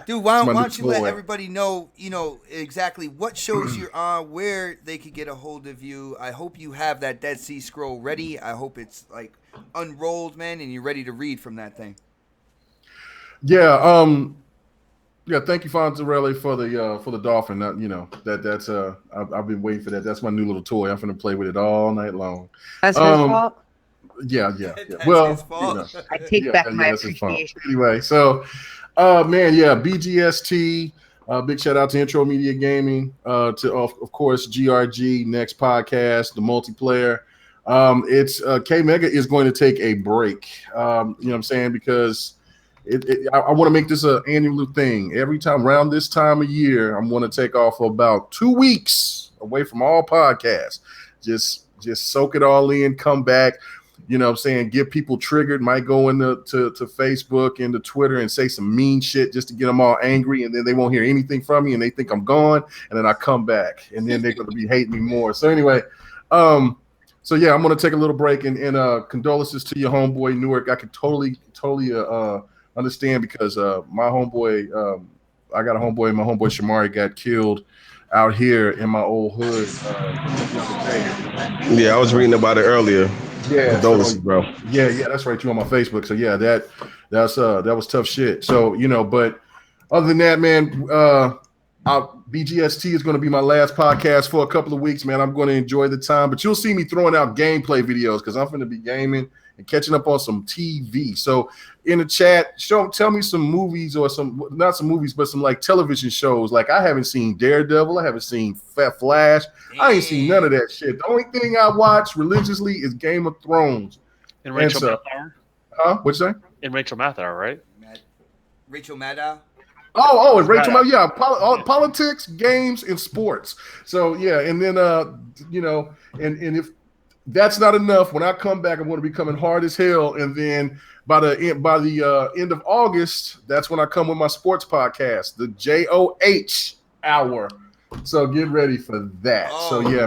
Dude, why don't you let everybody know, exactly what shows you're on, where they could get a hold of you. I hope you have that Dead Sea Scroll ready. I hope it's like unrolled, man, and you're ready to read from that thing. Yeah. Thank you, Fonzarelli, for the dolphin. That's I've been waiting for that. That's my new little toy. I'm gonna play with it all night long. That's his fault. Yeah. Well, I take back my appreciation. Anyway, so, BGST. Big shout out to Intro Media Gaming. To of course GRG Next Podcast, the multiplayer. It's K Mega is going to take a break. You know what I'm saying, because I want to make this an annual thing. Every time around this time of year, I'm going to take off for about 2 weeks away from all podcasts. Just soak it all in, come back. You know what I'm saying? Get people triggered. Might go into to Facebook and to Twitter and say some mean shit just to get them all angry, and then they won't hear anything from me, and they think I'm gone, and then I come back, and then they're going to be hating me more. So anyway, I'm going to take a little break, and condolences to your homeboy Newark. I can totally understand, because my homeboy, I got a homeboy, my homeboy Shamari got killed out here in my old hood. Yeah, I was reading about it earlier. Yeah, condolences, bro. Yeah, that's right. You on my Facebook. So yeah, that was tough shit. So but other than that, man, BGST is going to be my last podcast for a couple of weeks, man. I'm going to enjoy the time, but you'll see me throwing out gameplay videos because I'm going to be gaming and catching up on some TV. So in the chat, tell me some movies, or not some movies, but some like television shows. Like, I haven't seen Daredevil. I haven't seen Flash. I ain't seen none of that shit. The only thing I watch religiously is Game of Thrones. And Rachel Maddow? Huh? What'd you say? And Rachel Maddow, right? Rachel Maddow? Oh, it's Rachel Maddow. Yeah, politics, games, and sports. So yeah, and then and if that's not enough, when I come back, I'm going to be coming hard as hell. And then by the end of August, that's when I come with my sports podcast, the JOH Hour. So get ready for that.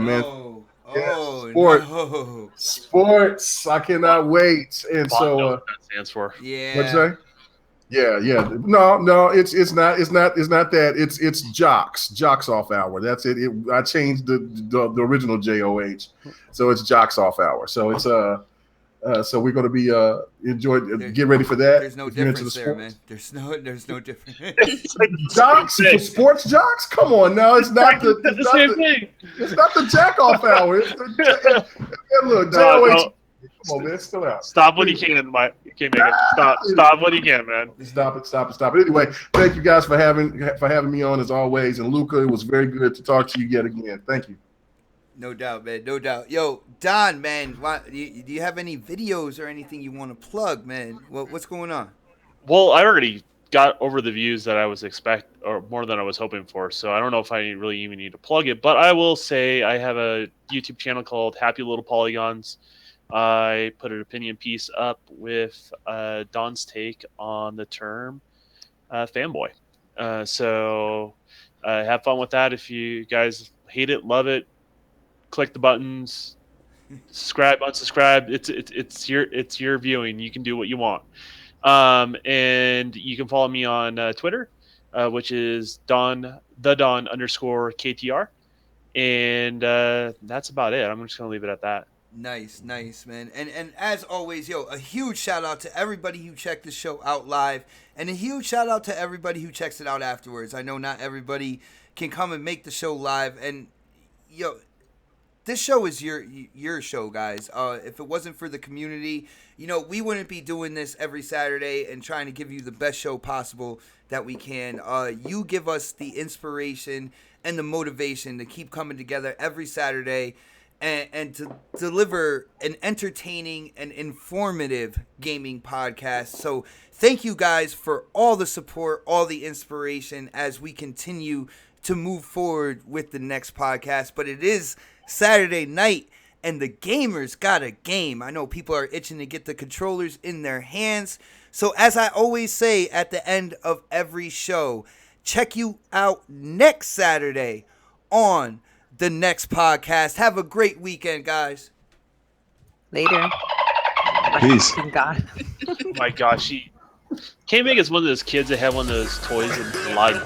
Man. Sports. I cannot wait. And what that stands for. Yeah. What'd you say? Yeah. No, it's not that. It's Jocks off hour. That's it. I changed the original JOH, so it's Jocks off hour. So it's so we're going to be get ready for that. There's no difference there, man. There's no difference. Jocks for sports jocks? Come on now, it's not the same thing. It's not the jack off hour. It's the look, JOH. Come on, man, it's still out. Stop when you can, Mike. You can't make it. Stop when you can, man. Stop it. Anyway, thank you guys for having me on as always. And Luca, it was very good to talk to you yet again. Thank you. No doubt, man. No doubt. Yo, Don, man, do you have any videos or anything you want to plug, man? What's going on? Well, I already got over the views that I was or more than I was hoping for, so I don't know if I really even need to plug it. But I will say I have a YouTube channel called Happy Little Polygons. I put an opinion piece up with Don's take on the term fanboy. So have fun with that. If you guys hate it, love it, click the buttons, subscribe, unsubscribe. It's your viewing. You can do what you want. And you can follow me on Twitter, which is Don_KTR. And that's about it. I'm just gonna leave it at that. Nice, man. And as always, yo, a huge shout out to everybody who checked the show out live, and a huge shout out to everybody who checks it out afterwards. I know not everybody can come and make the show live, and yo, this show is your show, guys. If it wasn't for the community, we wouldn't be doing this every Saturday and trying to give you the best show possible that we can. You give us the inspiration and the motivation to keep coming together every Saturday and to deliver an entertaining and informative gaming podcast. So thank you guys for all the support, all the inspiration as we continue to move forward with the next podcast. But it is Saturday night and the gamers got a game. I know people are itching to get the controllers in their hands. So as I always say at the end of every show, check you out next Saturday on the next podcast. Have a great weekend, guys. Later. Peace. God. Oh my gosh, K-Meg is one of those kids that have one of those toys in life.